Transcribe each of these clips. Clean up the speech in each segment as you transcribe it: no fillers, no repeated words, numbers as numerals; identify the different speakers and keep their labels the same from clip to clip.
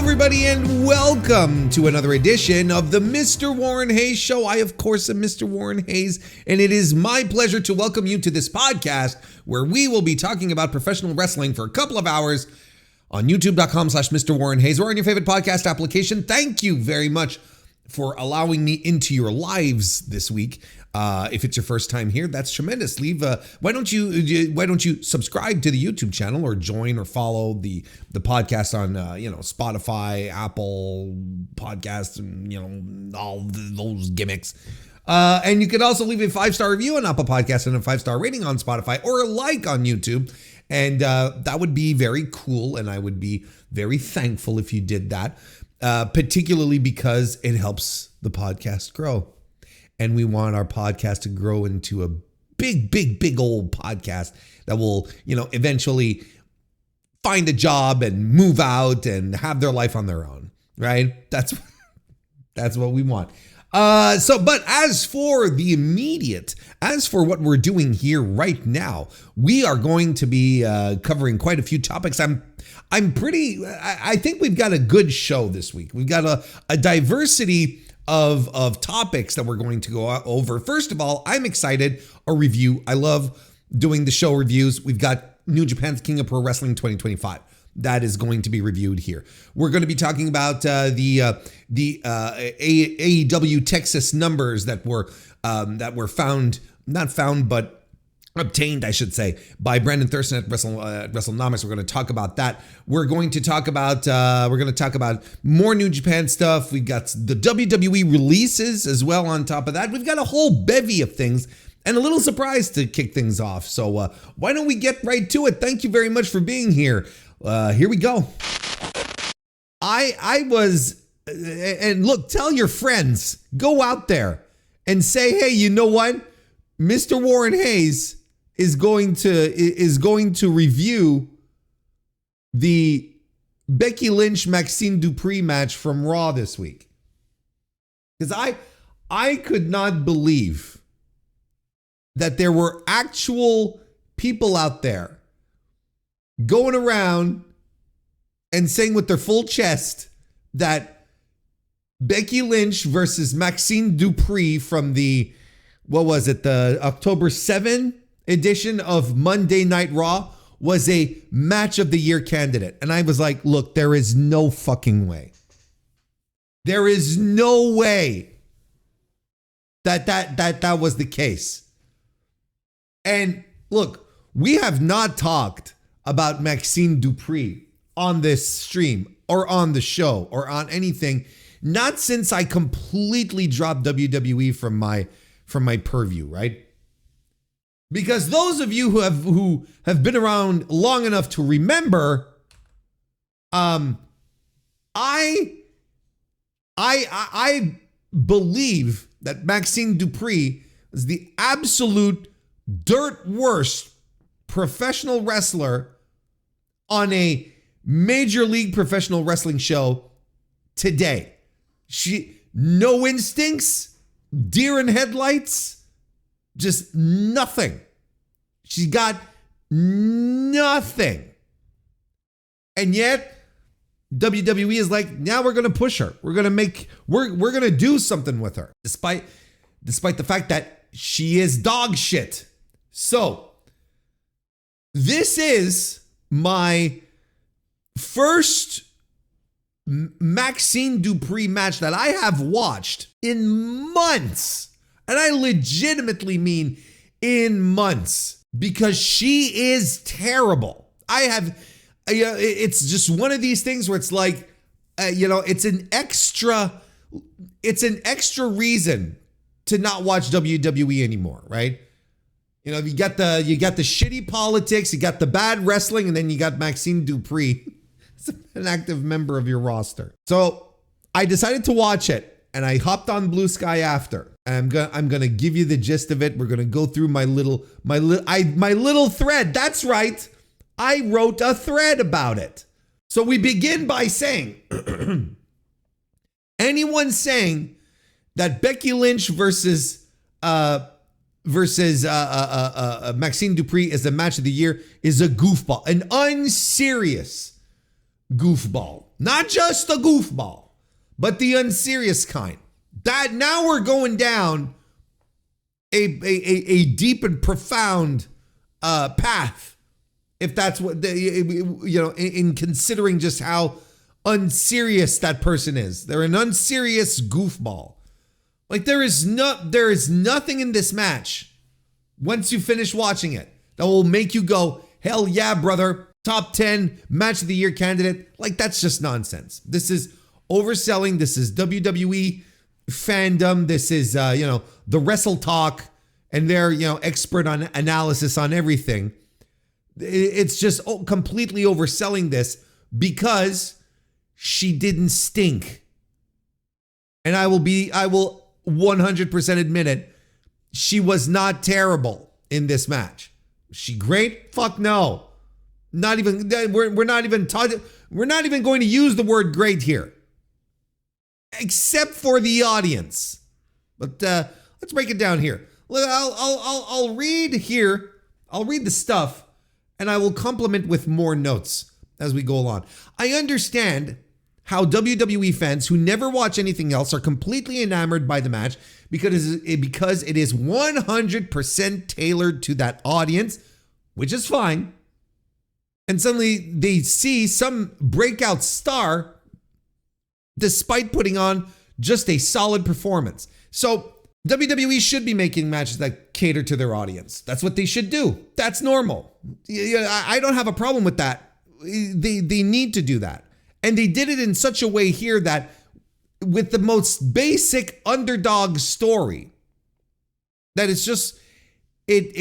Speaker 1: everybody, and welcome to another edition of the Mr. Warren Hayes Show. I, of course, am Mr. Warren Hayes, and it is my pleasure to welcome you to this podcast where we will be talking about professional wrestling for a couple of hours on youtube.com/Mr. Warren Hayes or on your favorite podcast application. Thank you very much for allowing me into your lives this week. If it's your first time here, that's tremendous. Why don't you subscribe to the YouTube channel or join or follow the podcast on Spotify, Apple Podcasts, and all those gimmicks. And you could also leave a 5-star review on Apple Podcasts and a 5-star rating on Spotify or a like on YouTube. And that would be very cool, and I would be very thankful if you did that, particularly because it helps the podcast grow. And we want our podcast to grow into a big old podcast that will, eventually find a job and move out and have their life on their own, right? That's what we want. But as for what we're doing here right now, we are going to be covering quite a few topics. I think we've got a good show this week. We've got a diversity of topics that we're going to go over. First of all, I'm excited. A review. I love doing the show reviews. We've got New Japan's King of Pro Wrestling 2025. That is going to be reviewed here. We're going to be talking about the AEW Texas numbers that were obtained, I should say, by Brandon Thurston at WrestleNomics. We're going to talk about that. We're going to talk about more New Japan stuff. We've got the WWE releases as well on top of that. We've got a whole bevy of things and a little surprise to kick things off. So why don't we get right to it? Thank you very much for being here. Here we go. And look, tell your friends, go out there and say, hey, you know what? Mr. Warren Hayes is going to review the Becky Lynch Maxxine Dupri match from Raw this week. Because I could not believe that there were actual people out there going around and saying with their full chest that Becky Lynch versus Maxxine Dupri from the October 7 edition of Monday Night Raw was a match of the year candidate. And I was like, look, there is no fucking way. There is no way that was the case. And look, we have not talked about Maxxine Dupri on this stream or on the show or on anything, not since I completely dropped WWE from my purview, right? Because those of you who have been around long enough to remember, I believe that Maxxine Dupri is the absolute dirt worst professional wrestler on a major league professional wrestling show today. No instincts, deer in headlights, just nothing. She's got nothing. And yet WWE is like, now we're going to push her. We're going to do something with her, despite the fact that she is dog shit. So this is my first Maxxine Dupri match that I have watched in months. And I legitimately mean in months, because she is terrible. It's just one of these things where it's like, it's an extra reason to not watch WWE anymore, right? You got the shitty politics, you got the bad wrestling, and then you got Maxxine Dupri, an active member of your roster. So I decided to watch it. And I hopped on Blue Sky after. And I'm gonna give you the gist of it. We're gonna go through my little thread. That's right. I wrote a thread about it. So we begin by saying, anyone saying that Becky Lynch versus Maxxine Dupri is the match of the year is a goofball, an unserious goofball. not just a goofball, but the unserious kind. That now we're going down a deep and profound path, if that's what in considering just how unserious that person is. They're an unserious goofball. Like there is nothing in this match once you finish watching it that will make you go, hell yeah, brother, top 10 match of the year candidate. Like that's just nonsense. This is overselling. This is WWE fandom. This is the Wrestle Talk, and they're expert on analysis on everything. It's just completely overselling this because she didn't stink. And I will 100% admit it. She was not terrible in this match. Was she great? Fuck no. Not even. We're not even going to use the word great here, except for the audience. But let's break it down here. I'll read here. I'll read the stuff, and I will complement with more notes as we go along. I understand how WWE fans who never watch anything else are completely enamored by the match because it is 100% tailored to that audience, which is fine. And suddenly they see some breakout star despite putting on just a solid performance. So WWE should be making matches that cater to their audience. That's what they should do. That's normal. I don't have a problem with that. They need to do that. And they did it in such a way here that with the most basic underdog story, that it's just, and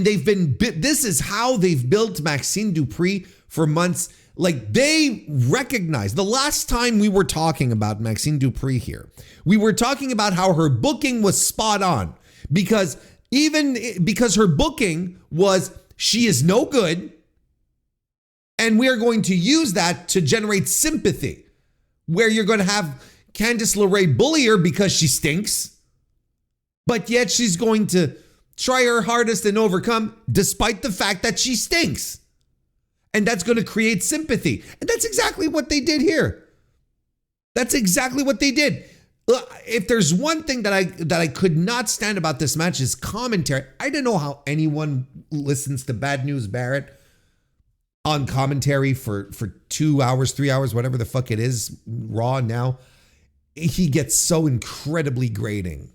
Speaker 1: they've been, this is how they've built Maxxine Dupri for months. Like they recognize, the last time we were talking about Maxxine Dupri here, we were talking about how her booking was spot on because her booking was, she is no good. And we are going to use that to generate sympathy, where you're going to have Candice LeRae bully her because she stinks, but yet she's going to try her hardest and overcome despite the fact that she stinks. And that's going to create sympathy. And that's exactly what they did here. That's exactly what they did. If there's one thing that I could not stand about this match is commentary. I don't know how anyone listens to Bad News Barrett on commentary for 2 hours, 3 hours, whatever the fuck it is, Raw now. He gets so incredibly grating.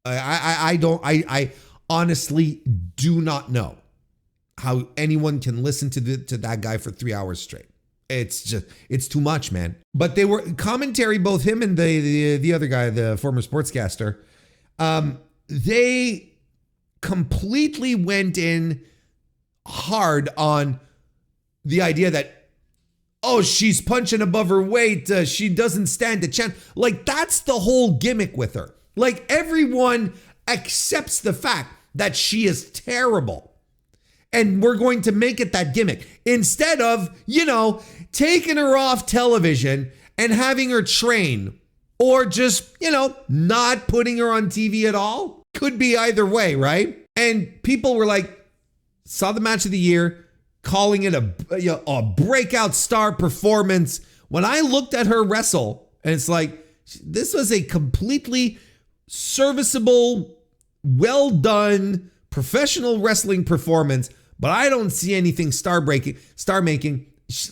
Speaker 1: I honestly do not know how anyone can listen to that guy for 3 hours straight. It's too much, man. But they were commentary, both him and the other guy, the former sportscaster. They completely went in hard on the idea that, oh, she's punching above her weight. She doesn't stand a chance. Like, that's the whole gimmick with her. Like, everyone accepts the fact that she is terrible. And we're going to make it that gimmick. Instead of, taking her off television and having her train. Or just, not putting her on TV at all. Could be either way, right? And people were like, saw the match of the year, calling it a breakout star performance. When I looked at her wrestle, and it's like, this was a completely serviceable, well done, professional wrestling performance, but I don't see anything star making.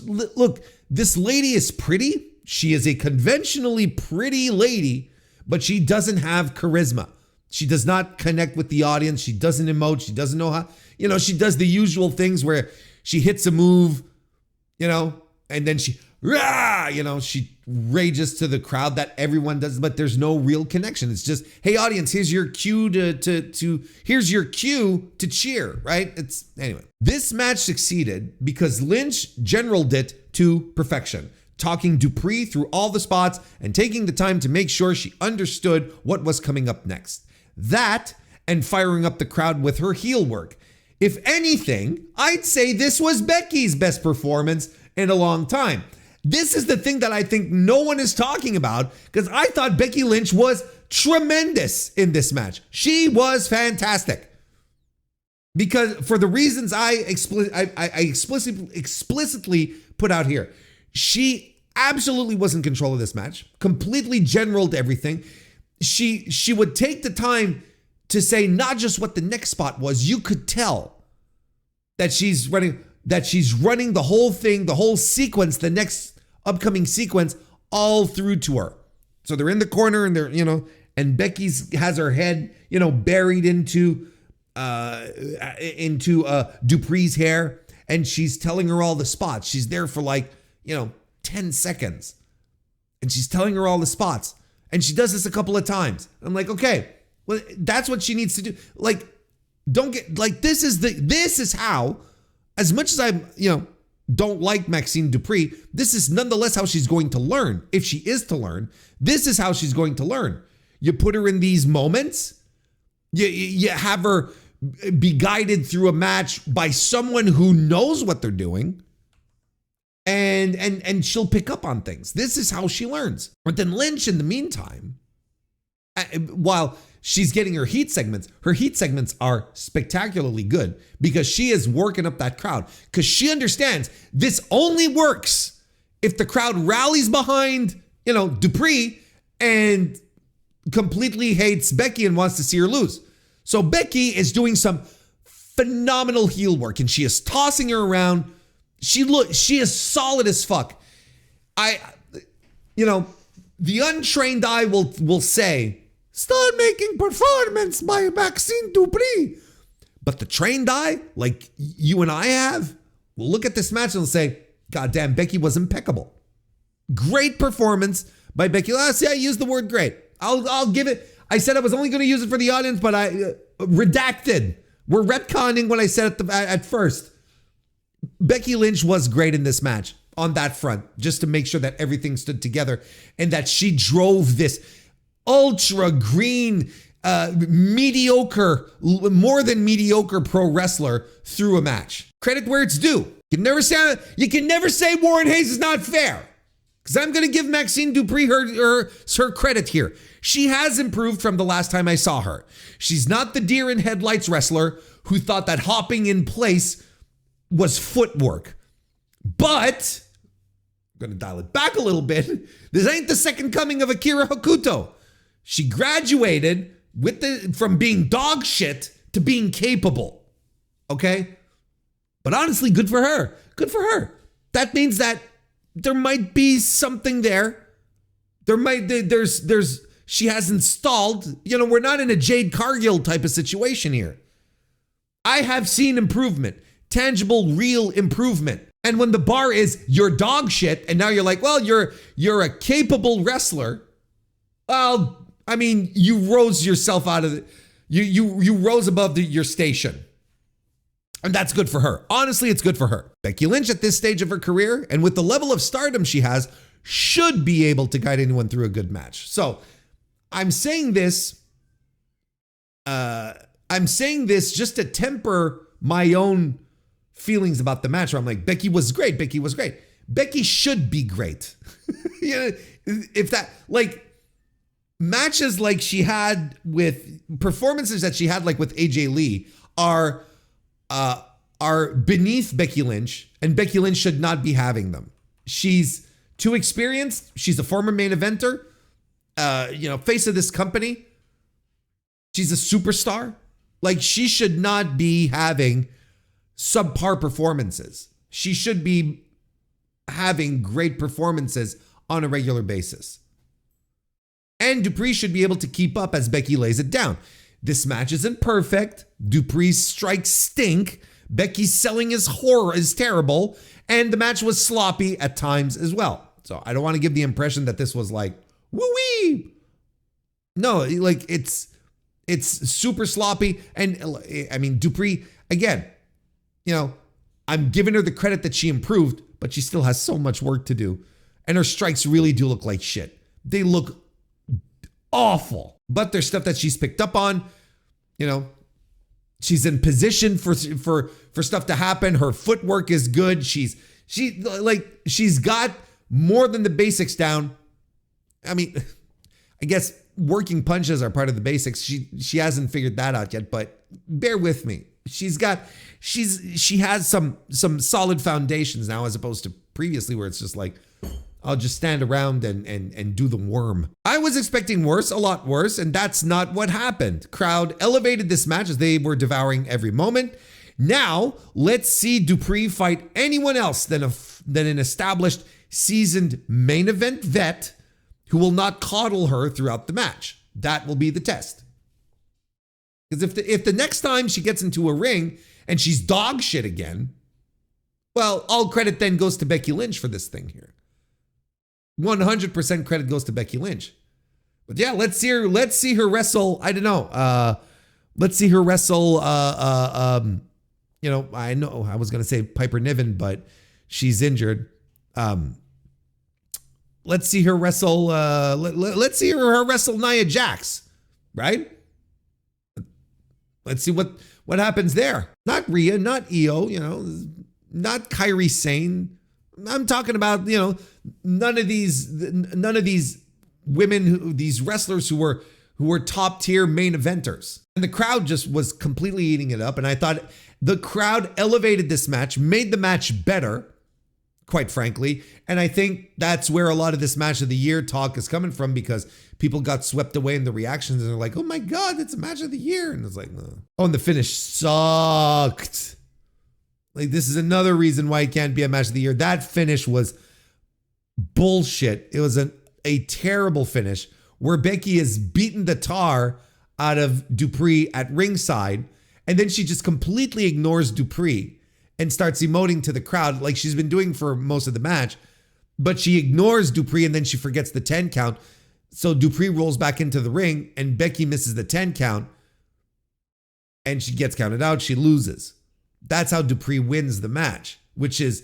Speaker 1: Look, this lady is pretty. She is a conventionally pretty lady, but she doesn't have charisma. She does not connect with the audience. She doesn't emote. She doesn't know how, she does the usual things where she hits a move, and then she rages to the crowd that everyone does, but there's no real connection. It's just, hey, audience, here's your cue here's your cue to cheer, right? Anyway. This match succeeded because Lynch generaled it to perfection, talking Dupri through all the spots and taking the time to make sure she understood what was coming up next. That and firing up the crowd with her heel work. If anything, I'd say this was Becky's best performance in a long time. This is the thing that I think no one is talking about, because I thought Becky Lynch was tremendous in this match. She was fantastic. Because for the reasons I explicitly put out here, she absolutely was in control of this match, completely generaled everything. She would take the time to say not just what the next spot was. You could tell that she's running the whole thing, the whole sequence, the next upcoming sequence, all through to her. So they're in the corner and and Becky's has her head, buried into Dupri's hair, and she's telling her all the spots. She's there for 10 seconds, and she's telling her all the spots, and she does this a couple of times. I'm like, okay, well, that's what she needs to do. This is how, as much as I don't like Maxxine Dupri, this is nonetheless how she's going to learn. If she is to learn, this is how she's going to learn. You put her in these moments, you have her be guided through a match by someone who knows what they're doing, and she'll pick up on things. This is how she learns. But then Lynch, in the meantime, while she's getting her heat segments are spectacularly good because she is working up that crowd, because she understands this only works if the crowd rallies behind, Dupri and completely hates Becky and wants to see her lose. So Becky is doing some phenomenal heel work, and she is tossing her around. She is solid as fuck. The untrained eye will say, "Start making performance by Maxxine Dupri." But the trained eye, like you and I have, will look at this match and will say, "God damn, Becky was impeccable. Great performance by Becky." I use the word great. I'll give it. I said I was only going to use it for the audience, but I redacted. We're retconning what I said at first. Becky Lynch was great in this match on that front, just to make sure that everything stood together and that she drove this ultra green, mediocre, more than mediocre pro wrestler through a match. Credit where it's due. You can never say Warren Hayes is not fair, because I'm going to give Maxxine Dupri her credit here. She has improved from the last time I saw her. She's not the deer in headlights wrestler who thought that hopping in place was footwork. But I'm going to dial it back a little bit. This ain't the second coming of Akira Hokuto. She graduated from being dog shit to being capable. Okay? But honestly, good for her. Good for her. That means that there might be something there. She has installed, we're not in a Jade Cargill type of situation here. I have seen improvement, tangible, real improvement. And when the bar is you're dog shit, and now you're like, well, you're a capable wrestler. Well, I mean, you rose yourself out of you rose above your station. And that's good for her. Honestly, it's good for her. Becky Lynch at this stage of her career, and with the level of stardom she has, should be able to guide anyone through a good match. So I'm saying this just to temper my own feelings about the match, where I'm like, Becky was great. Becky was great. Becky should be great. If that, matches like she had with performances that she had, like with AJ Lee, are beneath Becky Lynch, and Becky Lynch should not be having them. She's too experienced. She's a former main eventer, face of this company. She's a superstar. She should not be having subpar performances. She should be having great performances on a regular basis. And Dupri should be able to keep up as Becky lays it down. This match isn't perfect. Dupri's strikes stink. Becky's selling is terrible. And the match was sloppy at times as well. So I don't want to give the impression that this was like, woo-wee. No, it's super sloppy. And I mean, Dupri, again, I'm giving her the credit that she improved, but she still has so much work to do. And her strikes really do look like shit. They look awful. But there's stuff that she's picked up on. She's in position for stuff to happen. Her footwork is good. She's got more than the basics down. I mean, I guess working punches are part of the basics. She hasn't figured that out yet, but bear with me. She has some solid foundations now, as opposed to previously where it's just like, I'll just stand around and do the worm. I was expecting worse, a lot worse, and that's not what happened. Crowd elevated this match as they were devouring every moment. Now, let's see Dupri fight anyone else than an established, seasoned main event vet who will not coddle her throughout the match. That will be the test. Because if the next time she gets into a ring and she's dog shit again, well, all credit then goes to Becky Lynch for this thing here. 100% credit goes to Becky Lynch. But yeah, let's see her wrestle. I don't know. Let's see her wrestle. You know, I know I was going to say Piper Niven, but she's injured. Let's see her wrestle. Let's see her wrestle Nia Jax, right? Let's see what happens there. Not Rhea, not Io, you know, not Kairi Sane. I'm talking about, you know, none of these women, these wrestlers who were top tier main eventers. And the crowd just was completely eating it up. And I thought the crowd elevated this match, made the match better, quite frankly. And I think that's where a lot of this match of the year talk is coming from, because people got swept away in the reactions and they're like, oh my God, it's a match of the year. And it's like, oh, and the finish sucked. Like, this is another reason why it can't be a match of the year. That finish was bullshit. It was a terrible finish where Becky has beaten the tar out of Dupri at ringside, and then she just completely ignores Dupri and starts emoting to the crowd like she's been doing for most of the match. But she ignores Dupri and then she forgets the 10 count. So Dupri rolls back into the ring and Becky misses the 10 count and she gets counted out. She loses. That's how Dupri wins the match, which is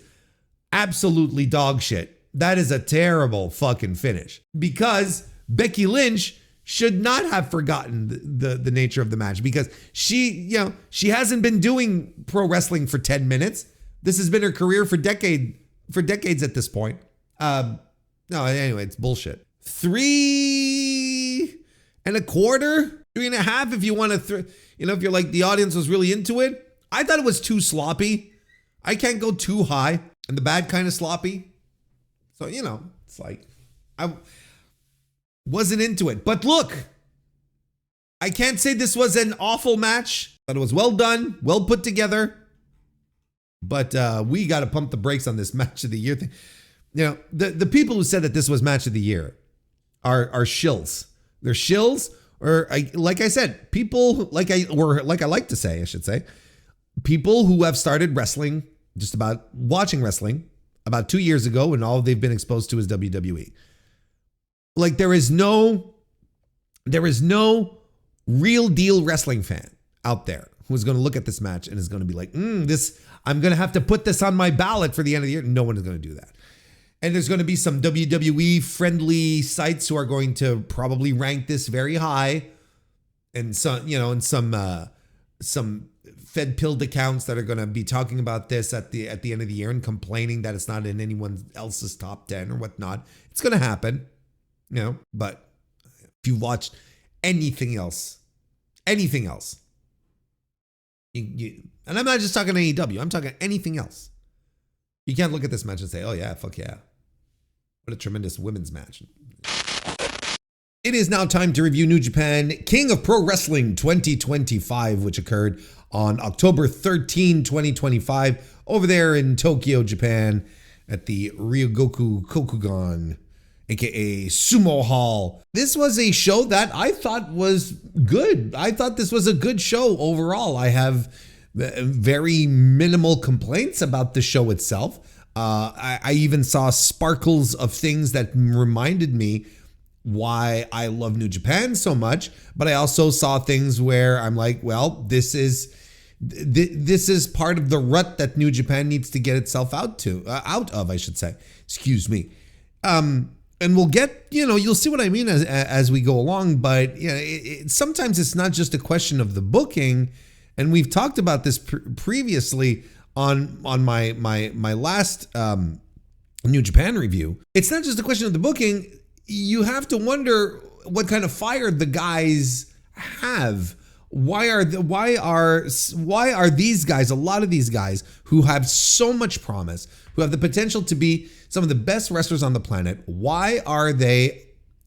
Speaker 1: absolutely dog shit. That is a terrible fucking finish, because Becky Lynch should not have forgotten the nature of the match, because she hasn't been doing pro wrestling for 10 minutes. This has been her career for decades at this point. No, anyway, it's bullshit. 3.25, 3.5 if you want to, if you're like the audience was really into it. I thought it was too sloppy. I can't go too high, and the bad kind of sloppy. So, it's like, I wasn't into it. But look, I can't say this was an awful match. But it was well done, well put together. But we got to pump the brakes on this match of the year thing. The people who said that this was match of the year are shills. They're shills, or like I said, people like I like to say, I should say, people who have started wrestling, just about watching wrestling about 2 years ago, and all they've been exposed to is WWE. Like, there is no real deal wrestling fan out there who's going to look at this match and is going to be like, I'm going to have to put this on my ballot for the end of the year. No one is going to do that. And there's going to be some WWE friendly sites who are going to probably rank this very high, and some fed-pilled accounts that are going to be talking about this at the end of the year and complaining that it's not in anyone else's top 10 or whatnot. It's going to happen, but if you watched anything else, and I'm not just talking AEW, I'm talking anything else. You can't look at this match and say, oh yeah, fuck yeah. What a tremendous women's match. It is now time to review New Japan King of Pro Wrestling 2025, which occurred on October 13, 2025, over there in Tokyo, Japan, at the Ryogoku Kokugan, aka Sumo Hall. This was a show that I thought was good. I thought this was a good show overall. I have very minimal complaints about the show itself. I even saw sparkles of things that reminded me why I love New Japan so much, but I also saw things where I'm like, well, this is part of the rut that New Japan needs to get itself out of, I should say. Excuse me. And we'll get, you'll see what I mean as we go along, but sometimes it's not just a question of the booking, and we've talked about this previously on my last New Japan review. It's not just a question of the booking. You have to wonder what kind of fire the guys have Why are these guys, a lot of these guys who have so much promise, who have the potential to be some of the best wrestlers on the planet, why are they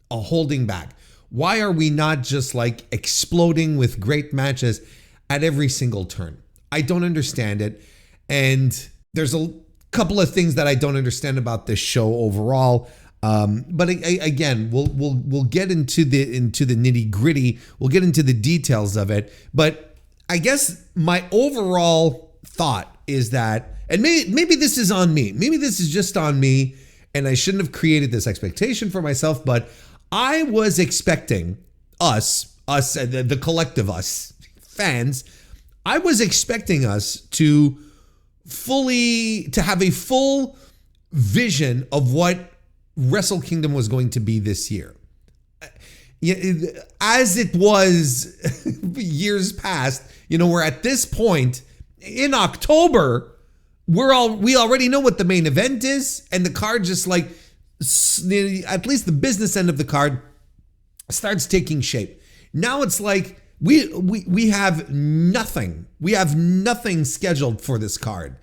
Speaker 1: holding back? Why are we not just like exploding with great matches at every single turn? I don't understand it. And there's a couple of things that I don't understand about this show overall. But again, we'll get into the nitty gritty. We'll get into the details of it. But I guess my overall thought is that, and maybe this is on me. Maybe this is just on me, and I shouldn't have created this expectation for myself. But I was expecting us, the collective us fans. I was expecting us to have a full vision of what Wrestle Kingdom was going to be this year. As it was years past, we're at this point in October, we already know what the main event is, and the card just like, at least the business end of the card starts taking shape. Now it's like we have nothing. We have nothing scheduled for this card.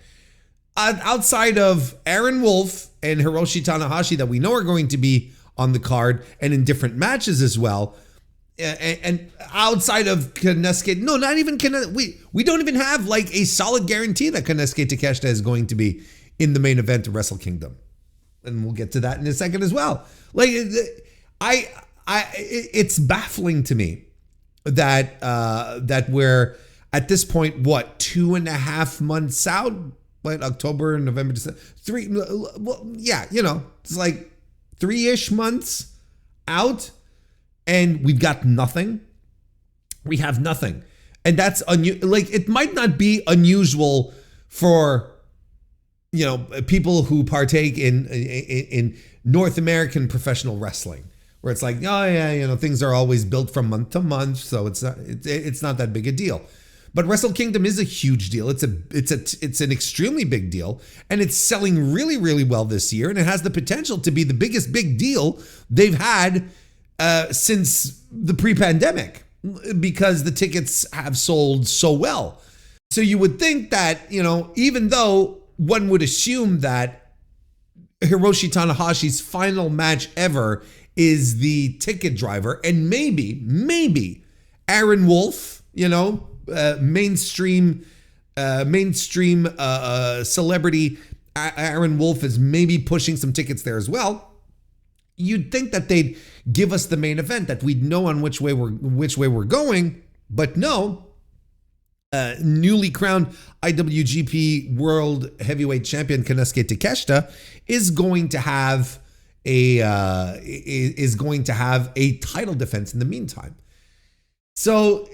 Speaker 1: Outside of Aaron Wolf and Hiroshi Tanahashi that we know are going to be on the card and in different matches as well. And outside of Konosuke, no, not even Konosuke. We don't even have like a solid guarantee that Konosuke Takeshita is going to be in the main event of Wrestle Kingdom. And we'll get to that in a second as well. Like, it's baffling to me that we're at this point, 2.5 months out? October, November, December, it's like 3-ish months out, and we've got nothing. We have nothing, and that's like, it might not be unusual for people who partake in North American professional wrestling, where it's like, oh yeah, things are always built from month to month, so it's not that big a deal. But Wrestle Kingdom is a huge deal. It's an extremely big deal, and it's selling really, really well this year, and it has the potential to be the biggest big deal they've had since the pre-pandemic, because the tickets have sold so well. So you would think that, even though one would assume that Hiroshi Tanahashi's final match ever is the ticket driver, and maybe Aaron Wolf, mainstream celebrity Aaron Wolf is maybe pushing some tickets there as well. You'd think that they'd give us the main event, that we'd know on which way we're going, but no. Newly crowned IWGP World Heavyweight Champion Konosuke Takeshita is going to have a title defense in the meantime. So,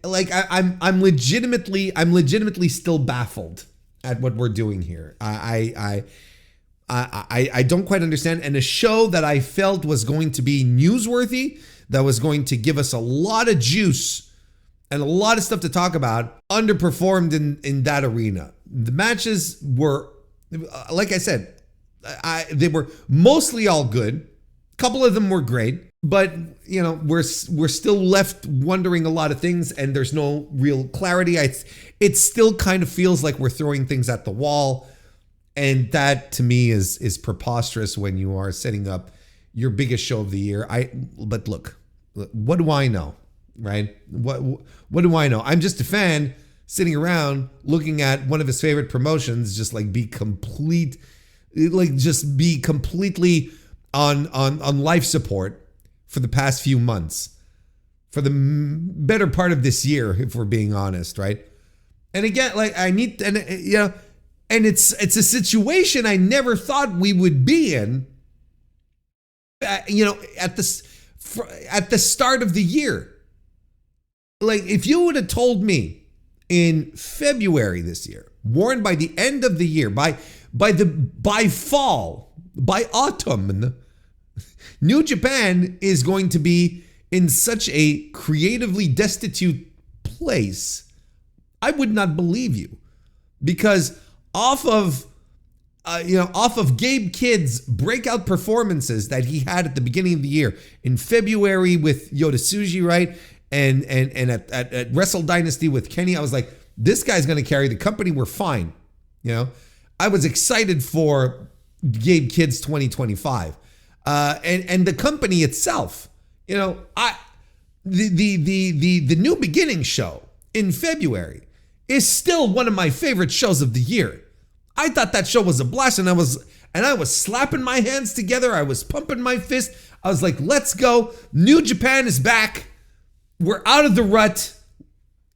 Speaker 1: like, I'm legitimately still baffled at what we're doing here. I don't quite understand. And a show that I felt was going to be newsworthy, that was going to give us a lot of juice and a lot of stuff to talk about, underperformed in that arena. The matches were, like I said, they were mostly all good. A couple of them were great. But, we're still left wondering a lot of things, and there's no real clarity. It still kind of feels like we're throwing things at the wall. And that, to me, is preposterous when you are setting up your biggest show of the year. But look, what do I know, right? What do I know? I'm just a fan sitting around looking at one of his favorite promotions just like be completely on life support for the past few months, for the better part of this year, if we're being honest, right? And again, like, and it's a situation I never thought we would be in, at the start of the year. Like, if you would have told me in February this year, Warren, by the end of the year, by fall, by autumn, New Japan is going to be in such a creatively destitute place, I would not believe you, because off of Gabe Kidd's breakout performances that he had at the beginning of the year in February with Yota Tsuji, right, and at Wrestle Dynasty with Kenny, I was like, this guy's going to carry the company. We're fine. I was excited for Gabe Kidd's 2025, and the company itself. The New Beginning show in February is still one of my favorite shows of the year. I thought that show was a blast, and I was slapping my hands together. I was pumping my fist. I was like, let's go. New Japan is back. We're out of the rut.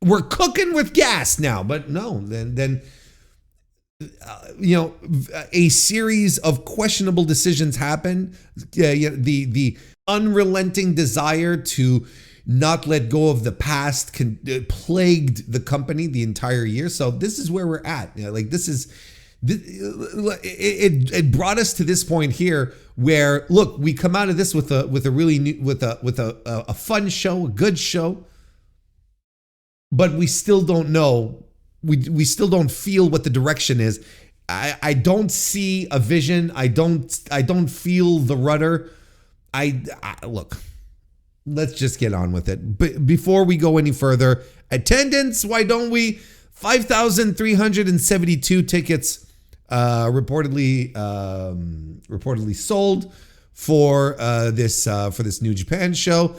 Speaker 1: We're cooking with gas now. But no, then a series of questionable decisions happened. The unrelenting desire to not let go of the past plagued the company the entire year. So this is where we're at. It brought us to this point here where, look, we come out of this with a fun show, a good show, but we still don't know. We still don't feel what the direction is. I don't see a vision. I don't feel the rudder. Look, let's just get on with it. But before we go any further, attendance, why don't we? 5,372 tickets reportedly sold for this New Japan show.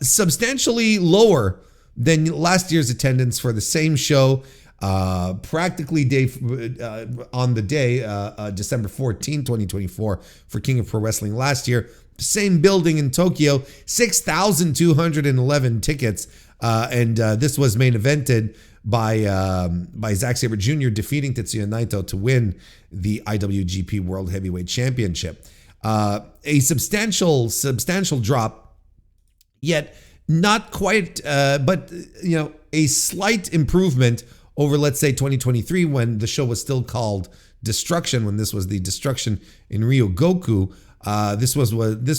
Speaker 1: Substantially lower than last year's attendance for the same show. Practically on the day, December 14, 2024, for King of Pro Wrestling last year. Same building in Tokyo, 6,211 tickets. And this was main evented by Zack Sabre Jr. defeating Tetsuya Naito to win the IWGP World Heavyweight Championship. A substantial drop, yet not quite, but a slight improvement over, let's say, 2023, when the show was still called Destruction, when this was the Destruction in Ryogoku. This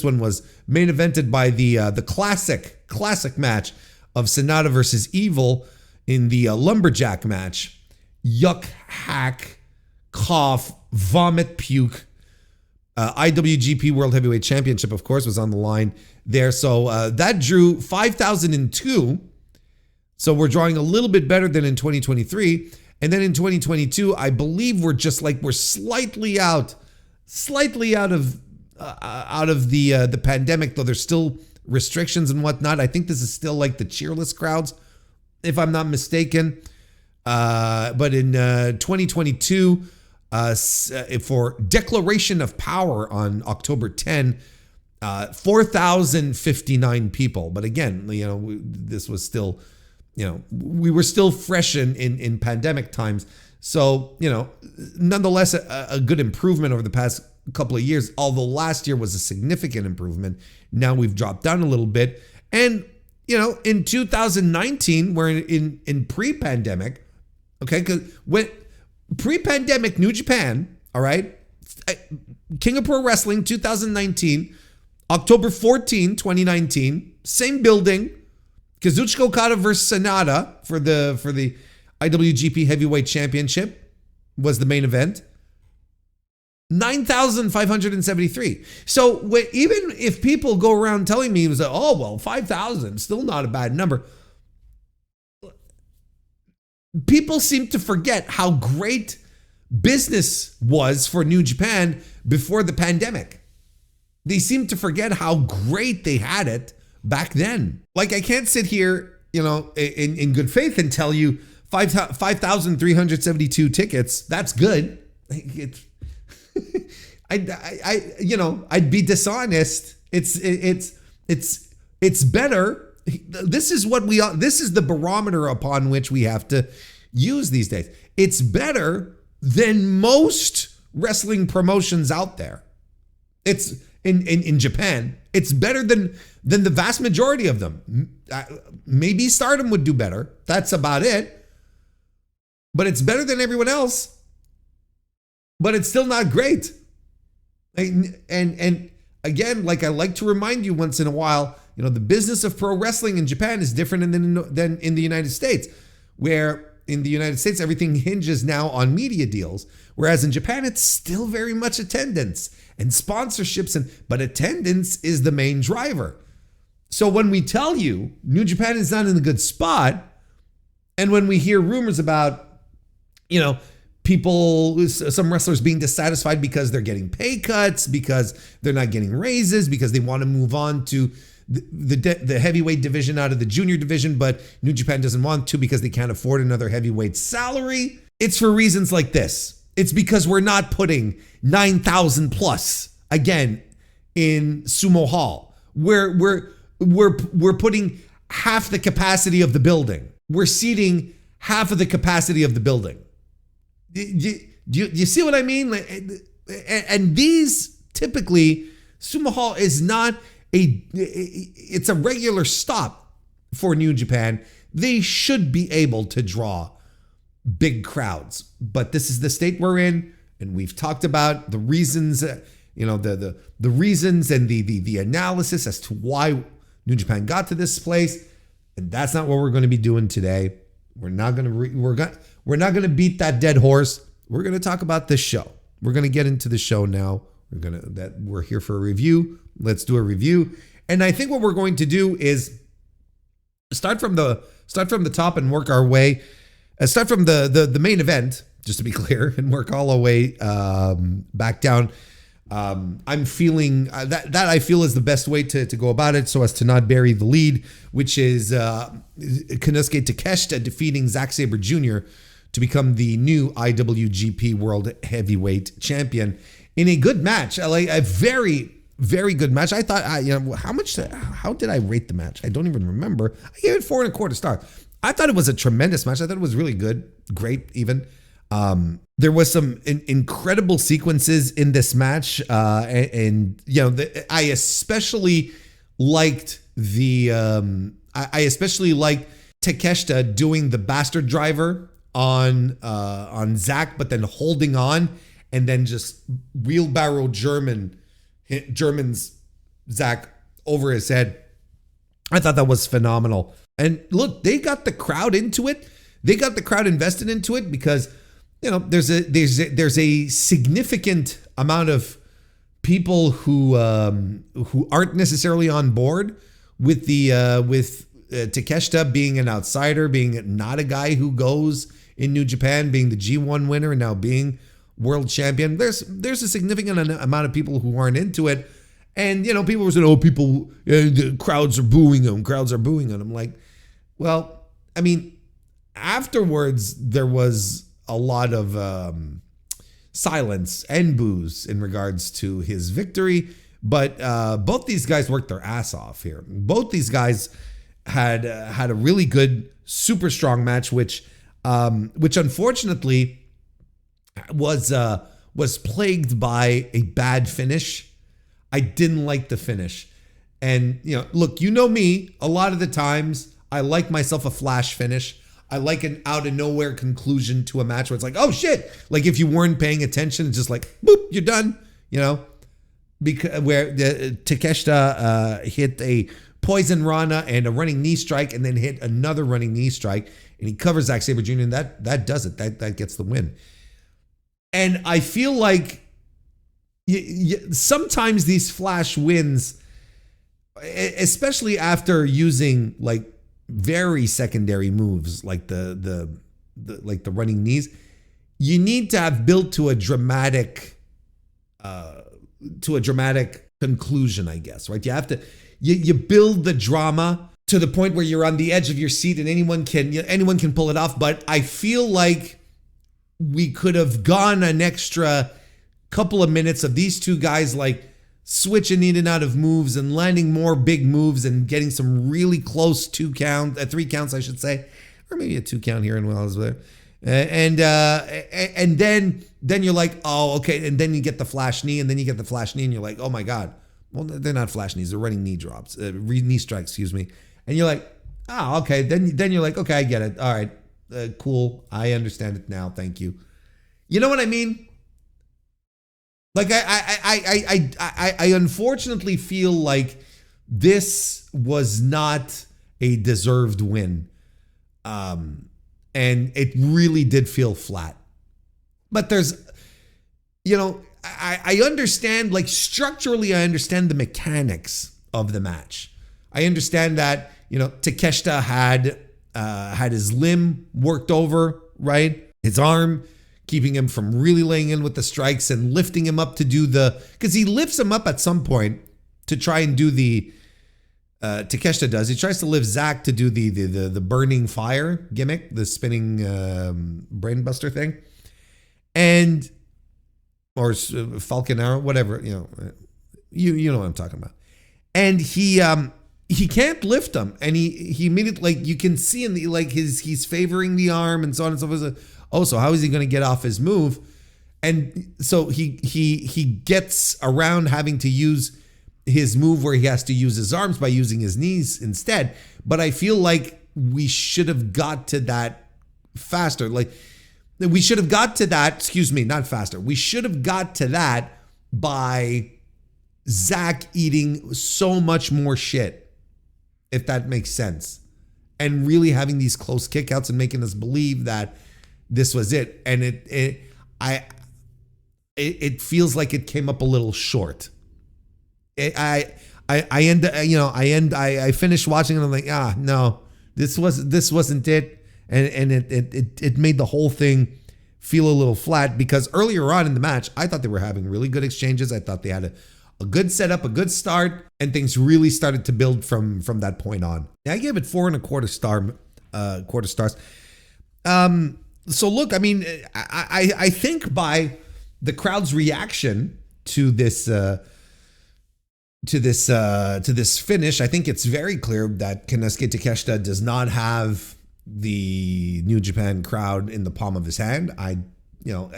Speaker 1: one was main evented by the classic match of Sonata versus Evil in the lumberjack match. Yuck, hack, cough, vomit, puke. IWGP World Heavyweight Championship, of course, was on the line there. So that drew 5,002. So we're drawing a little bit better than in 2023. And then in 2022, I believe we're slightly out of the pandemic, though there's still restrictions and whatnot. I think this is still like the cheerless crowds, if I'm not mistaken. But in 2022, for Declaration of Power on October 10, 4,059 people. But again, this was still, we were still fresh in pandemic times. So, nonetheless, a good improvement over the past couple of years, although last year was a significant improvement. Now we've dropped down a little bit. And, in 2019, we're in pre-pandemic, okay? Because when pre-pandemic New Japan, all right, King of Pro Wrestling 2019, October 14, 2019, same building, Kazuchika Okada versus Sonata for the IWGP Heavyweight Championship was the main event. 9,573. So even if people go around telling me, it was like, oh, well, 5,000, still not a bad number. People seem to forget how great business was for New Japan before the pandemic. They seem to forget how great they had it back then. Like, I can't sit here, in good faith and tell you 5,372 tickets. That's good. I'd be dishonest. It's better. This is the barometer upon which we have to use these days. It's better than most wrestling promotions out there. It's in Japan. It's better than the vast majority of them. Maybe Stardom would do better. That's about it. But it's better than everyone else. But it's still not great. And again, like I like to remind you once in a while, the business of pro wrestling in Japan is different than in the United States, where in the United States, everything hinges now on media deals. Whereas in Japan, it's still very much attendance and sponsorships, but attendance is the main driver. So when we tell you New Japan is not in a good spot, and when we hear rumors about, people, some wrestlers being dissatisfied because they're getting pay cuts, because they're not getting raises, because they want to move on to the heavyweight division out of the junior division, but New Japan doesn't want to because they can't afford another heavyweight salary. It's for reasons like this. It's because we're not putting 9,000 plus again in Sumo Hall. We're putting half the capacity of the building. We're seating half of the capacity of the building. Do you see what I mean? And these typically, Sumo Hall is not it's a regular stop for New Japan. They should be able to draw big crowds, but this is the state we're in, and we've talked about the reasons, the reasons and the analysis as to why New Japan got to this place, and that's not what we're going to be doing today. We're not going to beat that dead horse. We're going to talk about this show. We're going to get into the show now. We're here for a review. Let's do a review. And I think what we're going to do is start from the top and work our way. Start from the main event, just to be clear, and work all the way back down. I'm feeling that I feel is the best way to go about it, so as to not bury the lead, which is Konosuke Takeshita defeating Zack Sabre Jr. to become the new IWGP World Heavyweight Champion in a good match, like a very, very good match. I thought, how did I rate the match? I don't even remember. I gave it 4.25 stars. I thought it was a tremendous match. I thought it was really good, great even. There was some incredible sequences in this match, I especially liked I especially liked Takeshita doing the bastard driver on Zack, but then holding on and then just wheelbarrow Germans Zack over his head. I thought that was phenomenal. And look, they got the crowd into it. They got the crowd invested into it because, there's a significant amount of people who aren't necessarily on board with Takeshita being an outsider, being not a guy who goes in New Japan, being the G1 winner and now being world champion. There's a significant amount of people who aren't into it. And, people were saying, the crowds are booing him. I'm like, well, I mean, afterwards, there was a lot of silence and boos in regards to his victory. But both these guys worked their ass off here. Both these guys had a really good, super strong match, which unfortunately was plagued by a bad finish. I didn't like the finish. And, look, me, a lot of the times I like myself a flash finish. I like an out of nowhere conclusion to a match where it's like, oh shit. Like if you weren't paying attention, it's just like, boop, you're done, because where Takeshita hit a poison Rana and a running knee strike and then hit another running knee strike and he covers Zack Sabre Jr. and that does it. That gets the win. And I feel like sometimes these flash wins, especially after using like very secondary moves like the running knees, you need to have built to a dramatic conclusion, I guess, right? You have to you build the drama to the point where you're on the edge of your seat and anyone can pull it off. But I feel like we could have gone an extra couple of minutes of these two guys like switching in and out of moves and landing more big moves and getting some really close 3 counts, I should say, or maybe a 2 count here and Wells there. And then you're like, oh, okay. And then you get the flash knee, and then you get the flash knee, and you're like, oh my God. Well, they're not flash knees; they're running knee drops, knee strikes, excuse me. And you're like, oh, okay. Then you're like, okay, I get it. All right, cool. I understand it now. Thank you. You know what I mean? Like I unfortunately feel like this was not a deserved win. And it really did feel flat. But there's, I understand, like structurally, I understand the mechanics of the match. I understand that, Takeshita had his limb worked over, right? His arm, keeping him from really laying in with the strikes and lifting him up to do because he lifts him up at some point to try and do Takeshita does. He tries to lift Zack to do the burning fire gimmick, the spinning brainbuster thing. Or Falcon Arrow, whatever, you know what I'm talking about. And he can't lift him, and he immediately, you can see in he's favoring the arm and so on and so forth. Oh, so how is he going to get off his move? And so he gets around having to use his move where he has to use his arms by using his knees instead. But I feel like we should have got to that faster. We should have got to that, not faster. We should have got to that by Zack eating so much more shit, if that makes sense. And really having these close kickouts and making us believe that this was it. And it feels like it came up a little short. I finished watching and I'm like, no, this wasn't it. And it made the whole thing feel a little flat, because earlier on in the match, I thought they were having really good exchanges. I thought they had a good setup, a good start, and things really started to build from that point on. I gave it 4.25 quarter stars. So look, I mean, I think by the crowd's reaction to this finish, I think it's very clear that Konosuke Takeshita does not have the New Japan crowd in the palm of his hand.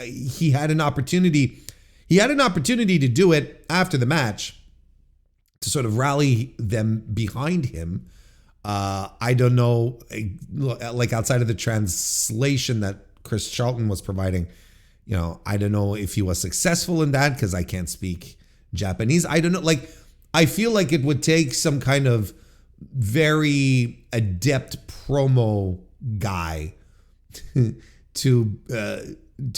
Speaker 1: He had an opportunity. He had an opportunity to do it after the match to sort of rally them behind him. I don't know, like outside of the translation that Chris Charlton was providing, I don't know if he was successful in that because I can't speak Japanese. I don't know. I feel like it would take some kind of very adept promo guy to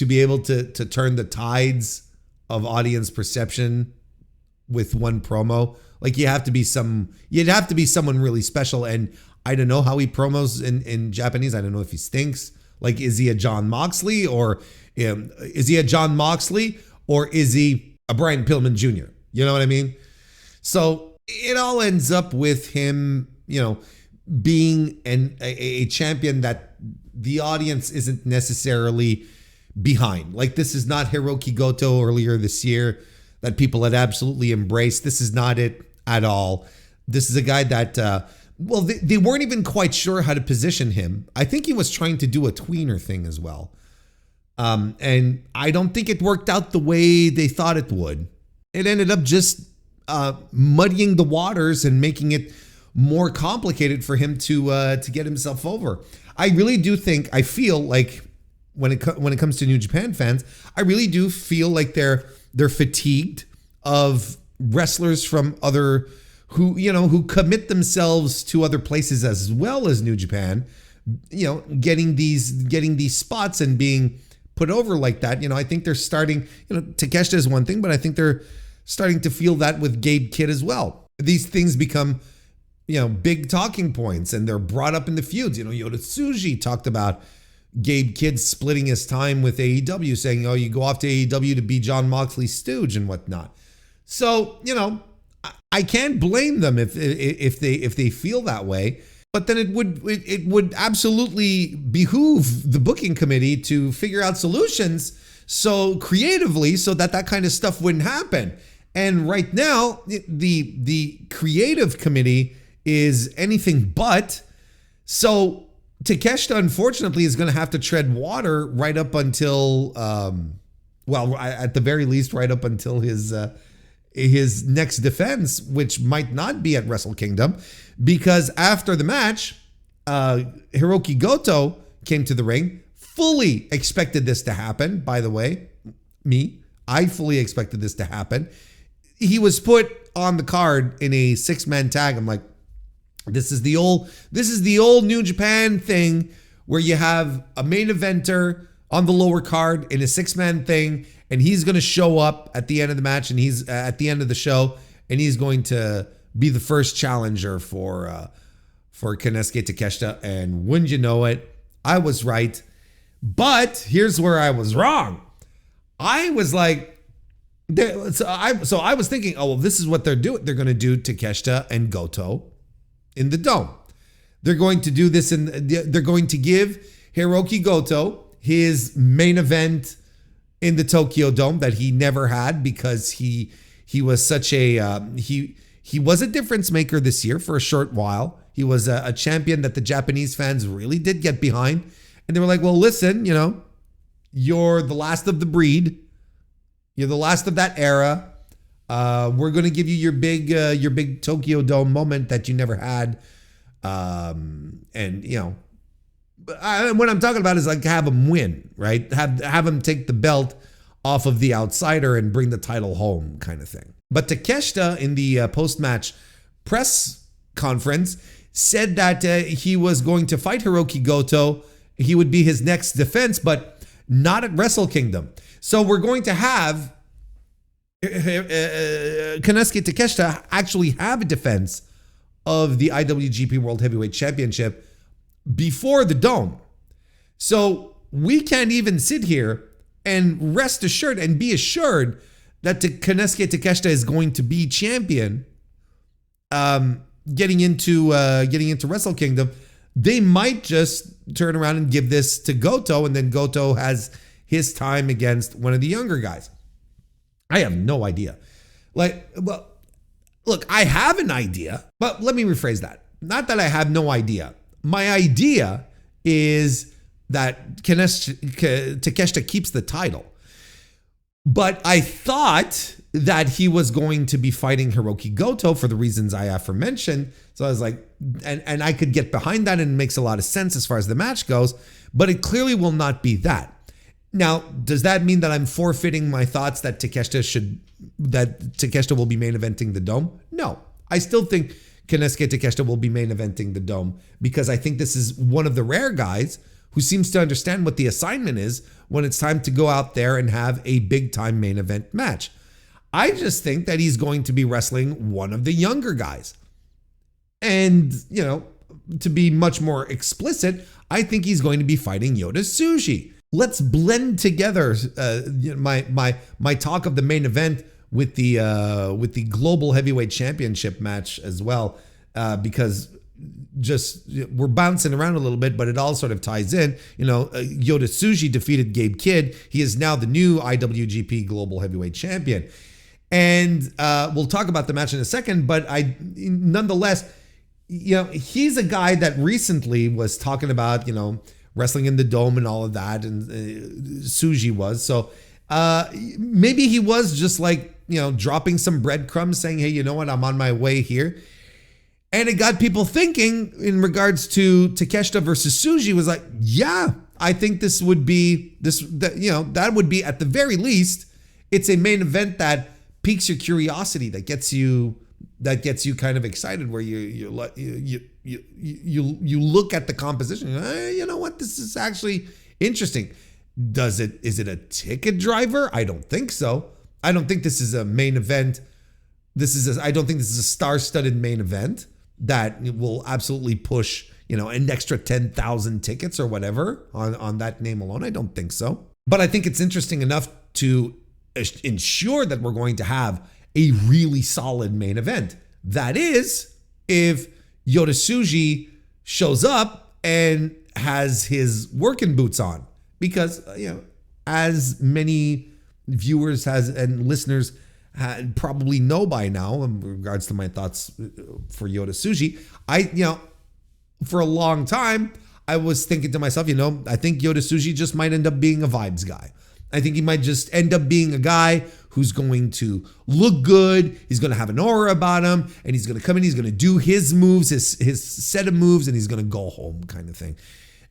Speaker 1: be able to turn the tides of audience perception with one promo. You'd have to be someone really special. And I don't know how he promos in Japanese. I don't know if he stinks. Is he a John Moxley or is he a Brian Pillman Jr.? You know what I mean? So it all ends up with him, being a champion that the audience isn't necessarily behind. This is not Hiroki Goto earlier this year that people had absolutely embraced. This is not it at all. This is a guy that, they weren't even quite sure how to position him. I think he was trying to do a tweener thing as well. And I don't think it worked out the way they thought it would. It ended up just muddying the waters and making it more complicated for him to get himself over. I really do think, I feel like when it comes to New Japan fans, I really do feel like they're fatigued of wrestlers from other who commit themselves to other places as well as New Japan, getting these spots and being put over like that. I think they're starting, Takeshita is one thing, but I think they're starting to feel that with Gabe Kidd as well. These things become, big talking points, and they're brought up in the feuds. Yota Tsuji talked about Gabe Kidd splitting his time with AEW, saying, "Oh, you go off to AEW to be John Moxley's stooge and whatnot." So, I can't blame them if they feel that way. But then it would absolutely behoove the booking committee to figure out solutions so creatively so that kind of stuff wouldn't happen. And right now, the creative committee is anything but. So Takeshita, unfortunately, is going to have to tread water right up until, at the very least, right up until his next defense, which might not be at Wrestle Kingdom, because after the match, Hiroki Goto came to the ring. Fully expected this to happen, by the way. I fully expected this to happen. He was put on the card in a 6-man tag. I'm like, this is the old New Japan thing where you have a main eventer on the lower card in a 6-man thing, and he's going to show up at the end of the match, and he's at the end of the show, and he's going to be the first challenger for Konosuke Takeshita. And wouldn't you know it, I was right. But here's where I was wrong. I was like, so I was thinking, oh, well, this is what they're doing. They're going to do Takeshita and Goto in the Dome. They're going to do this, they're going to give Hiroki Goto his main event in the Tokyo Dome that he never had, because he was such a he was a difference maker this year for a short while. He was a champion that the Japanese fans really did get behind, and they were like, well, listen, you're the last of the breed. You're the last of that era. We're going to give you your big Tokyo Dome moment that you never had. What I'm talking about is like have him win, right? Have him take the belt off of the outsider and bring the title home, kind of thing. But Takeshita in the post-match press conference said that he was going to fight Hiroki Goto. He would be his next defense, but not at Wrestle Kingdom. So we're going to have Konosuke Takeshita actually have a defense of the IWGP World Heavyweight Championship before the Dome. So we can't even sit here and rest assured and be assured that Konosuke Takeshita is going to be champion getting into Wrestle Kingdom. They might just turn around and give this to Goto, and then Goto has his time against one of the younger guys. I have no idea. Look, I have an idea, but let me rephrase that. Not that I have no idea. My idea is that Takeshita keeps the title. But I thought that he was going to be fighting Hiroki Goto for the reasons I aforementioned. So I was like, and I could get behind that, and it makes a lot of sense as far as the match goes, but it clearly will not be that. Now, does that mean that I'm forfeiting my thoughts that Takeshita will be main eventing the Dome? No, I still think Konosuke Takeshita will be main eventing the Dome, because I think this is one of the rare guys who seems to understand what the assignment is when it's time to go out there and have a big time main event match. I just think that he's going to be wrestling one of the younger guys. And, to be much more explicit, I think he's going to be fighting Yota Tsuji. Let's blend together my talk of the main event with the Global Heavyweight Championship match as well, because we're bouncing around a little bit, but it all sort of ties in. Yota Tsuji defeated Gabe Kidd. He is now the new IWGP Global Heavyweight Champion, and we'll talk about the match in a second. But nonetheless, he's a guy that recently was talking about wrestling in the Dome and all of that, and Tsuji was. So maybe he was just dropping some breadcrumbs saying, hey, you know what, I'm on my way here. And it got people thinking in regards to Takeshita versus Tsuji, was like, yeah, I think that would be at the very least, it's a main event that piques your curiosity, that gets you kind of excited, where you look at the composition, you know what, this is actually interesting. Is it a ticket driver? I don't think so. I don't think this is a main event. I don't think this is a star-studded main event that will absolutely push, an extra 10,000 tickets or whatever on that name alone. I don't think so. But I think it's interesting enough to ensure that we're going to have a really solid main event. That is, if Yota Tsuji shows up and has his working boots on, because as many viewers and listeners probably know by now, in regards to my thoughts for Yota Tsuji, for a long time I was thinking to myself, I think Yota Tsuji just might end up being a vibes guy. I think he might just end up being a guy who's going to look good. He's going to have an aura about him, and he's going to come in. He's going to do his moves, his set of moves, and he's going to go home, kind of thing.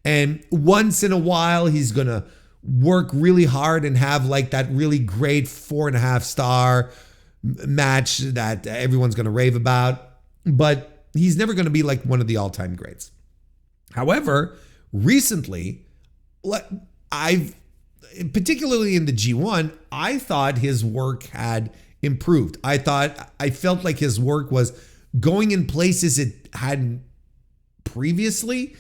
Speaker 1: And once in a while, he's going to work really hard and have that really great 4.5 star match that everyone's going to rave about. But he's never going to be like one of the all-time greats. However, recently, particularly in the G1, I thought his work had improved. I felt like his work was going in places it hadn't previously,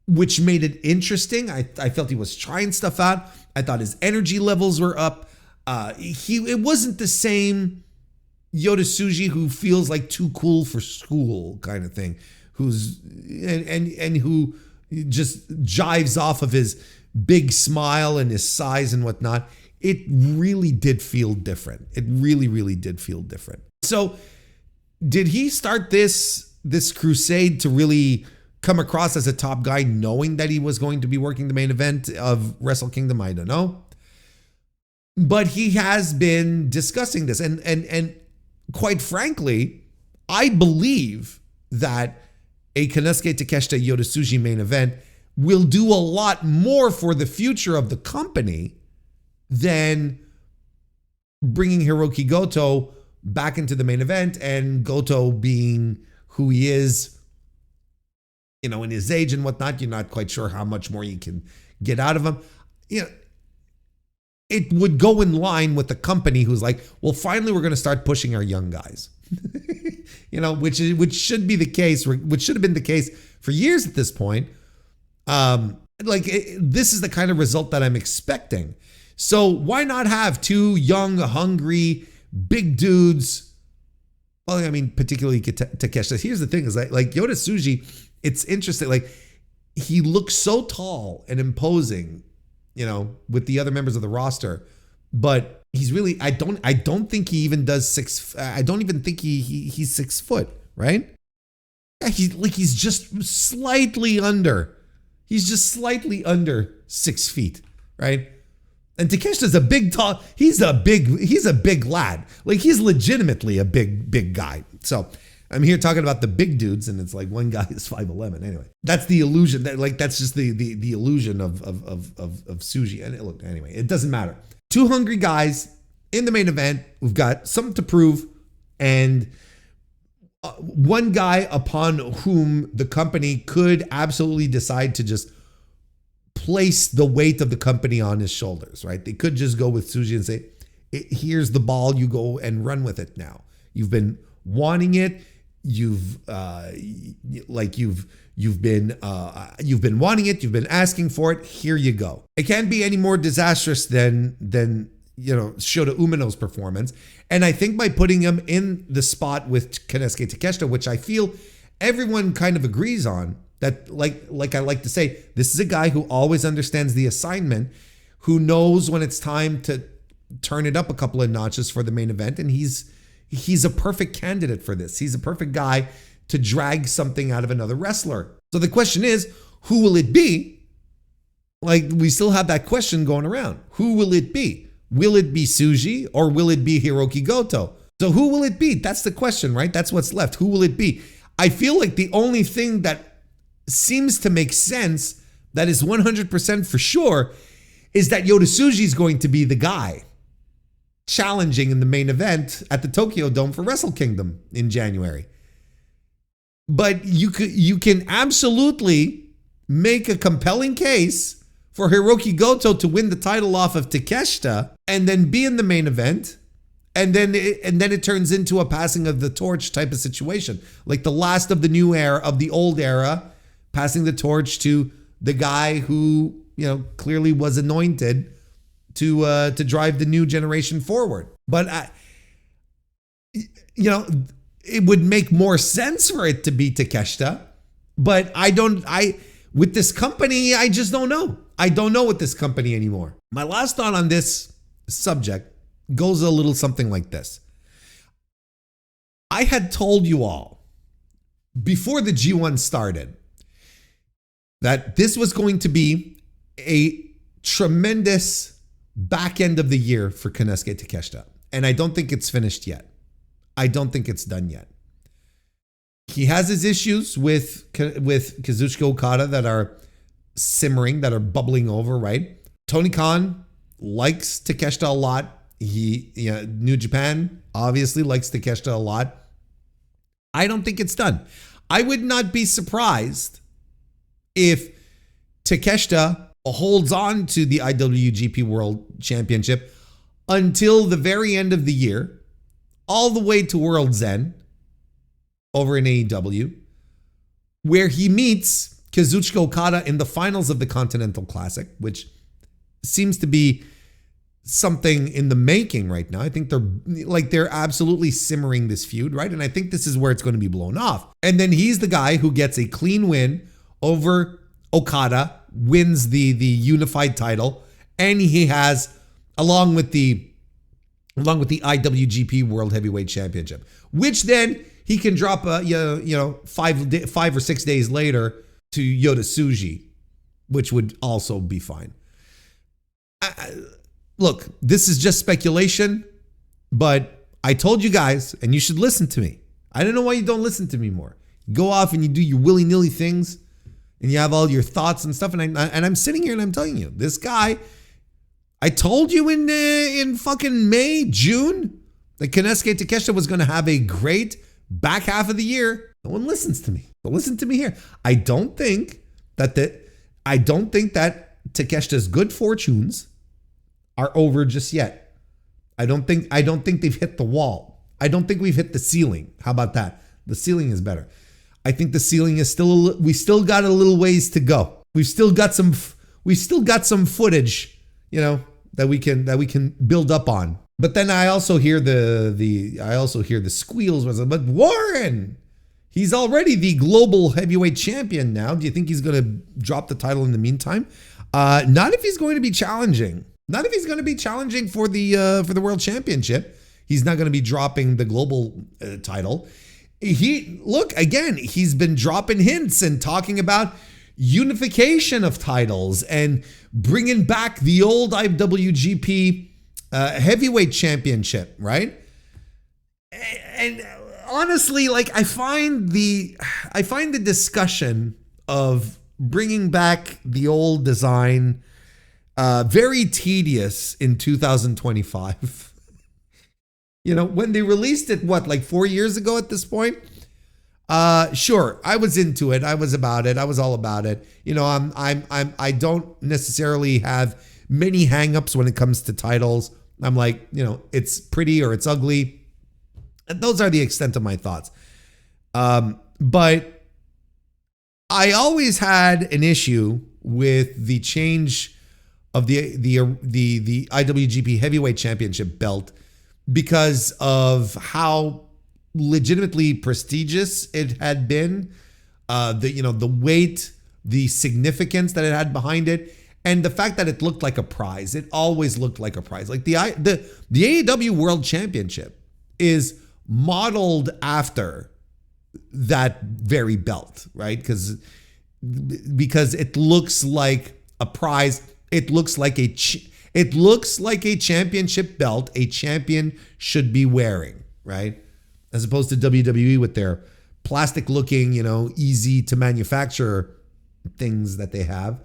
Speaker 1: which made it interesting. I felt he was trying stuff out. I thought his energy levels were up. It wasn't the same Yota Tsuji who feels like too cool for school kind of thing, who's and who just jives off of his big smile and his size and whatnot. It really did feel different. It really, really did feel different. So did he start this crusade to really come across as a top guy knowing that he was going to be working the main event of Wrestle Kingdom? I don't know. But he has been discussing this. And quite frankly, I believe that a Konosuke Takeshita Yota Tsuji main event will do a lot more for the future of the company than bringing Hiroki Goto back into the main event, and Goto being who he is, in his age and whatnot. You're not quite sure how much more you can get out of him. It would go in line with the company who's like, well, finally we're going to start pushing our young guys, which should be the case, which should have been the case for years at this point. This is the kind of result that I'm expecting. So why not have two young, hungry, big dudes? Well, I mean, particularly Takeshita. Here's the thing: is like Yota Tsuji, it's interesting. Like, he looks so tall and imposing, with the other members of the roster, but he's really, I don't think he even does I don't even think he's 6 foot, right? Yeah, he's just slightly under. He's just slightly under 6 feet, right? And Takeshita's he's a big lad. Like, he's legitimately a big guy. So I'm here talking about the big dudes, and it's like one guy is 5'11". Anyway, that's the illusion. That's just the illusion of Tsuji. And look, anyway, it doesn't matter. Two hungry guys in the main event. We've got something to prove, and one guy upon whom the company could absolutely decide to just place the weight of the company on his shoulders, right? They could just go with Tsuji and say, here's the ball, you go and run with it now. You've been wanting it. You've been wanting it. You've been asking for it. Here you go. It can't be any more disastrous than Shota Umino's performance. And I think by putting him in the spot with Konosuke Takeshita, which I feel everyone kind of agrees on, that like I like to say, this is a guy who always understands the assignment, who knows when it's time to turn it up a couple of notches for the main event, and he's a perfect candidate for this. He's a perfect guy to drag something out of another wrestler. So the question is, who will it be? Like, we still have that question going around. Who will it be? Will it be Tsuji or will it be Hiroki Goto? So who will it be? That's the question, right? That's what's left. Who will it be? I feel like the only thing that seems to make sense, that is 100% for sure, is that Yota Tsuji is going to be the guy challenging in the main event at the Tokyo Dome for Wrestle Kingdom in January. But you can absolutely make a compelling case for Hiroki Goto to win the title off of Takeshita and then be in the main event, and then it turns into a passing of the torch type of situation, like the last of the new era, of the old era, passing the torch to the guy who clearly was anointed to drive the new generation forward. But it would make more sense for it to be Takeshita, but with this company, I just don't know. I don't know with this company anymore. My last thought on this subject goes a little something like this. I had told you all before the G1 started that this was going to be a tremendous back end of the year for Konosuke Takeshita. And I don't think it's finished yet. I don't think it's done yet. He has his issues with Kazuchika Okada that are simmering, that are bubbling over, right? Tony Khan likes Takeshita a lot. New Japan obviously likes Takeshita a lot. I don't think it's done. I would not be surprised if Takeshita holds on to the IWGP World Championship until the very end of the year, all the way to World's End, over in AEW, where he meets Kazuchika Okada in the finals of the Continental Classic, which seems to be something in the making right now. I think they're absolutely simmering this feud, right? And I think this is where it's going to be blown off. And then he's the guy who gets a clean win over Okada, wins the unified title, and he has, along with the IWGP World Heavyweight Championship, which then he can drop 5 or 6 days later to Yota Tsuji, which would also be fine. Look, this is just speculation, but I told you guys, and you should listen to me. I don't know why you don't listen to me more. You go off and you do your willy-nilly things, and you have all your thoughts and stuff, and I'm sitting here and I'm telling you, this guy, I told you in fucking May, June, that Konosuke Takeshita was going to have a great back half of the year. No one listens to me. But listen to me here. I don't think that Takeshita's good fortunes are over just yet. I don't think they've hit the wall. I don't think we've hit the ceiling. How about that? The ceiling is better. I think the ceiling is we still got a little ways to go. We've still got some footage, that we can build up on. But then I also hear the squeals. But Warren, he's already the global heavyweight champion now. Do you think he's going to drop the title in the meantime? Not if he's going to be challenging. Not if he's going to be challenging for the world championship. He's not going to be dropping the global title. He's been dropping hints and talking about unification of titles and bringing back the old IWGP heavyweight championship, right? And honestly, I find the discussion of bringing back the old design very tedious in 2025. When they released it, 4 years ago at this point? Sure, I was into it. I was about it. I was all about it. I don't necessarily have many hangups when it comes to titles. I'm like, it's pretty or it's ugly. And those are the extent of my thoughts. But I always had an issue with the change of the IWGP Heavyweight Championship belt because of how legitimately prestigious it had been, the weight, the significance that it had behind it, and the fact that it looked like a prize. It always looked like a prize. Like the AEW World Championship is modeled after that very belt, right? Because it looks like a prize. It looks like a championship belt a champion should be wearing, right? As opposed to WWE with their plastic looking, easy to manufacture things that they have.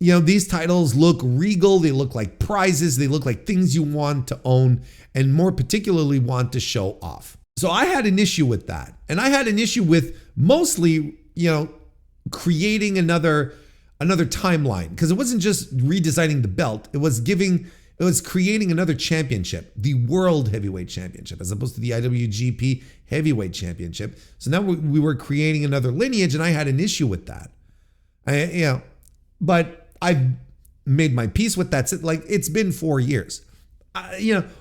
Speaker 1: These titles look regal. They look like prizes. They look like things you want to own and more particularly want to show off. So I had an issue with that. And I had an issue with mostly, creating another timeline, because it wasn't just redesigning the belt. It was creating another championship, the World Heavyweight Championship, as opposed to the IWGP Heavyweight Championship. So now we were creating another lineage, and I had an issue with that. But I've made my peace with that. It's been 4 years.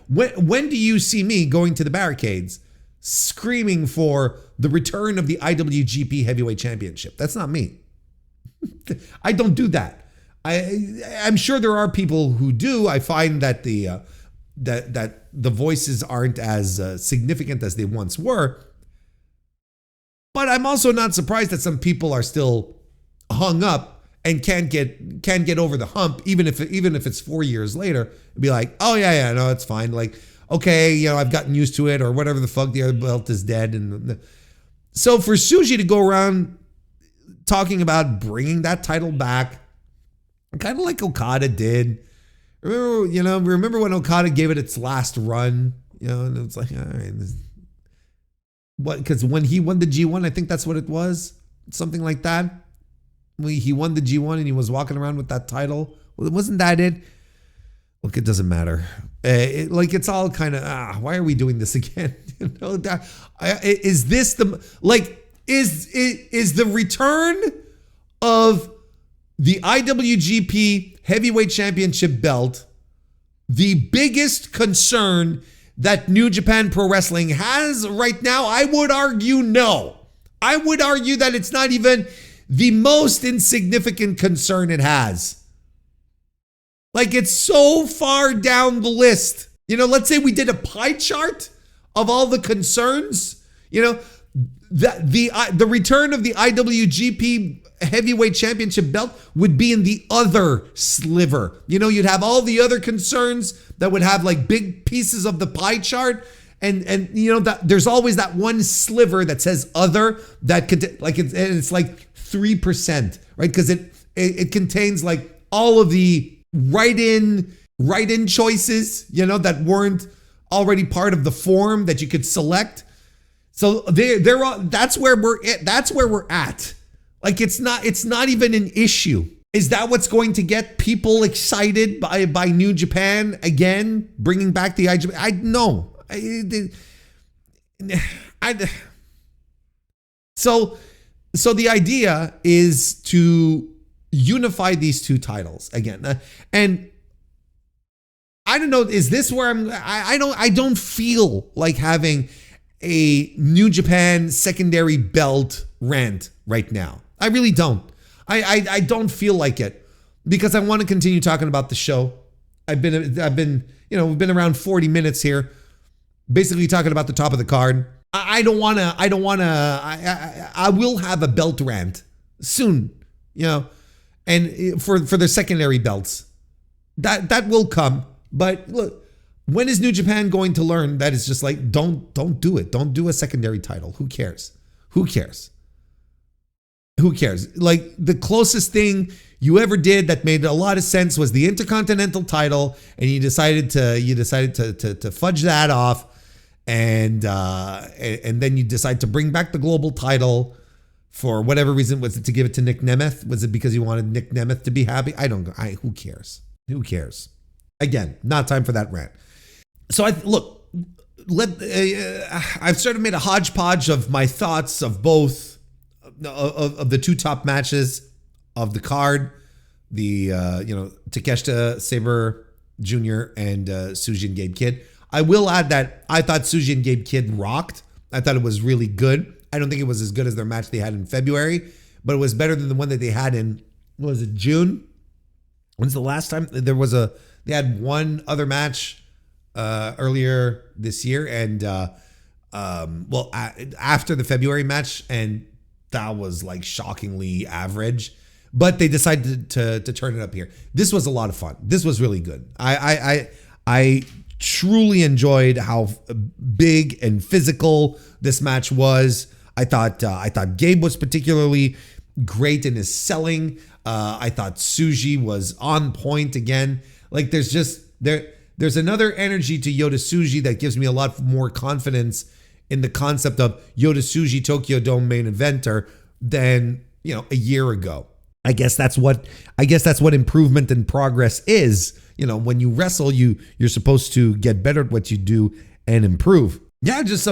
Speaker 1: When do you see me going to the barricades screaming for the return of the IWGP Heavyweight Championship? That's not me. I don't do that. I'm sure there are people who do. I find that the voices aren't as significant as they once were. But I'm also not surprised that some people are still hung up and can't get over the hump, even if it's 4 years later. Be like, oh yeah, no, it's fine. Like, okay, I've gotten used to it, or whatever the fuck. The other belt is dead, and so for Tsuji to go around talking about bringing that title back, kind of like Okada did. Remember when Okada gave it its last run, and it's like, all right, because when he won the G1, I think that's what it was, something like that. He won the G1 and he was walking around with that title. Well, wasn't that it? Look, it doesn't matter. It's all kind of, why are we doing this again? Is this is the return of the IWGP Heavyweight Championship belt the biggest concern that New Japan Pro Wrestling has right now? I would argue no. I would argue that it's not even the most insignificant concern it has. It's so far down the list. Let's say we did a pie chart of all the concerns. The return of the IWGP Heavyweight Championship belt would be in the other sliver. You'd have all the other concerns that would have big pieces of the pie chart. And that there's always that one sliver that says other that could it's 3%, right? Because it contains all of the write-in choices, that weren't already part of the form that you could select. So that's where we're at. It's not even an issue. Is that what's going to get people excited by New Japan again, bringing back the IGP? I know. So the idea is to unify these two titles again, and I don't know. Is this where I don't feel like having a New Japan secondary belt rant right now. I really don't. I don't feel like it, because I want to continue talking about the show. I've been we've been around 40 minutes here, basically talking about the top of the card. I will have a belt rant soon, and for their secondary belts, that will come. But look, when is New Japan going to learn that it's just don't do it. Don't do a secondary title. Who cares? The closest thing you ever did that made a lot of sense was the Intercontinental title, and you decided to fudge that off, and then you decide to bring back the global title for whatever reason. Was it to give it to Nick Nemeth? Was it because you wanted Nick Nemeth to be happy? Who cares? Again, not time for that rant. So I've sort of made a hodgepodge of my thoughts of both of the two top matches of the card, the Takeshita Sabre Jr. and Tsuji and Gabe Kidd. I will add that I thought Tsuji and Gabe Kidd rocked. I thought it was really good. I don't think it was as good as their match they had in February, but it was better than the one that they had in, what was it, June? When's the last time they had one other match earlier this year, and after the February match, and that was shockingly average, but they decided to turn it up here. This was a lot of fun. This was really good. I truly enjoyed how big and physical this match was. I thought Gabe was particularly great in his selling. I thought Tsuji was on point again. There's another energy to Yota Tsuji that gives me a lot more confidence in the concept of Yota Tsuji Tokyo Dome main eventer than a year ago. I guess that's what improvement and progress is. When you wrestle, you're supposed to get better at what you do and improve. Yeah, just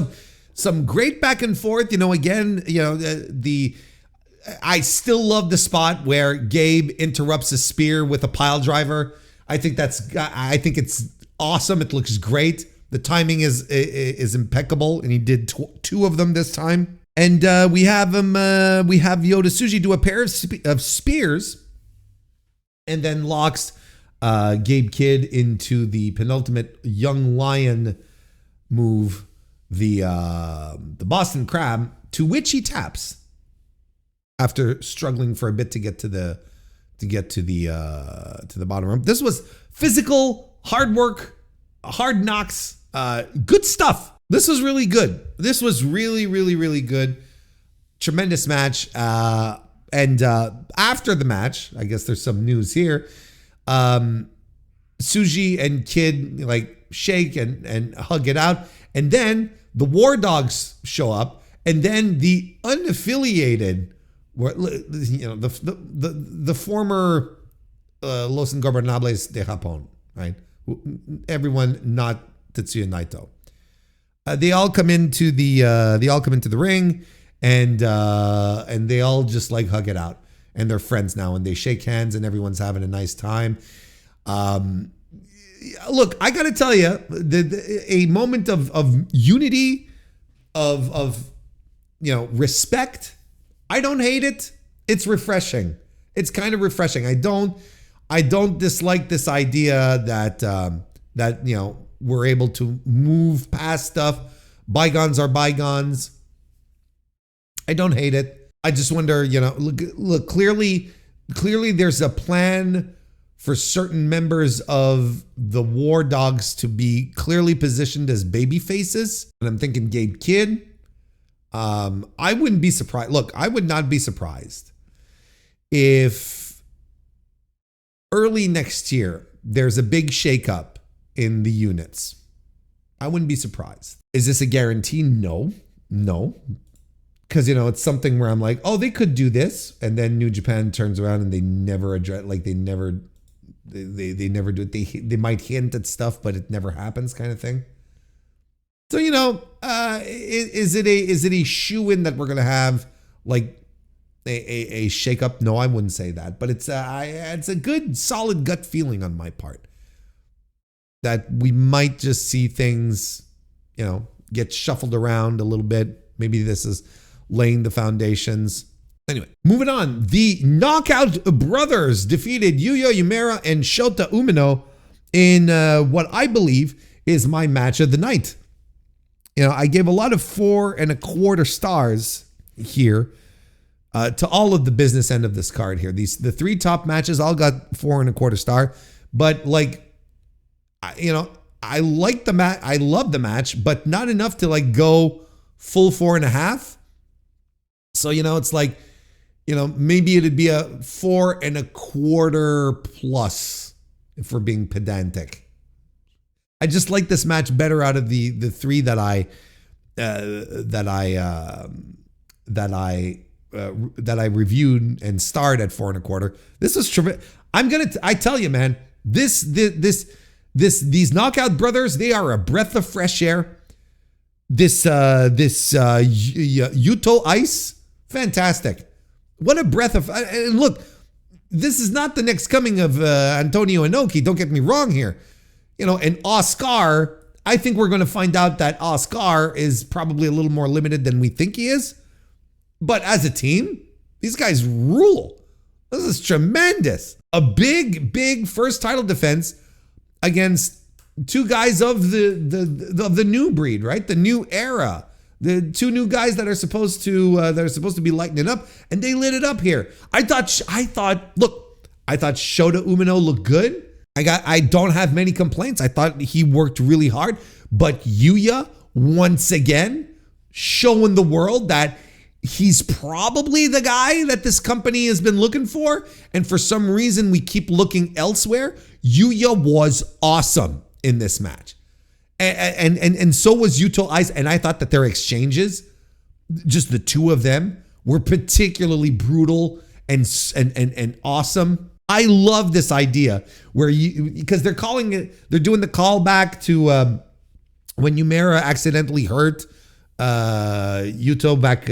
Speaker 1: some great back and forth. I still love the spot where Gabe interrupts a spear with a pile driver. I think it's awesome. It looks great. The timing is impeccable, and he did two of them this time. And we have Yota Tsuji do a pair of spears, and then locks Gabe Kidd into the penultimate Young Lion move, the Boston Crab, to which he taps after struggling for a bit to get to the bottom rope. This was physical, hard work, hard knocks, good stuff. This was really good. This was really, really, really good. Tremendous match. And after the match, I guess there's some news here. Tsuji and Kidd shake and hug it out, and then the War Dogs show up, and then the unaffiliated, the former Los Ingobernables de Japón, right? everyone not Tetsuya Naito. They all come into the ring, and they all just like hug it out, and they're friends now, and they shake hands, and everyone's having a nice time. Look, I got to tell you, a moment of unity, of respect. I don't hate it. It's refreshing. It's kind of refreshing. I don't dislike this idea that we're able to move past stuff. Bygones are bygones. I don't hate it. I just wonder, look, clearly there's a plan for certain members of the War Dogs to be clearly positioned as baby faces. And I'm thinking Gabe Kidd. I wouldn't be surprised. Look, I would not be surprised if early next year there's a big shakeup in the units. I wouldn't be surprised. Is this a guarantee? No. Because, it's something where I'm like, oh, they could do this. And then New Japan turns around and they never address, like they never do it. They might hint at stuff, but it never happens kind of thing. So, is it a shoo-in that we're going to have like a shakeup? No, I wouldn't say that, but it's a good solid gut feeling on my part that we might just see things, get shuffled around a little bit. Maybe this is laying the foundations. Anyway, moving on. The Knockout Brothers defeated Yuya Uemura and Shota Umino in what I believe is my match of the night. I gave a lot of 4 1/4 stars here to all of the business end of this card here. The 3 top matches all got 4 1/4 star, but I like the match. I love the match, but not enough to go full 4.5. So, it's like, maybe it'd be a 4 1/4 plus if we're being pedantic. I just like this match better out of the 3 that I reviewed and starred at 4 1/4. This was terrific. I tell you, man, these Knockout Brothers, they are a breath of fresh air. This Yuto Ice, fantastic. What a breath of, and look, this is not the next coming of Antonio Inoki. Don't get me wrong here. And Oscar, I think we're going to find out that Oscar is probably a little more limited than we think he is. But as a team, these guys rule. This is tremendous. A big first title defense against 2 guys of the new breed, right? The new era. The 2 new guys that are supposed to be lighting it up, and they lit it up here. I thought Shota Umino looked good. I don't have many complaints. I thought he worked really hard, but Yuya once again showing the world that he's probably the guy that this company has been looking for, and for some reason we keep looking elsewhere. Yuya was awesome in this match. And so was Yuto Ice, and I thought that their exchanges, just the 2 of them, were particularly brutal and awesome. I love this idea because they're doing the callback to when Uemura accidentally hurt Yuto back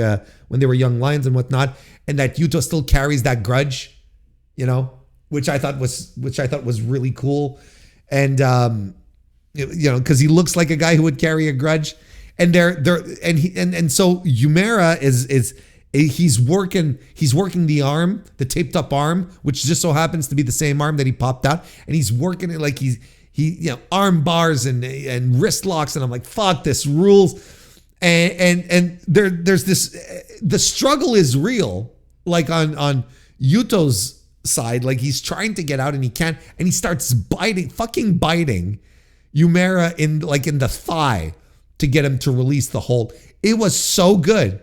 Speaker 1: when they were young lions and whatnot, and that Yuto still carries that grudge, which I thought was really cool, and because he looks like a guy who would carry a grudge, and so Uemura he's working the arm, the taped up arm, which just so happens to be the same arm that he popped out, and he's working it like he arm bars and wrist locks, and I'm like, fuck, this rules. And there's this, the struggle is real, like on Yuto's side, like he's trying to get out and he can't, and he starts biting Uemura in the thigh to get him to release the hold. It was so good.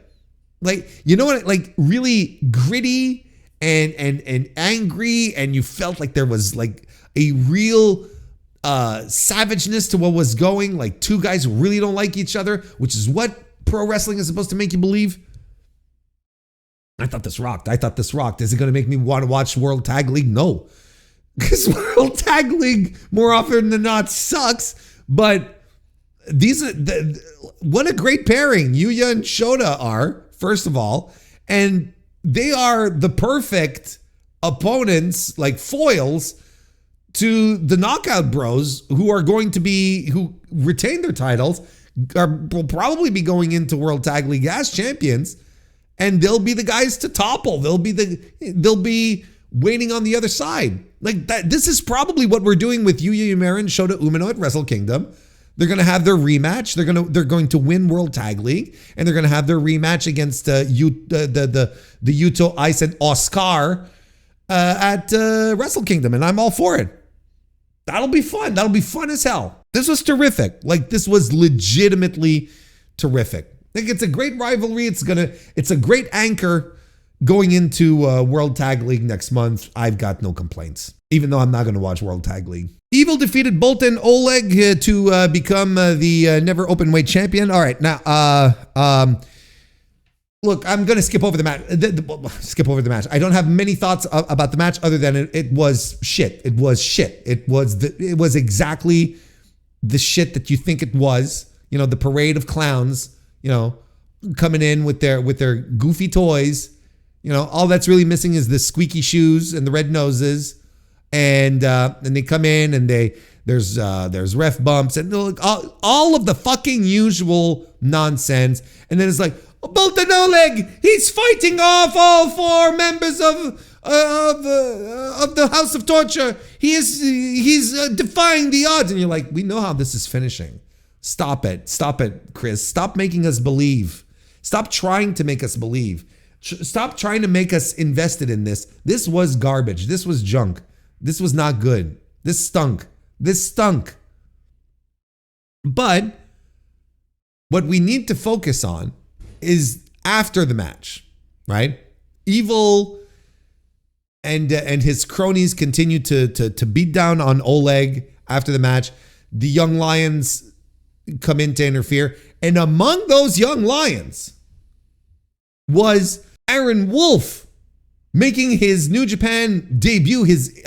Speaker 1: Like, what, really gritty and angry, and you felt like there was like a real savageness to what was going. Like 2 guys who really don't like each other, which is what pro wrestling is supposed to make you believe. I thought this rocked. Is it going to make me want to watch World Tag League? No. because World Tag League more often than not sucks. But these are what a great pairing Yuya and Shota are, first of all, and they are the perfect opponents, like foils to the Knockout Bros, who retain their titles, will probably be going into World Tag League as champions, and they'll be the guys to topple. They'll be waiting on the other side. Like that. This is probably what we're doing with Yuya Uemura and Shota Umino at Wrestle Kingdom. They're going to have their rematch. They're going to win World Tag League, and they're going to have their rematch against the Yuto, Ice, and Oscar at Wrestle Kingdom, and I'm all for it. That'll be fun. That'll be fun as hell. This was terrific. Like, this was legitimately terrific. Like, it's a great rivalry. It's a great anchor going into World Tag League next month. I've got no complaints, even though I'm not going to watch World Tag League. Evil defeated Bolt and Oleg to become the never openweight champion. All right, now, look, I'm going to skip over the match. I don't have many thoughts about the match other than it was shit. It was shit. It was exactly the shit that you think it was. You know, the parade of clowns, you know, coming in with their goofy toys. You know, all that's really missing is the squeaky shoes and the red noses. And they come in and there's ref bumps and all of the fucking usual nonsense. And then it's like, Bolton Oleg, he's fighting off all four members of the House of Torture. He's defying the odds. And you're like, we know how this is finishing. Stop it, Chris. Stop making us believe. Stop trying to make us believe. Stop trying to make us invested in this. This was garbage. This was junk. This was not good. This stunk. But what we need to focus on is after the match, right? Evil and his cronies continue to beat down on Oleg after the match. The Young Lions come in to interfere. And among those Young Lions was Aaron Wolf making his New Japan debut, his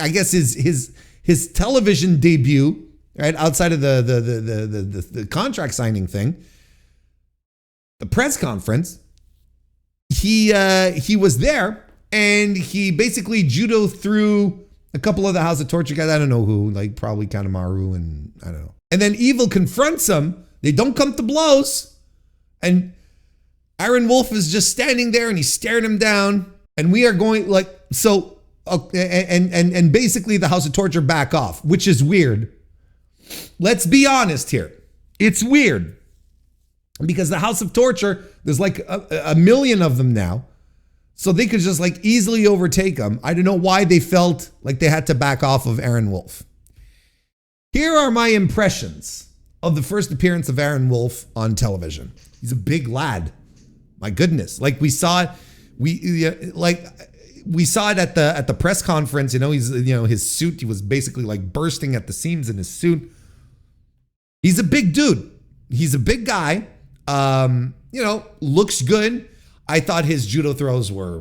Speaker 1: television debut, right? Outside of the contract signing thing. The press conference, he was there and he basically judo through a couple of the House of Torture guys. I don't know who, like probably Kanemaru and I don't know. And then Evil confronts him. They don't come to blows. And Aaron Wolf is just standing there and he's staring him down. And we are going like, so, and basically the House of Torture back off, which is weird. Let's be honest here. It's weird. Because the House of Torture, there's like a million of them now. So they could just like easily overtake them. I don't know why they felt like they had to back off of Aaron Wolf. Here are my impressions of the first appearance of Aaron Wolf on television. He's a big lad. My goodness. Like we saw it at the press conference, his suit, he was basically like bursting at the seams in his suit. He's a big dude. He's a big guy. Looks good. I thought his judo throws were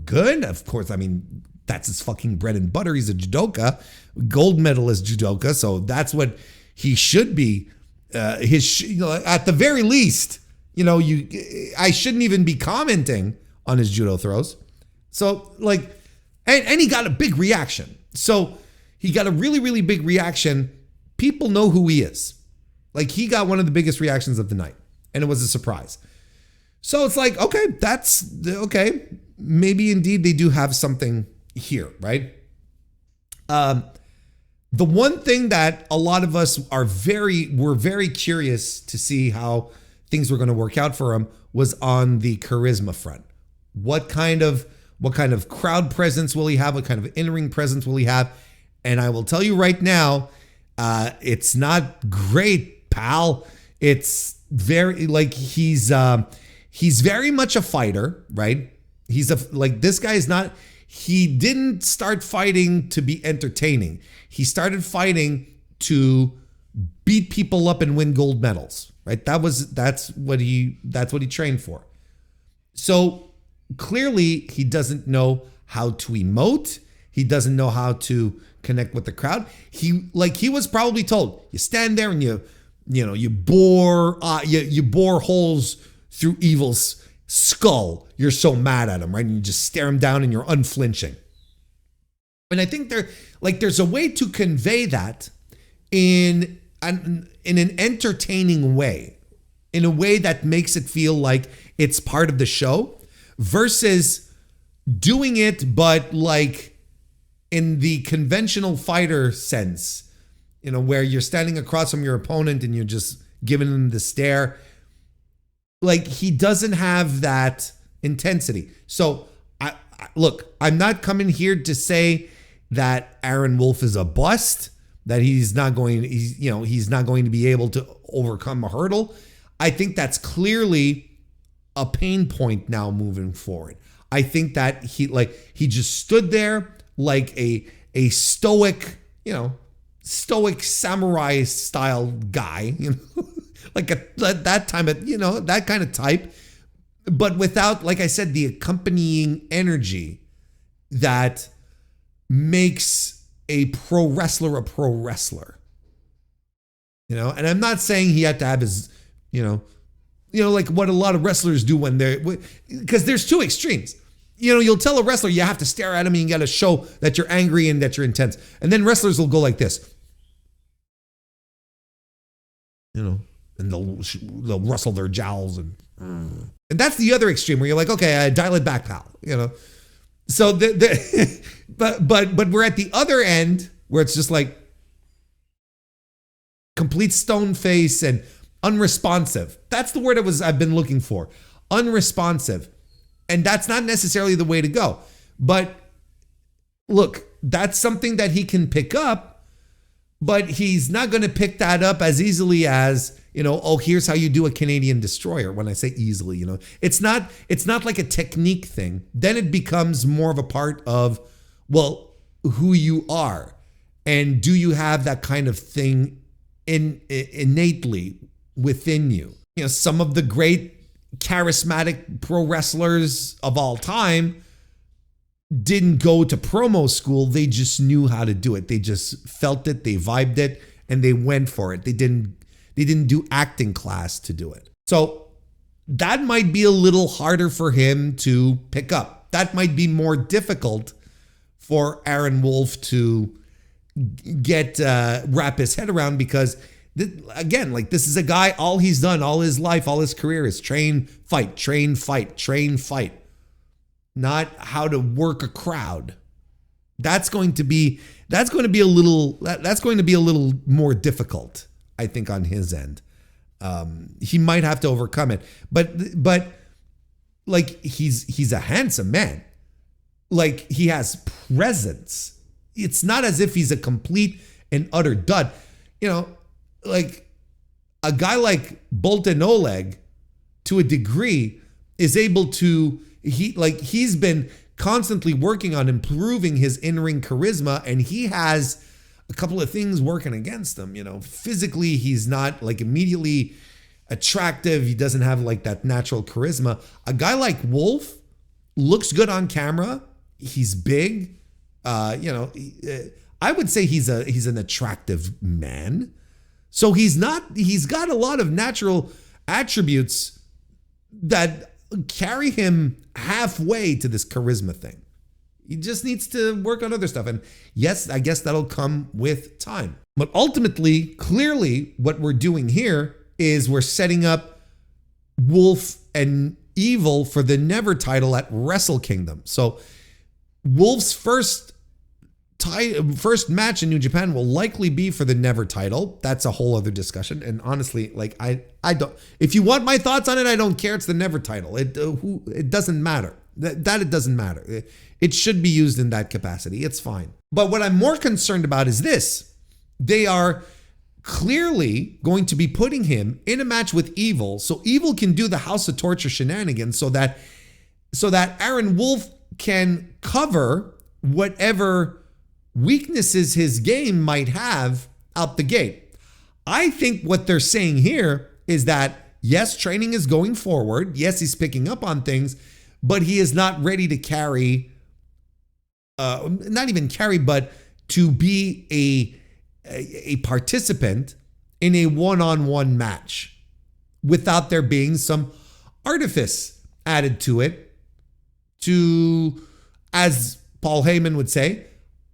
Speaker 1: good. Of course, I mean, that's his fucking bread and butter. He's a judoka, gold medalist judoka. So that's what he should be. At the very least, I shouldn't even be commenting on his judo throws. So and he got a big reaction. So he got a really, really big reaction. People know who he is. Like he got one of the biggest reactions of the night and it was a surprise. So it's like, okay, that's okay. Maybe indeed they do have something here, right? The one thing that a lot of us were very curious to see how things were going to work out for him was on the charisma front. What kind of crowd presence will he have? What kind of in-ring presence will he have? And I will tell you right now, it's not great, pal. It's very he's very much a fighter, right? This guy is not. He didn't start fighting to be entertaining. He started fighting to beat people up and win gold medals, right? That's what he trained for. So clearly he doesn't know how to emote. He doesn't know how to connect with the crowd. He was probably told, you stand there and you bore holes through Evil's skull. You're so mad at him, right? And you just stare him down and you're unflinching. And I think there's a way to convey that in an entertaining way, in a way that makes it feel like it's part of the show, versus doing it but like in the conventional fighter sense, where you're standing across from your opponent and you're just giving him the stare. Like, he doesn't have that intensity. So look, I'm not coming here to say that Aaron Wolf is a bust, that he's not going to be able to overcome a hurdle. I think that's clearly a pain point now moving forward. I think that he just stood there like a stoic samurai style guy, like that kind of type, but without, like I said, the accompanying energy that makes a pro wrestler a pro wrestler. And I'm not saying he had to have his, like what a lot of wrestlers do when because there's two extremes. You'll tell a wrestler you have to stare at him and you got to show that you're angry and that you're intense. And then wrestlers will go like this. And they'll rustle their jowls and that's the other extreme where you're like, okay, dial it back, pal. So but we're at the other end where it's just like complete stone face and unresponsive. That's the word I've been looking for. Unresponsive. And that's not necessarily the way to go. But look, that's something that he can pick up, but he's not going to pick that up as easily as, here's how you do a Canadian destroyer. When I say easily, it's not like a technique thing. Then it becomes more of a part of, well, who you are. And do you have that kind of thing innately within you? Some of the great charismatic pro wrestlers of all time didn't go to promo school. They just knew how to do it. They just felt it, they vibed it, and they went for it. They didn't do acting class to do it. So that might be a little harder for him to pick up. That might be more difficult for Aaron Wolf to wrap his head around, because again, like, this is a guy, all he's done all his life, all his career is train, fight, train, fight, train, fight. Not how to work a crowd. That's going to be a little more difficult, I think, on his end. He might have to overcome it. But like, he's a handsome man. Like, he has presence. It's not as if he's a complete and utter dud. Like, a guy like Bolton Oleg, to a degree, is able to, he's been constantly working on improving his in-ring charisma, and he has a couple of things working against him. Physically, he's not like immediately attractive. He doesn't have like that natural charisma. A guy like Wolf looks good on camera. He's big. I would say he's an attractive man. So he's got a lot of natural attributes that carry him halfway to this charisma thing. He just needs to work on other stuff. And yes, I guess that'll come with time. But ultimately, clearly, what we're doing here is we're setting up Wolf and Evil for the Never title at Wrestle Kingdom. So Wolf's first match in New Japan will likely be for the Never title. That's a whole other discussion. And honestly, like, I don't, if you want my thoughts on it, I don't care. It's the Never title. It doesn't matter. That it doesn't matter. It should be used in that capacity. It's fine. But what I'm more concerned about is this. They are clearly going to be putting him in a match with Evil, so Evil can do the House of Torture shenanigans, so that Aaron Wolf can cover whatever weaknesses his game might have out the gate. I think what they're saying here is that, yes, training is going forward. Yes, he's picking up on things, but he is not ready to carry, not even carry, but to be a participant in a one-on-one match without there being some artifice added to it to, as Paul Heyman would say,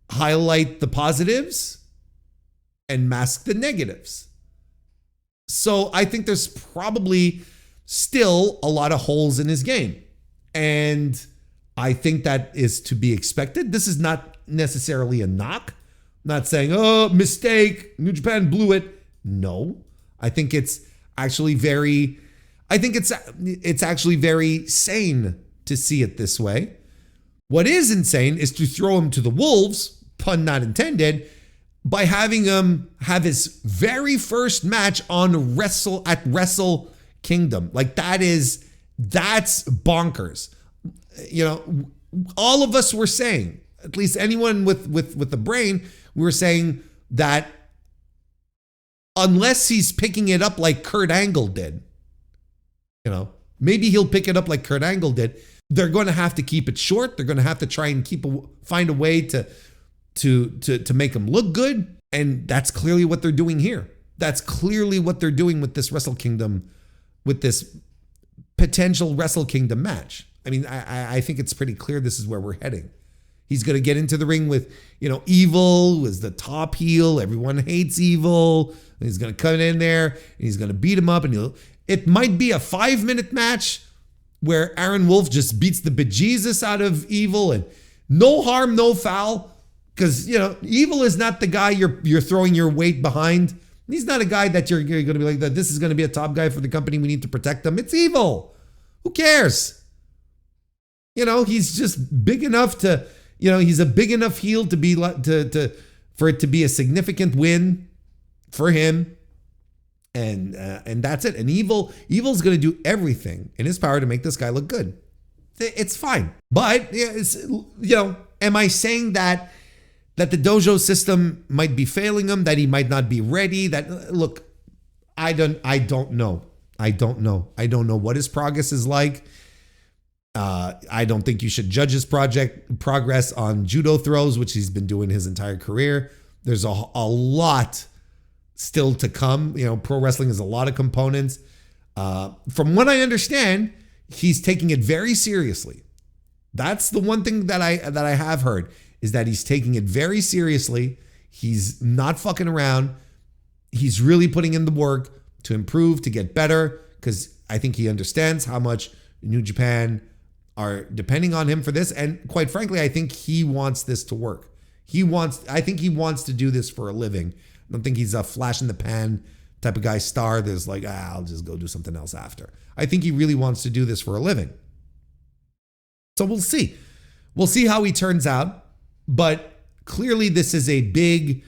Speaker 1: highlight the positives and mask the negatives. So I think there's probably still a lot of holes in his game. And I think that is to be expected. This is not necessarily a knock. I'm not saying, oh, mistake, New Japan blew it. No, I think it's actually very sane to see it this way. What is insane is to throw him to the wolves, pun not intended, by having him have his very first match on Wrestle Kingdom. Like that's bonkers. You know, all of us were saying, at least anyone with the brain, we were saying that unless he's picking it up like Kurt Angle did, you know, maybe he'll pick it up like Kurt Angle did. They're going to have to keep it short. They're going to have to try and find a way to make him look good. And that's clearly what they're doing here. That's clearly what they're doing with this Wrestle Kingdom, with this potential Wrestle Kingdom match. I mean, I think it's pretty clear this is where we're heading. He's going to get into the ring with, you know, Evil was the top heel. Everyone hates Evil. And he's going to come in there and he's going to beat him up. And it might be a 5-minute match where Aaron Wolf just beats the bejesus out of Evil and no harm, no foul. Because, you know, Evil is not the guy you're throwing your weight behind. He's not a guy that you're going to be like, this is going to be a top guy for the company. We need to protect him. It's Evil. Who cares? You know, he's just big enough to, you know, he's a big enough heel to be for it to be a significant win for him. And that's it. And Evil's going to do everything in his power to make this guy look good. It's fine. But it's, you know, am I saying that the dojo system might be failing him, that he might not be ready? That, look, I don't know. I don't know what his progress is like. I don't think you should judge his progress on judo throws, which he's been doing his entire career. There's a lot still to come. You know, pro wrestling has a lot of components. From what I understand, he's taking it very seriously. That's the one thing that I have heard, is that he's taking it very seriously. He's not fucking around. He's really putting in the work to improve, to get better, because I think he understands how much New Japan are depending on him for this. And quite frankly, I think he wants this to work. I think he wants to do this for a living. I don't think he's a flash in the pan type of guy, star that's like, I'll just go do something else after. I think he really wants to do this for a living. So we'll see. We'll see how he turns out. But clearly this is a big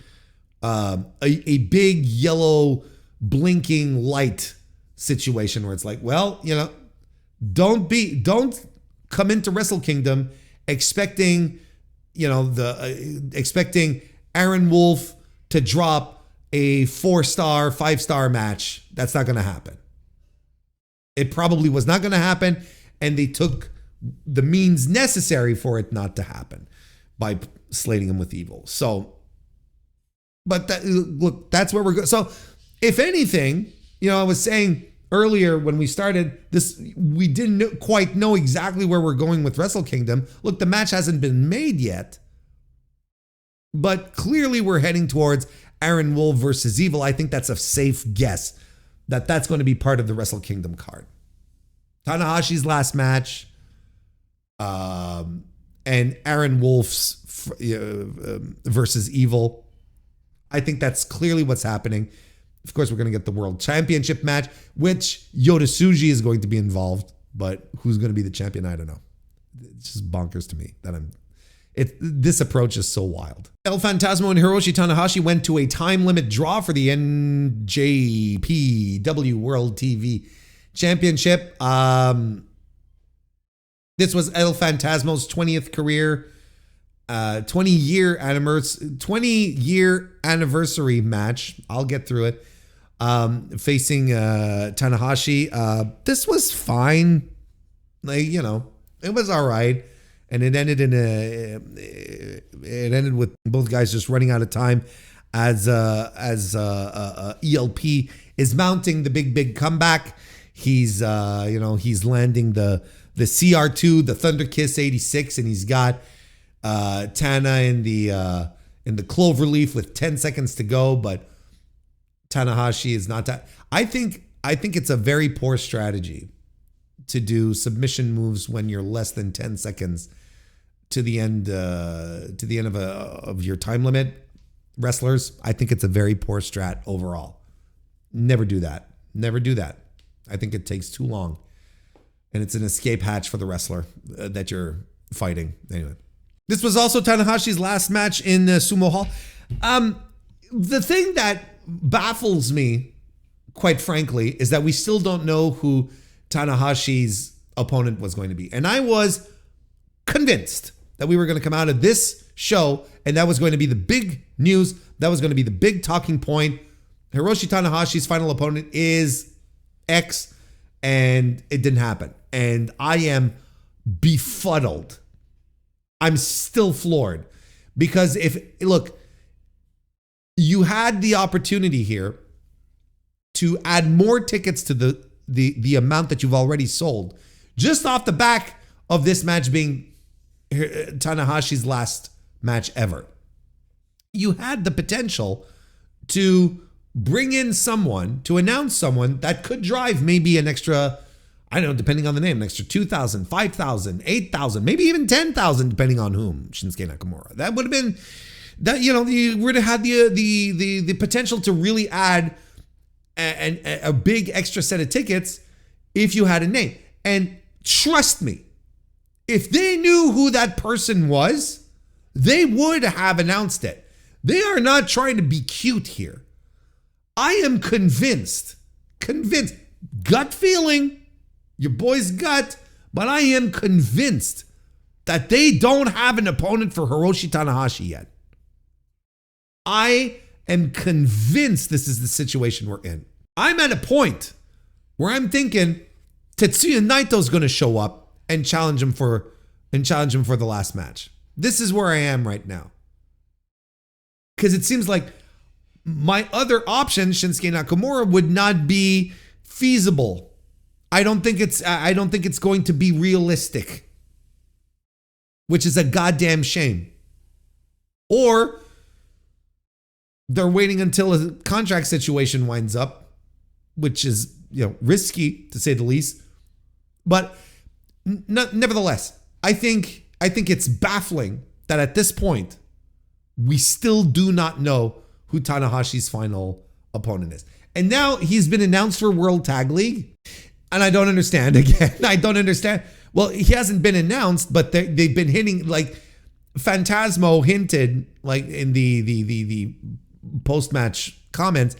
Speaker 1: yellow blinking light situation where it's like, well, you know, don't come into Wrestle Kingdom expecting, you know, expecting Aaron Wolf to drop a 4-star, 5-star match. That's not going to happen. It probably was not going to happen, and they took the means necessary for it not to happen by slating him with Evil. So, but look, that's where we're going. So, if anything, you know, I was saying earlier when we started this, we didn't quite know exactly where we're going with Wrestle Kingdom. Look, the match hasn't been made yet, but clearly we're heading towards Aaron Wolf versus Evil. I think that's a safe guess that that's going to be part of the Wrestle Kingdom card. Tanahashi's last match, and Aaron Wolf's versus Evil. I think that's clearly what's happening. Of course, we're going to get the World Championship match, which Yota Tsuji is going to be involved, but who's going to be the champion? I don't know. It's just bonkers to me that this approach is so wild. El Phantasmo and Hiroshi Tanahashi went to a time limit draw for the NJPW World TV Championship. This was El Phantasmo's 20th career, 20-year anniversary match. I'll get through it. Facing Tanahashi. This was fine. Like, you know, it was all right. and it ended with both guys just running out of time as ELP is mounting the big comeback. He's landing the CR2, the Thunder Kiss 86, and he's got Tana in the cloverleaf with 10 seconds to go, but Tanahashi is not that. I think it's a very poor strategy to do submission moves when you're less than 10 seconds to the end of your time limit. Wrestlers, I think it's a very poor strat overall. Never do that. Never do that. I think it takes too long, and it's an escape hatch for the wrestler that you're fighting. Anyway, this was also Tanahashi's last match in Sumo Hall. The thing that baffles me, quite frankly, is that we still don't know who Tanahashi's opponent was going to be. And I was convinced that we were going to come out of this show and that was going to be the big news. That was going to be the big talking point. Hiroshi Tanahashi's final opponent is X, and it didn't happen. And I am befuddled. I'm still floored because you had the opportunity here to add more tickets to the amount that you've already sold, just off the back of this match being Tanahashi's last match ever. You had the potential to bring in someone, to announce someone that could drive maybe an extra, I don't know, depending on the name, an extra 2,000, 5,000, 8,000, maybe even 10,000, depending on whom, Shinsuke Nakamura. That would have been, you would have had the potential to really add a big extra set of tickets if you had a name. And trust me, if they knew who that person was, they would have announced it. They are not trying to be cute here. I am convinced, gut feeling, your boy's gut, but I am convinced that they don't have an opponent for Hiroshi Tanahashi yet. I am convinced this is the situation we're in. I'm at a point where I'm thinking Tetsuya Naito's going to show up and challenge him for the last match. This is where I am right now. Because it seems like my other option, Shinsuke Nakamura, would not be feasible. I don't think it's going to be realistic, which is a goddamn shame. Or they're waiting until a contract situation winds up, which is, risky to say the least. But nevertheless, I think it's baffling that at this point we still do not know who Tanahashi's final opponent is. And now he's been announced for World Tag League. And I don't understand again. I don't understand. Well, he hasn't been announced, but they've been hinting, like Phantasmo hinted, like in the post-match comments,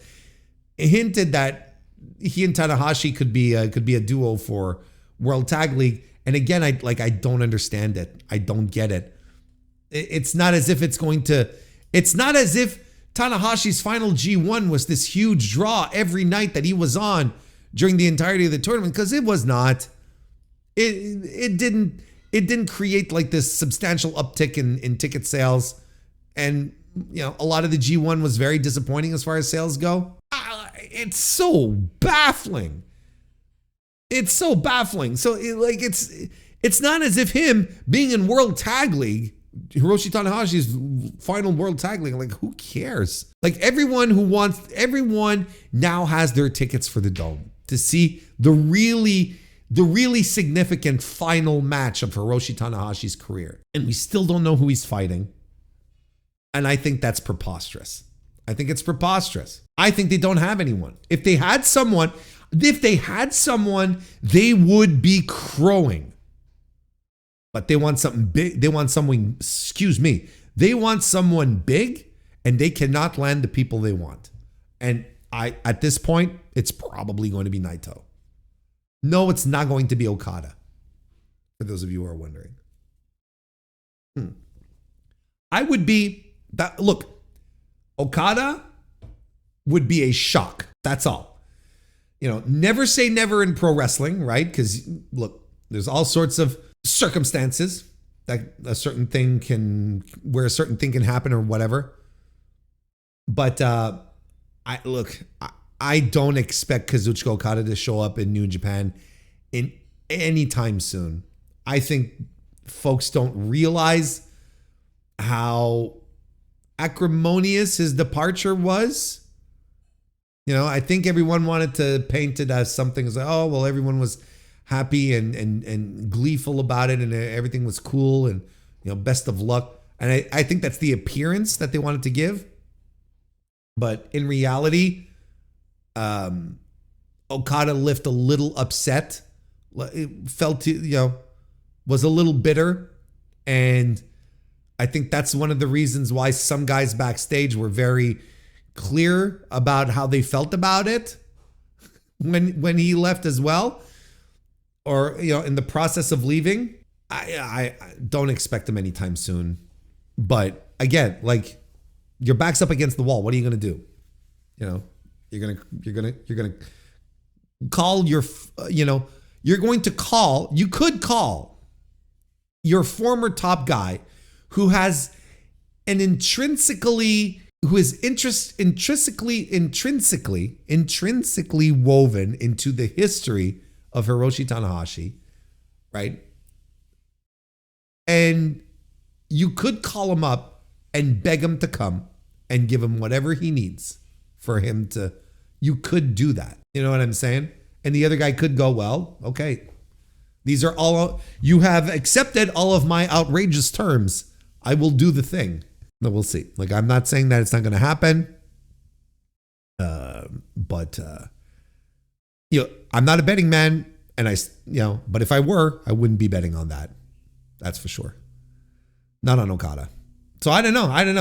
Speaker 1: hinted that he and Tanahashi could be a duo for World Tag League. And again, I don't understand it. I don't get it. It's not as if Tanahashi's final G1 was this huge draw every night that he was on during the entirety of the tournament, because it was not. It didn't create like this substantial uptick in ticket sales, and a lot of the G1 was very disappointing as far as sales go. It's so baffling. It's so baffling. So it's not as if him being in World Tag League, Hiroshi Tanahashi's final World Tag League, like, who cares? Like, everyone now has their tickets for the Dome to see the really significant final match of Hiroshi Tanahashi's career. And we still don't know who he's fighting. And I think that's preposterous. I think it's preposterous. I think they don't have anyone. If they had someone, they would be crowing. But they want something big. They want someone big, and they cannot land the people they want. And at this point, it's probably going to be Naito. No, it's not going to be Okada. For those of you who are wondering. Okada would be a shock. That's all. Never say never in pro wrestling, right? Because look, there's all sorts of circumstances that a certain thing can happen or whatever. But I don't expect Kazuchika Okada to show up in New Japan in any time soon. I think folks don't realize how acrimonious his departure was. I think everyone wanted to paint it as something as, oh, well, everyone was happy and gleeful about it and everything was cool and, best of luck. And I think that's the appearance that they wanted to give. But in reality, Okada left a little upset. It felt, was a little bitter. And I think that's one of the reasons why some guys backstage were very clear about how they felt about it when he left as well, or in the process of leaving. I don't expect him anytime soon. But again, like, your back's up against the wall. What are you going to do? You're going to call your, you could call your former top guy who is intrinsically woven into the history of Hiroshi Tanahashi, right? And you could call him up and beg him to come and give him whatever he needs for him to, you could do that. You know what I'm saying? And the other guy could go, well, okay, these are all, you have accepted all of my outrageous terms. I will do the thing. But we'll see. Like, I'm not saying that it's not going to happen. But I'm not a betting man. And but if I were, I wouldn't be betting on that. That's for sure. Not on Okada. So I don't know. I don't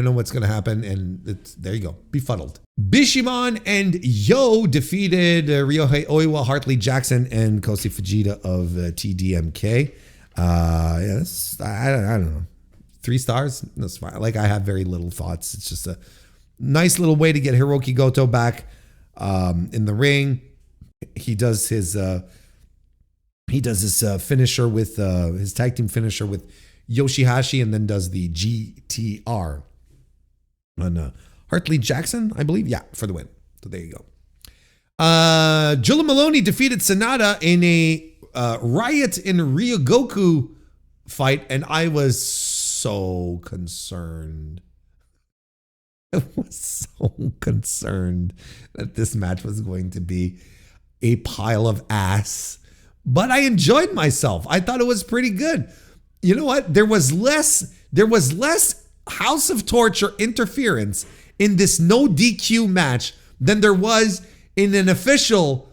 Speaker 1: know what's going to happen. And there you go. Befuddled. Bishamon and Yo defeated Ryohei Oiwa, Hartley Jackson, and Kosi Fujita of TDMK. Yes, I don't know. 3 stars? That's fine. Like, I have very little thoughts. It's just a nice little way to get Hiroki Goto back in the ring. He does his finisher with his tag team finisher with Yoshihashi, and then does the GTR on Hartley Jackson, I believe. Yeah, for the win. So there you go. Jilla Maloney defeated Sanada in a Riot in Ryogoku fight, and I was so concerned. I was so concerned that this match was going to be a pile of ass, but I enjoyed myself. I thought it was pretty good. You know what? There was less House of Torture interference in this no DQ match than there was in an official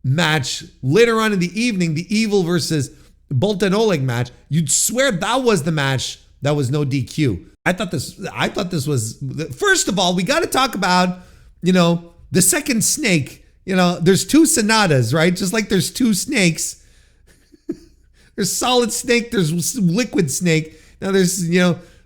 Speaker 1: match later on in the evening, the Evil versus Bolt and Oleg match. You'd swear that was the match that was no DQ. I thought this was, first of all, we got to talk about, the second snake. There's 2 Sonatas, right? Just like there's 2 snakes. There's Solid Snake, there's Liquid Snake. Now there's,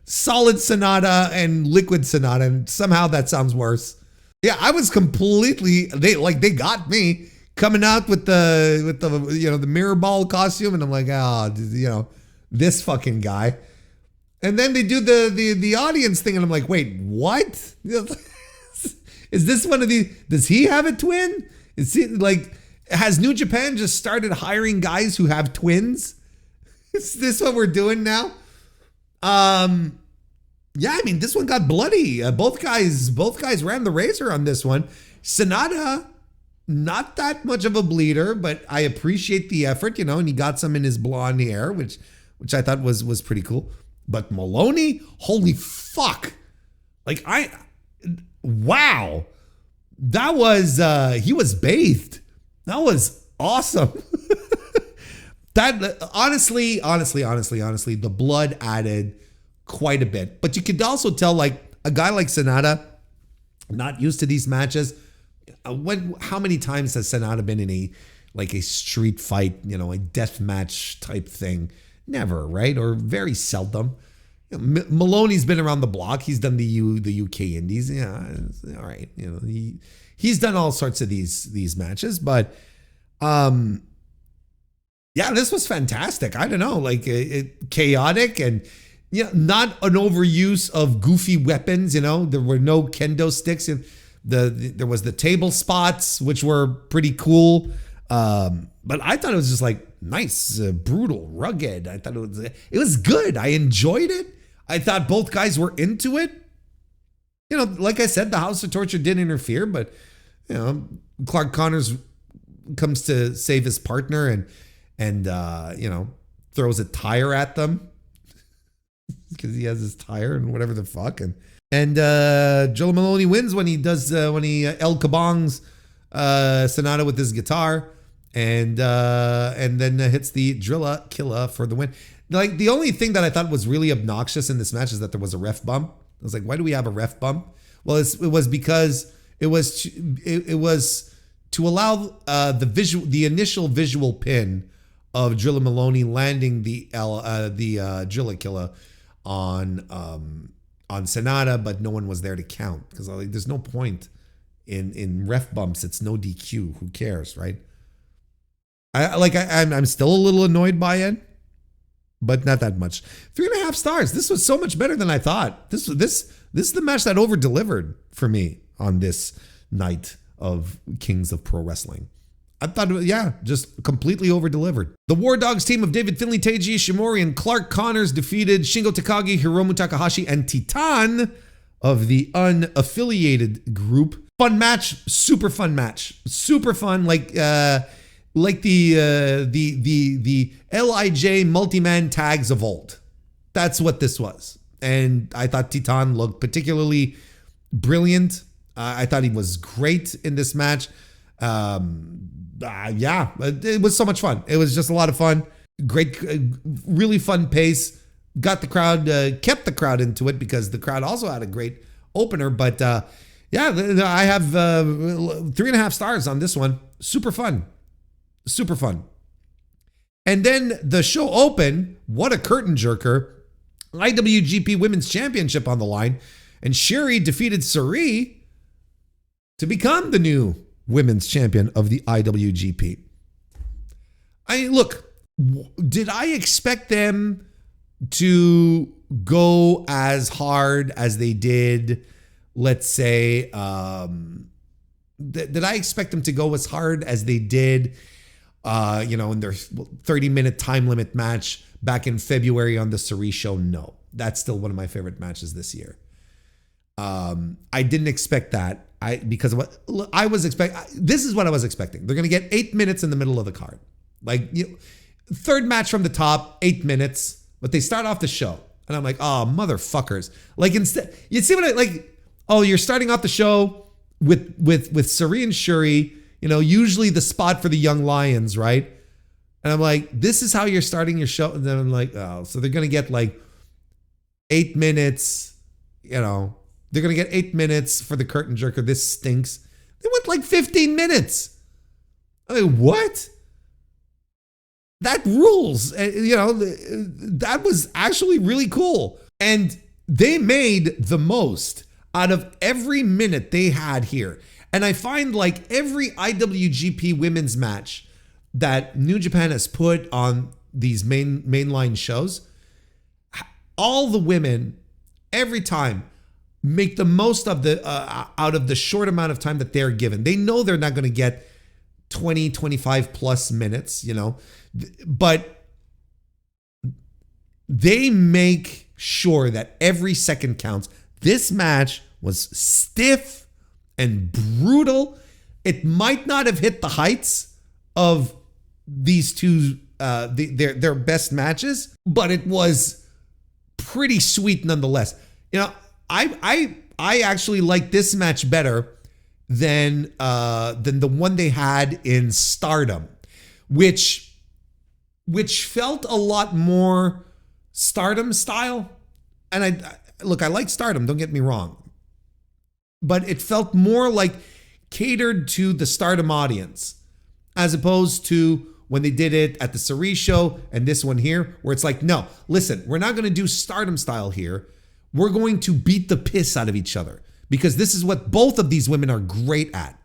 Speaker 1: Solid Sonata and Liquid Sonata, and somehow that sounds worse. Yeah, I was completely, they got me coming out with the mirror ball costume, and I'm like, this fucking guy. And then they do the audience thing, and I'm like, wait, what? Is this one of these? Does he have a twin? Is he like, has New Japan just started hiring guys who have twins? Is this what we're doing now? Yeah, I mean, this one got bloody. Both guys ran the razor on this one. Sanada, not that much of a bleeder, but I appreciate the effort, and he got some in his blonde hair, which I thought was pretty cool. But Maloney, holy fuck. Like, wow. That was, he was bathed. That was awesome. That, honestly, the blood added quite a bit. But you could also tell, like, a guy like Sanada, not used to these matches. How many times has Sanada been in a street fight, a death match type thing? Never, right? Or very seldom. Maloney's been around the block. He's done the UK Indies. Yeah, all right. He's done all sorts of these matches, but Yeah, this was fantastic. I don't know, like chaotic and not an overuse of goofy weapons. There were no kendo sticks, and there was the table spots, which were pretty cool. But I thought it was just like nice, brutal, rugged. I thought it was good. I enjoyed it. I thought both guys were into it. Like I said, the House of Torture did interfere, but Clark Connors comes to save his partner and throws a tire at them because he has his tire and whatever the fuck. And Joe Maloney wins when he does El Kabong's Sonata with his guitar, and then hits the Drilla Killa for the win. Like, the only thing that I thought was really obnoxious in this match is that there was a ref bump. I was like, why do we have a ref bump? Well, it was because it was to allow the initial visual pin of Drilla Maloney landing the Drilla Killa on Sonata, but no one was there to count because like there's no point in ref bumps. It's no DQ. Who cares, right? I'm still a little annoyed by it, but not that much. 3.5 stars. This was so much better than I thought. This is the match that over delivered for me on this night of Kings of Pro Wrestling. I thought, just completely over-delivered. The War Dogs team of David Finlay, Teiji Ishimori, and Clark Connors defeated Shingo Takagi, Hiromu Takahashi, and Titan of the unaffiliated group. Fun match, super fun match. Super fun, like the LIJ multi-man tags of old. That's what this was. And I thought Titan looked particularly brilliant. I thought he was great in this match. It was so much fun. It was just a lot of fun. Great, really fun pace. Got the crowd, kept the crowd into it because the crowd also had a great opener. But I have 3.5 stars on this one. Super fun. Super fun. And then the show opened. What a curtain jerker. IWGP Women's Championship on the line. And Shuri defeated Sari to become the new women's champion of the IWGP. Did I expect them to go as hard as they did? Let's say, did I expect them to go as hard as they did, in their 30-minute time limit match back in February on the Sari show? No, that's still one of my favorite matches this year. I didn't expect that. Because of what I was expecting. This is what I was expecting. They're going to get 8 minutes in the middle of the card. Third match from the top, 8 minutes. But they start off the show. And I'm like, oh, motherfuckers. Like, instead, you see what you're starting off the show with Sari and Shuri, usually the spot for the Young Lions, right? And I'm like, this is how you're starting your show. And then I'm like, oh, so they're going to get 8 minutes, They're going to get 8 minutes for the curtain jerker. This stinks. They went 15 minutes. I mean, what? That rules. That was actually really cool. And they made the most out of every minute they had here. And I find every IWGP women's match that New Japan has put on these mainline shows, all the women, every time, make the most of out of the short amount of time that they're given. They know they're not going to get 20, 25 plus minutes, but they make sure that every second counts. This match was stiff and brutal. It might not have hit the heights of these two, their best matches, but it was pretty sweet nonetheless. I actually like this match better than the one they had in Stardom, which felt a lot more Stardom style. And I like Stardom, don't get me wrong, but it felt more catered to the Stardom audience, as opposed to when they did it at the Sari show and this one here, where it's no, listen, we're not going to do Stardom style here. We're going to beat the piss out of each other because this is what both of these women are great at.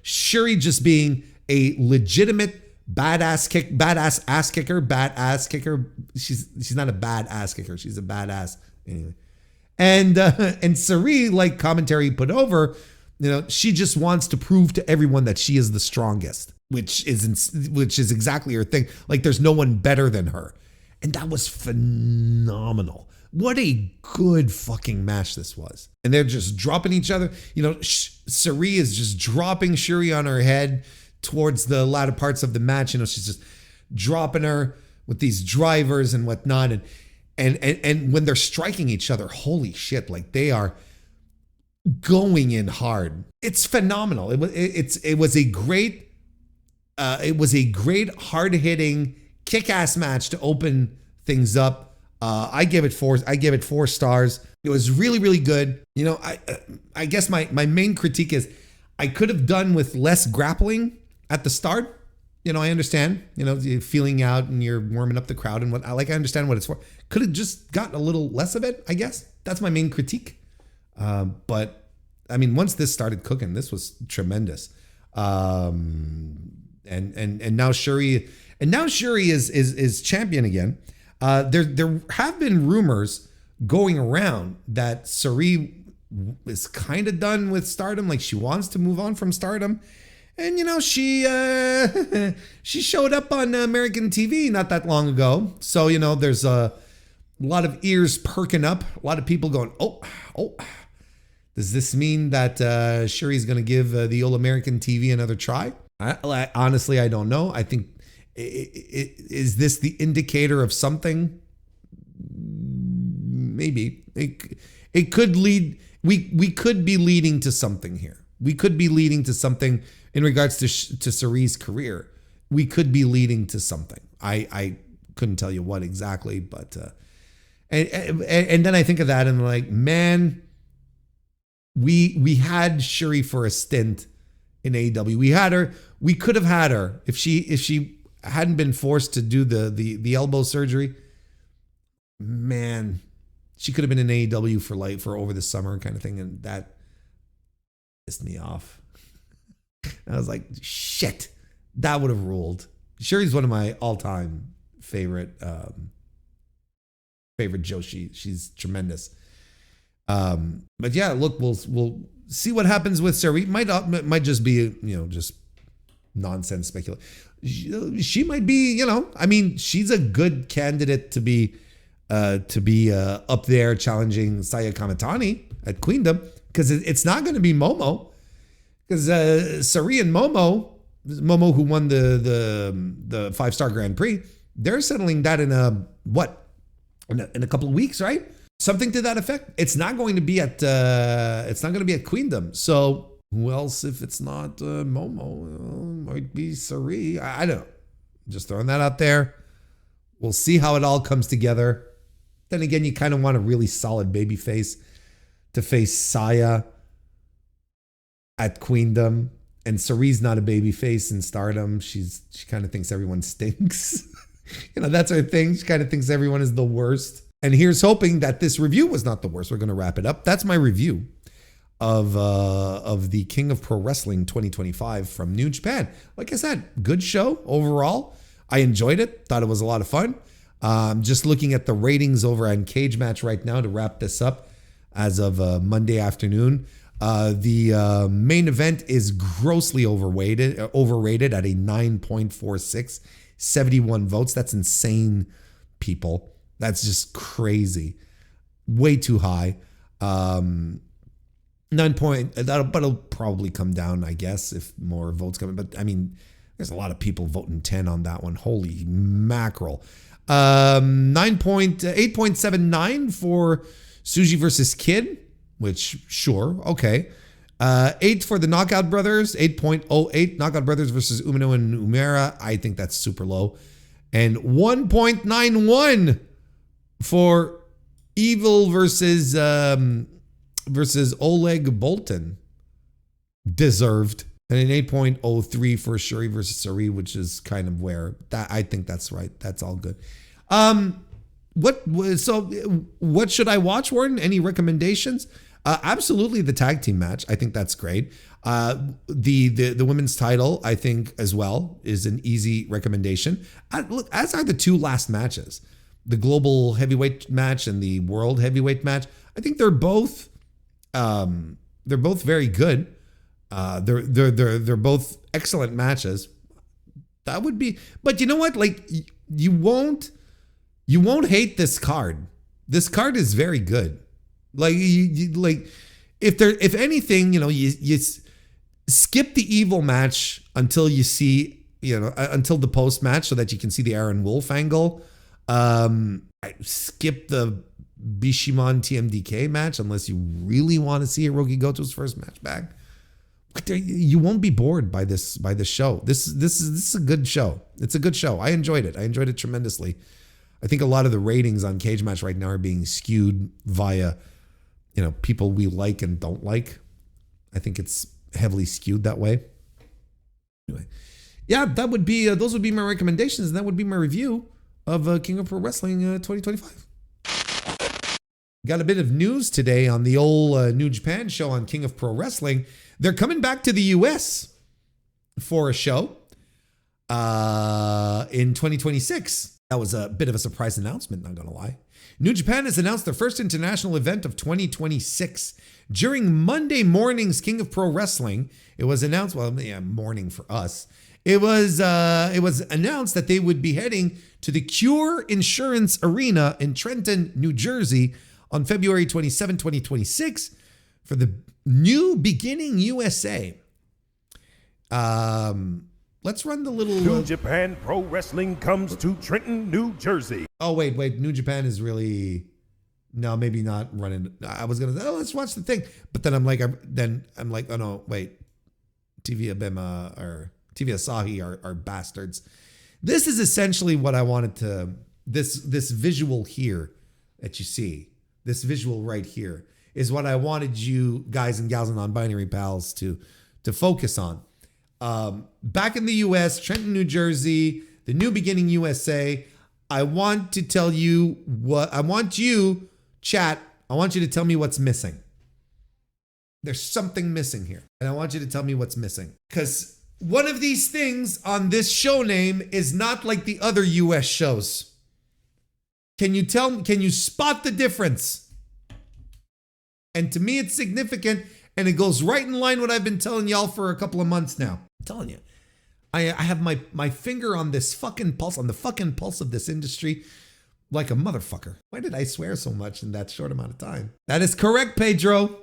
Speaker 1: Shuri just being a legitimate badass ass kicker. She's not a bad ass kicker. She's a badass anyway. And Sari, like commentary put over, she just wants to prove to everyone that she is the strongest, which is exactly her thing. Like there's no one better than her. And that was phenomenal. What a good fucking match this was. And they're just dropping each other. Sari is just dropping Shuri on her head towards the latter parts of the match. She's just dropping her with these drivers and whatnot. And when they're striking each other, holy shit, like they are going in hard. It's phenomenal. It was a great hard-hitting, kick-ass match to open things up. I give it 4 stars. It was really, really good. I guess my main critique is I could have done with less grappling at the start. I understand, you're feeling out and you're warming up the crowd and I understand what it's for. Could have just gotten a little less of it, I guess. That's my main critique. But I mean, once this started cooking, this was tremendous. And now Shuri is champion again. There have been rumors going around that Sari is kind of done with Stardom, like she wants to move on from Stardom. And she showed up on American TV not that long ago. So there's a lot of ears perking up, a lot of people going, oh, does this mean that Shuri's going to give the old American TV another try? Honestly, I don't know. I think is this the indicator of something? Maybe it could lead. We could be leading to something here. We could be leading to something in regards to Sari's career. We could be leading to something. I couldn't tell you what exactly, but and then I think of that and like, man, we had Shuri for a stint in AEW. We had her. We could have had her if she hadn't been forced to do the elbow surgery. Man, she could have been in AEW for over the summer kind of thing, and that pissed me off. I was like, shit, that would have ruled. Shuri's one of my all-time favorite Joshi. She's tremendous. But yeah, look, we'll see what happens with Sari. Might just be just nonsense speculation. She might be, I mean, she's a good candidate to be up there challenging Saya Kamitani at Queendom, because it's not going to be Momo, because Sari and Momo, who won the 5-star Grand Prix, they're settling that in a couple of weeks, right? Something to that effect. It's not going to be at Queendom. So who else if it's not Momo? Might be Sari. I don't know. Just throwing that out there. We'll see how it all comes together. Then again, you kind of want a really solid baby face to face Saya at Queendom. And Sari's not a baby face in Stardom. She kind of thinks everyone stinks. That's her thing. She kind of thinks everyone is the worst. And here's hoping that this review was not the worst. We're going to wrap it up. That's my review of the King of Pro Wrestling 2025 from New Japan. Like I said, good show overall. I enjoyed it. Thought it was a lot of fun. Just looking at the ratings over on Cage Match right now to wrap this up as of Monday afternoon. The main event is grossly overrated at a 9.46, 71 votes. That's insane, people. That's just crazy. Way too high. 9 point, but it'll probably come down, I guess, if more votes come in. But I mean, there's a lot of people voting 10 on that one. Holy mackerel. 8.79 for Tsuji versus Kid, which sure, okay. 8 for the Knockout Brothers, 8.08. Knockout Brothers versus Umino and Umera. I think that's super low. And 1.91 for Evil versus Oleg Boltin. Deserved. And an 8.03 for Shuri versus Sari, which is kind of where that I think that's right. That's all good. What should I watch, Warren? Any recommendations? Absolutely, the tag team match. I think that's great. The women's title, I think, as well, is an easy recommendation. Look, as are the two last matches, the global heavyweight match and the world heavyweight match. I think they're both very good. They're both excellent matches. That would be, but you know what? Like you won't hate this card. This card is very good. Like if anything, you skip the evil match until you see, until the post match so that you can see the Aaron Wolf angle. Skip the Bishamon TMDK match unless you really want to see Hiroki Goto's first match back. You won't be bored by this show. This is a good show. It's a good show. I enjoyed it. I enjoyed it tremendously. I think a lot of the ratings on Cage Match right now are being skewed via, people we like and don't like. I think it's heavily skewed that way. Anyway, yeah, that would be those would be my recommendations, and that would be my review of King of Pro Wrestling 2025. Got a bit of news today on the old New Japan show on King of Pro Wrestling. They're coming back to the US for a show in 2026. That was a bit of a surprise announcement, not gonna lie. New Japan has announced their first international event of 2026. During Monday morning's King of Pro Wrestling, it was announced, morning for us. It was announced that they would be heading to the Cure Insurance Arena in Trenton, New Jersey on February 27, 2026 for the New Beginning USA. Let's run the little...
Speaker 2: New Japan Pro Wrestling comes to Trenton, New Jersey.
Speaker 1: Oh, wait. New Japan is really... No, maybe not running. I was going to say, let's watch the thing. But then I'm like, oh no, wait. TV Abema or TV Asahi are bastards. This is essentially what I wanted to... This visual here that you see, this visual right here, is what I wanted you guys and gals and non-binary pals to focus on. Back in the US, Trenton, New Jersey, the New Beginning USA, I want to tell you what, I want you to tell me what's missing. There's something missing here, and I want you to tell me what's missing. Because one of these things on this show name is not like the other US shows. Can you spot the difference? And to me, it's significant, and it goes right in line with what I've been telling y'all for a couple of months now. I'm telling you, I have my finger on this fucking pulse, on the fucking pulse of this industry, like a motherfucker. Why did I swear so much in that short amount of time? That is correct, Pedro.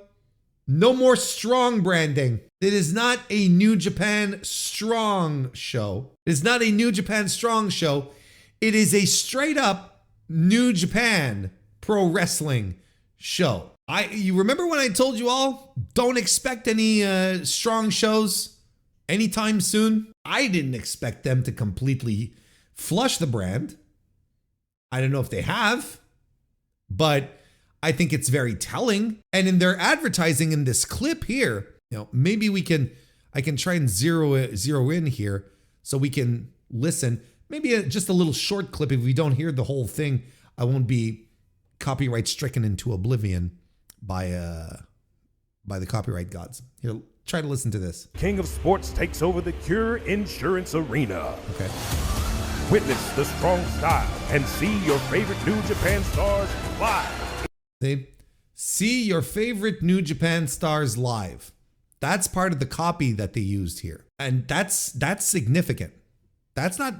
Speaker 1: No more strong branding. It is not a New Japan Strong show. It is not a New Japan Strong show. It is a straight up New Japan Pro Wrestling show. You remember when I told you all, don't expect any strong shows anytime soon? I didn't expect them to completely flush the brand. I don't know if they have, but I think it's very telling. And in their advertising in this clip here, maybe I can try and zero in here so we can listen. Maybe just a little short clip. If we don't hear the whole thing, I won't be copyright stricken into oblivion by the copyright gods. Here, try to listen to this.
Speaker 2: King of Sports takes over the Cure Insurance Arena.
Speaker 1: Okay.
Speaker 2: Witness the strong style and see your favorite New Japan stars live.
Speaker 1: See your favorite New Japan stars live. That's part of the copy that they used here. And that's significant. That's not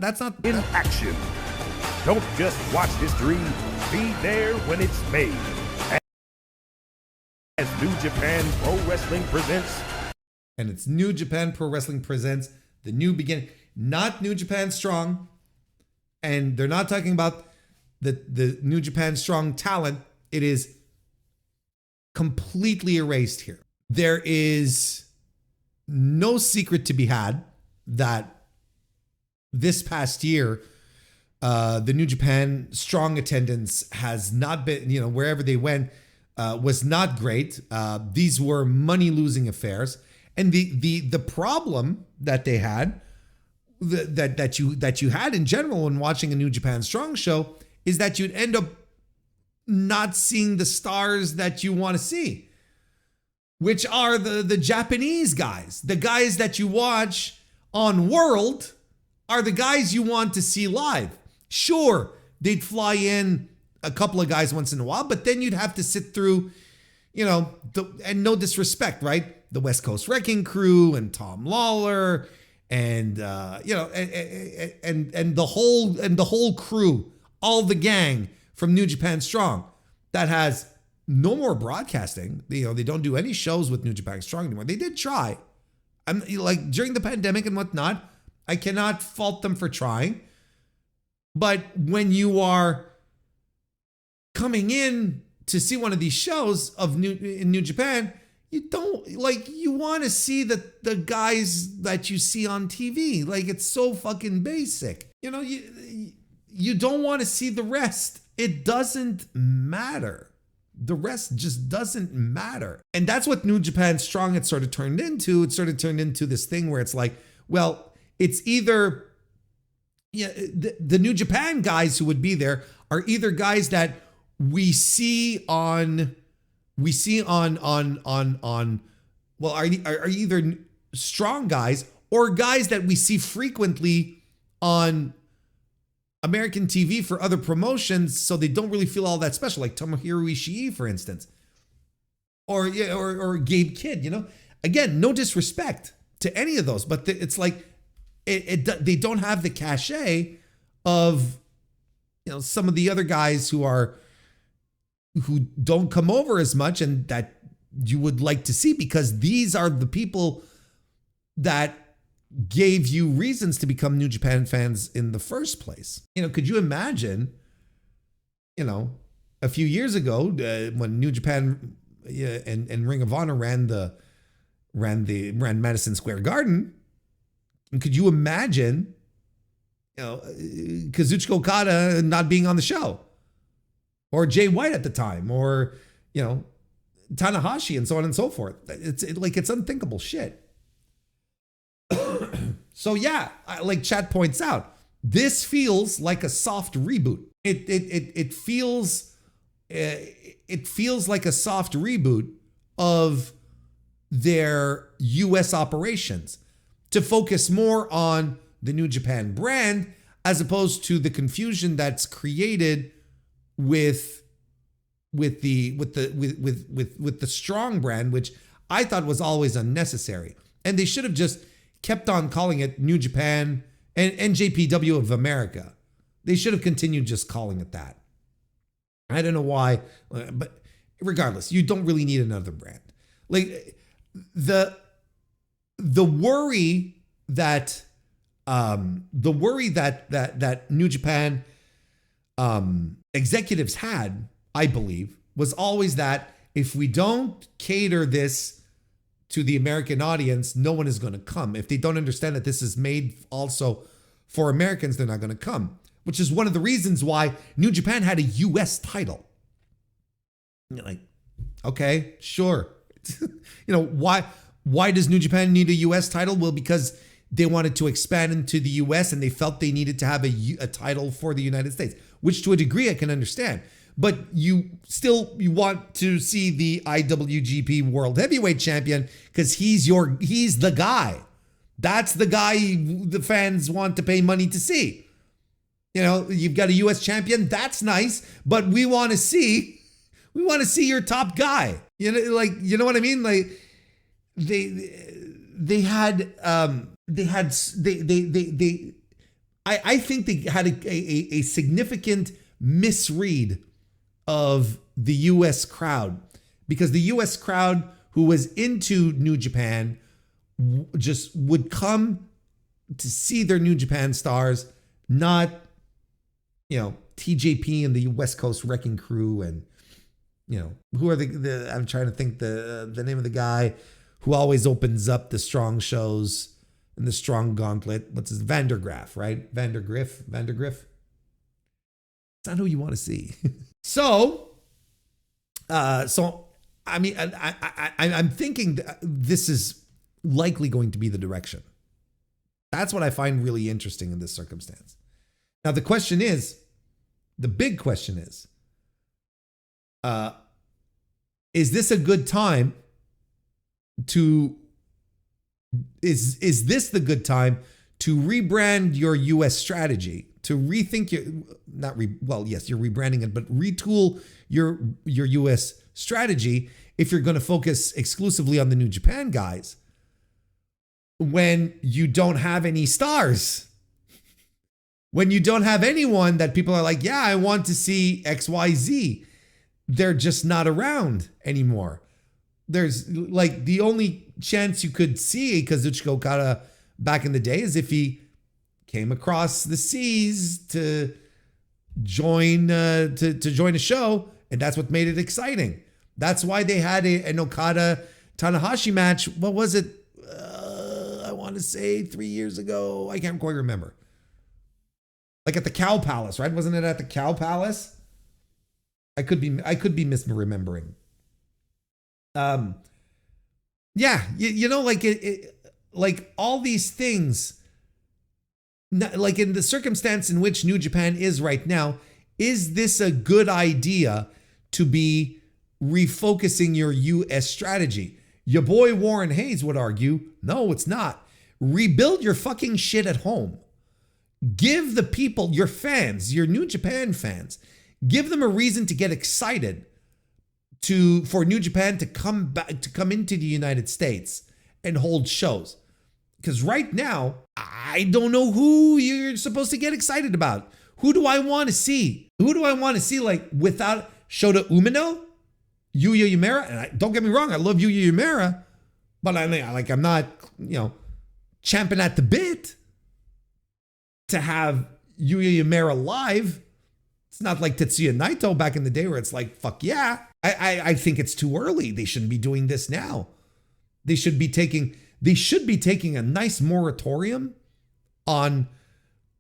Speaker 2: in action. Don't just watch history, be there when it's made. As New Japan Pro Wrestling presents.
Speaker 1: And it's New Japan Pro Wrestling presents the New Beginning, not New Japan Strong. And they're not talking about the New Japan Strong talent. It is completely erased here. There is no secret to be had that this past year, the New Japan Strong attendance has not been, wherever they went, was not great. These were money-losing affairs. And the problem that they had, that you had in general when watching a New Japan Strong show, is that you'd end up not seeing the stars that you want to see. which are the Japanese guys. The guys that you watch on World are the guys you want to see live. Sure, they'd fly in a couple of guys once in a while, but then you'd have to sit through, and no disrespect, right? The West Coast Wrecking Crew and Tom Lawler and and the whole crew, all the gang from New Japan Strong that has no more broadcasting. They don't do any shows with New Japan Strong anymore. They did try. Like during the pandemic and whatnot, I cannot fault them for trying. But when you are coming in to see one of these shows in New Japan, you want to see the guys that you see on TV. Like, it's so fucking basic. You don't want to see the rest. It doesn't matter. The rest just doesn't matter. And that's what New Japan Strong had sort of turned into. It sort of turned into this thing where it's like, well, it's either the New Japan guys who would be there are either guys that we see on are either strong guys or guys that we see frequently on American TV for other promotions, so they don't really feel all that special, like Tomohiro Ishii, for instance, or Gabe Kidd. Again, no disrespect to any of those, but it's like they don't have the cachet of some of the other guys who don't come over as much and that you would like to see, because these are the people that gave you reasons to become New Japan fans in the first place. Could you imagine, a few years ago when New Japan and Ring of Honor ran Madison Square Garden? And could you imagine, Kazuchika Okada not being on the show, or Jay White at the time, or Tanahashi, and so on and so forth? It's unthinkable shit. So yeah, like Chat points out, this feels like a soft reboot. It feels like a soft reboot of their US operations to focus more on the New Japan brand, as opposed to the confusion that's created with the Strong brand, which I thought was always unnecessary. And they should have just kept on calling it New Japan and NJPW of America. They should have continued just calling it that. I don't know why, but regardless, you don't really need another brand. Like the worry that New Japan executives had, I believe, was always that if we don't cater this to the American audience, no one is going to come. If they don't understand that this is made also for Americans, they're not going to come, which is one of the reasons why New Japan had a US title. And you're like, okay, sure. Why does New Japan need a US title? Well, because they wanted to expand into the US and they felt they needed to have a title for the United States, which to a degree I can understand. But you want to see the IWGP World Heavyweight Champion because he's the guy. That's the guy the fans want to pay money to see. You've got a US champion, that's nice, but we want to see your top guy. You know what I mean? Like I think they had a significant misread of the US crowd, because the US crowd who was into New Japan just would come to see their New Japan stars, not TJP and the West Coast Wrecking Crew, and who are the I'm trying to think the name of the guy who always opens up the Strong shows and the Strong Gauntlet. What's his Vandergraff, right? Vandergriff. It's not who you want to see. So I mean, I'm thinking that this is likely going to be the direction. That's what I find really interesting in this circumstance. Now, the big question is this a good time to is this the good time to rebrand your US strategy, to rethink your you're rebranding it, but retool your US strategy if you're going to focus exclusively on the New Japan guys when you don't have any stars? When you don't have anyone that people are like, yeah, I want to see XYZ. They're just not around anymore. There's like the only chance you could see Kazuchika Okada back in the day is if he came across the seas to join a show, and that's what made it exciting. That's why they had an Okada Tanahashi match. What was it? I want to say 3 years ago. I can't quite remember. Like at the Cow Palace, right? Wasn't it at the Cow Palace? I could be misremembering. Yeah, you know, like like all these things, like in the circumstance in which New Japan is right now, is this a good idea to be refocusing your US strategy? Your boy Warren Hayes would argue, no, it's not. Rebuild your fucking shit at home. Give the people, your fans, your New Japan fans, give them a reason to get excited for New Japan to come into the United States and hold shows. Because right now, I don't know who you're supposed to get excited about. Who do I want to see? Who do I want to see like without Shota Umino, Yuya Uemura? And don't get me wrong, I love Yuya Uemura, but I'm not, champing at the bit to have Yuya Uemura live. It's not like Tetsuya Naito back in the day where it's like, fuck yeah. I think it's too early. They shouldn't be doing this now. They should be taking a nice moratorium on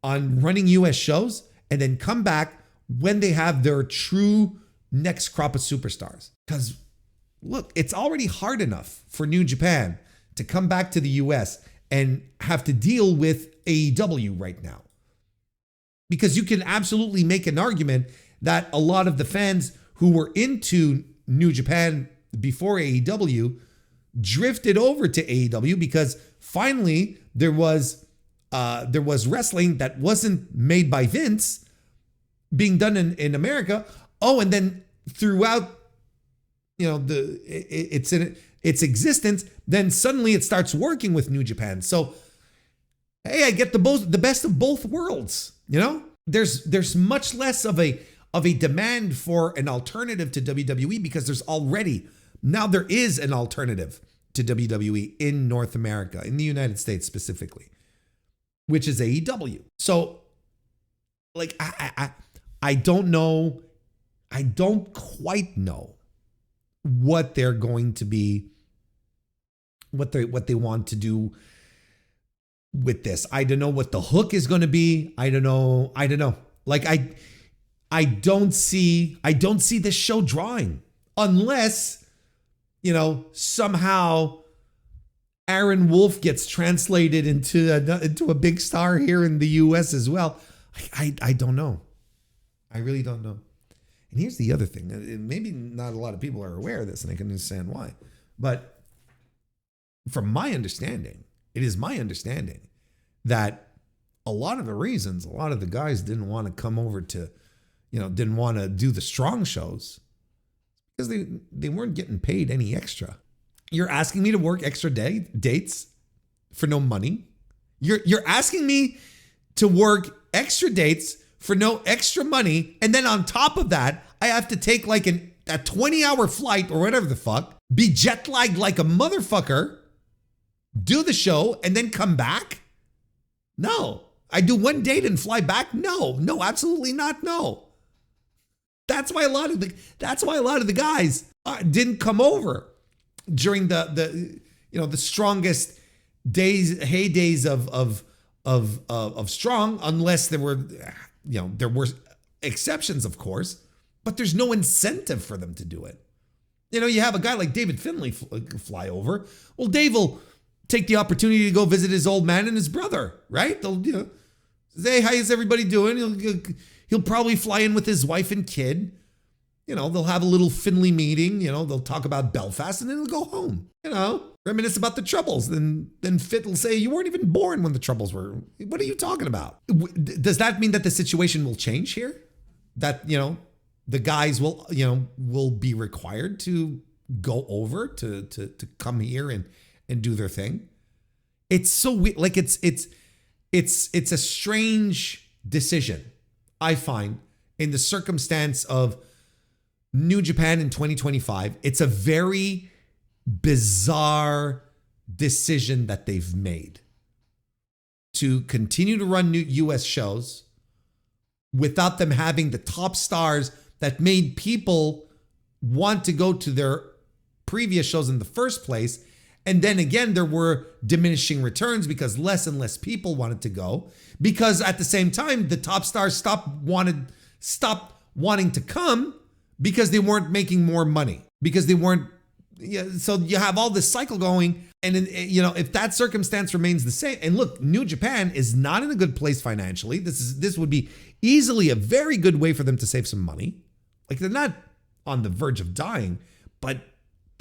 Speaker 1: running US shows and then come back when they have their true next crop of superstars. Because look, it's already hard enough for New Japan to come back to the US and have to deal with AEW right now. Because you can absolutely make an argument that a lot of the fans who were into New Japan before AEW drifted over to AEW because finally there was wrestling that wasn't made by Vince being done in America. Oh, and then throughout its existence, then suddenly it starts working with New Japan. So hey, I get the best of both worlds. There's much less of a demand for an alternative to WWE because there is an alternative to WWE in North America, in the United States specifically, which is AEW. So like I don't know. I don't quite know what they're going to be, what they want to do with this. I don't know what the hook is going to be. I don't know. Like I don't see this show drawing unless, somehow Aaron Wolf gets translated into a big star here in the US as well. I don't know. I really don't know. And here's the other thing. Maybe not a lot of people are aware of this, and I can understand why. But from my understanding, it is my understanding that a lot of the reasons a lot of the guys didn't want to come over to, didn't want to do the strong shows because they weren't getting paid any extra. You're asking me to work extra dates for no money. You're asking me to work extra dates for no extra money. And then on top of that, I have to take like a 20-hour flight or whatever the fuck, be jet lagged like a motherfucker, do the show, and then come back? No. I do one date and fly back? No, absolutely not. No. That's why a lot of the guys didn't come over during the strongest heydays of Strong, unless there were exceptions, of course, but there's no incentive for them to do it. You have a guy like David Finlay fly over. Well, Dave will take the opportunity to go visit his old man and his brother, right? They'll say, hey, how is everybody doing? He'll probably fly in with his wife and kid. they'll have a little Finley meeting, they'll talk about Belfast and then they'll go home, reminisce about the Troubles. Then Fit will say, you weren't even born when the Troubles were. What are you talking about? Does that mean that the situation will change here? That, the guys will be required to go over to come here and do their thing? It's so weird. Like it's a strange decision, I find, in the circumstance of New Japan in 2025. It's a very bizarre decision that they've made to continue to run new US shows without them having the top stars that made people want to go to their previous shows in the first place. And then again, there were diminishing returns because less and less people wanted to go, because at the same time, the top stars stopped wanting to come because they weren't making more money, because they weren't. So you have all this cycle going. And if that circumstance remains the same, and look, New Japan is not in a good place financially. This would be easily a very good way for them to save some money. Like, they're not on the verge of dying, but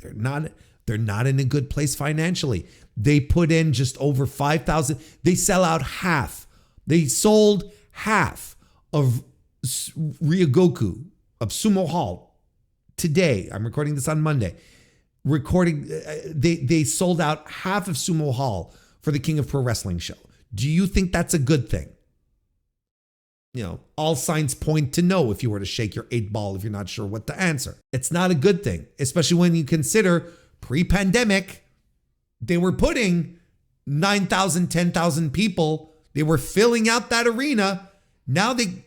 Speaker 1: they're not in a good place financially. They put in just over 5,000. They sell out half. They sold half of Ryogoku of Sumo Hall today. I'm recording this on Monday. They sold out half of Sumo Hall for the King of Pro Wrestling show. Do you think that's a good thing? All signs point to no if you were to shake your 8-ball if you're not sure what to answer. It's not a good thing, especially when you consider pre-pandemic, they were putting 9,000, 10,000 people. They were filling out that arena. Now they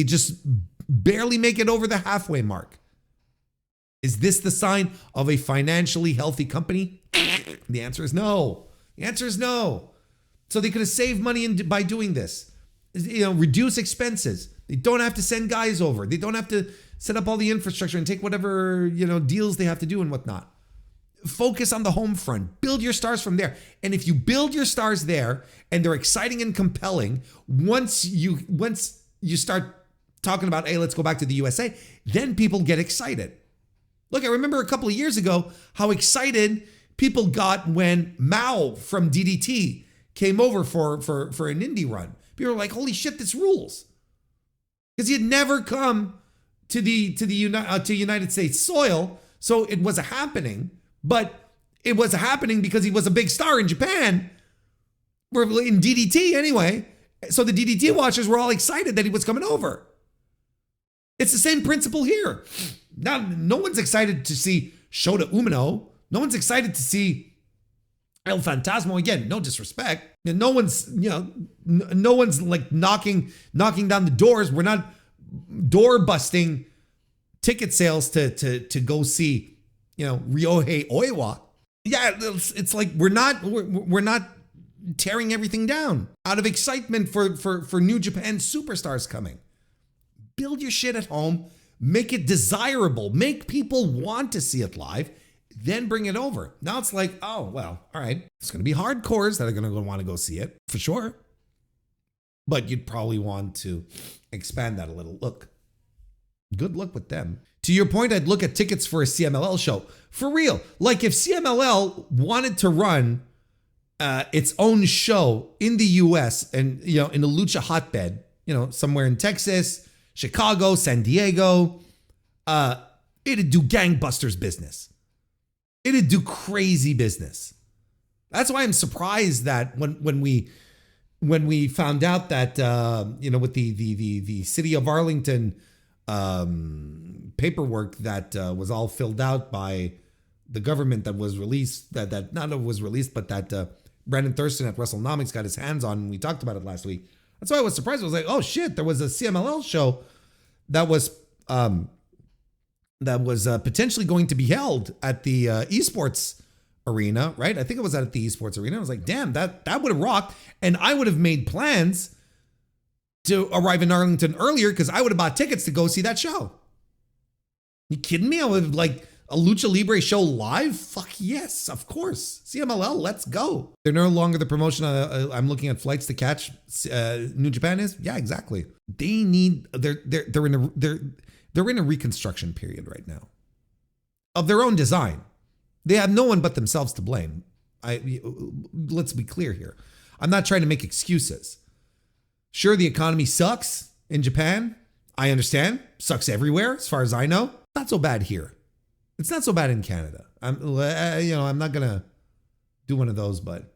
Speaker 1: just barely make it over the halfway mark. Is this the sign of a financially healthy company? The answer is no. The answer is no. So they could have saved money by doing this. Reduce expenses. They don't have to send guys over. They don't have to set up all the infrastructure and take whatever, deals they have to do and whatnot. Focus on the home front. Build your stars from there. And if you build your stars there and they're exciting and compelling, once you start talking about, hey, let's go back to the USA, then people get excited. Look, I remember a couple of years ago how excited people got when Mao from DDT came over for an indie run. People were like, holy shit, this rules. Because he had never come to United States soil, so it was a happening. But it was a happening because he was a big star in Japan, or in DDT anyway. So the DDT watchers were all excited that he was coming over. It's the same principle here. Now, no one's excited to see Shota Umino. No one's excited to see El Fantasmo. Again, no disrespect. And no one's like knocking down the doors. We're not door busting ticket sales to go see, Ryohei Oiwa. Yeah, it's like we're not tearing everything down out of excitement for New Japan superstars coming. Build your shit at home, make it desirable, make people want to see it live, then bring it over. Now it's like, oh, well, all right, it's going to be hardcores that are going to want to go see it for sure. But you'd probably want to expand that a little. Look, good luck with them. To your point, I'd look at tickets for a CMLL show. For real. Like if CMLL wanted to run its own show in the US and, in a lucha hotbed, somewhere in Texas, Chicago, San Diego, it'd do gangbusters business. It'd do crazy business. That's why I'm surprised that when we found out that with the city of Arlington paperwork that was all filled out by the government that was released, that not was released, but that Brandon Thurston at WrestleNomics got his hands on, and we talked about it last week. That's why I was surprised. I was like, oh shit, there was a CMLL show that was potentially going to be held at the esports arena, right? I think it was at the esports arena. I was like, damn, that would have rocked. And I would have made plans to arrive in Arlington earlier because I would have bought tickets to go see that show. You kidding me? I would have like a Lucha Libre show live? Fuck yes, of course. CMLL, let's go. They're no longer the promotion I'm looking at flights to catch. New Japan is? Yeah, exactly. They need, they're they're in a reconstruction period right now of their own design. They have no one but themselves to blame. Let's be clear here. I'm not trying to make excuses. Sure, the economy sucks in Japan. I understand. Sucks everywhere, as far as I know. Not so bad here. It's not so bad in Canada. I'm not gonna do one of those, but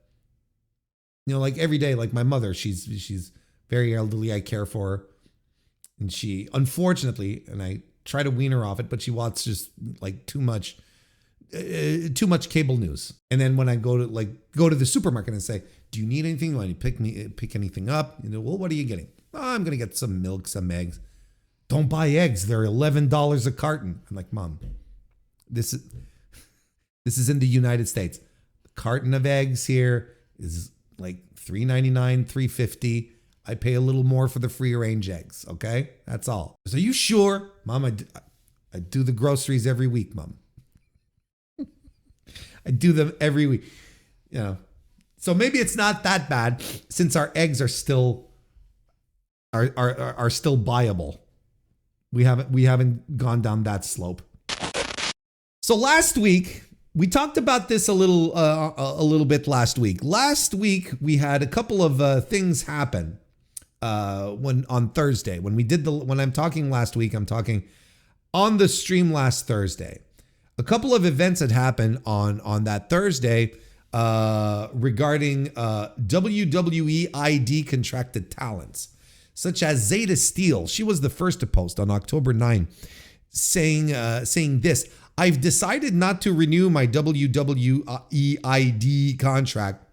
Speaker 1: like every day, like my mother, she's very elderly. I care for her, and she, unfortunately, and I try to wean her off it, but she watches like too much cable news. And then when I go to the supermarket and say, "Do you need anything? Want to pick anything up?" Well, what are you getting? "Oh, I'm gonna get some milk, some eggs." "Don't buy eggs. They're $11 a carton." I'm like, "Mom, this is in the United States. A carton of eggs here is like $3.99, $3.50. I pay a little more for the free range eggs. Okay, that's all." "So you sure?" "Mom, I do the groceries every week, Mom. I do them every week." So maybe it's not that bad since our eggs are still still buyable. We haven't gone down that slope. So last week we talked about this a little bit last week. Last week we had a couple of things happen on Thursday when I'm talking last week. I'm talking on the stream last Thursday. A couple of events had happened on that Thursday regarding WWE ID contracted talents, such as Zeta Steel. She was the first to post on October 9, saying this: "I've decided not to renew my WWE ID contract.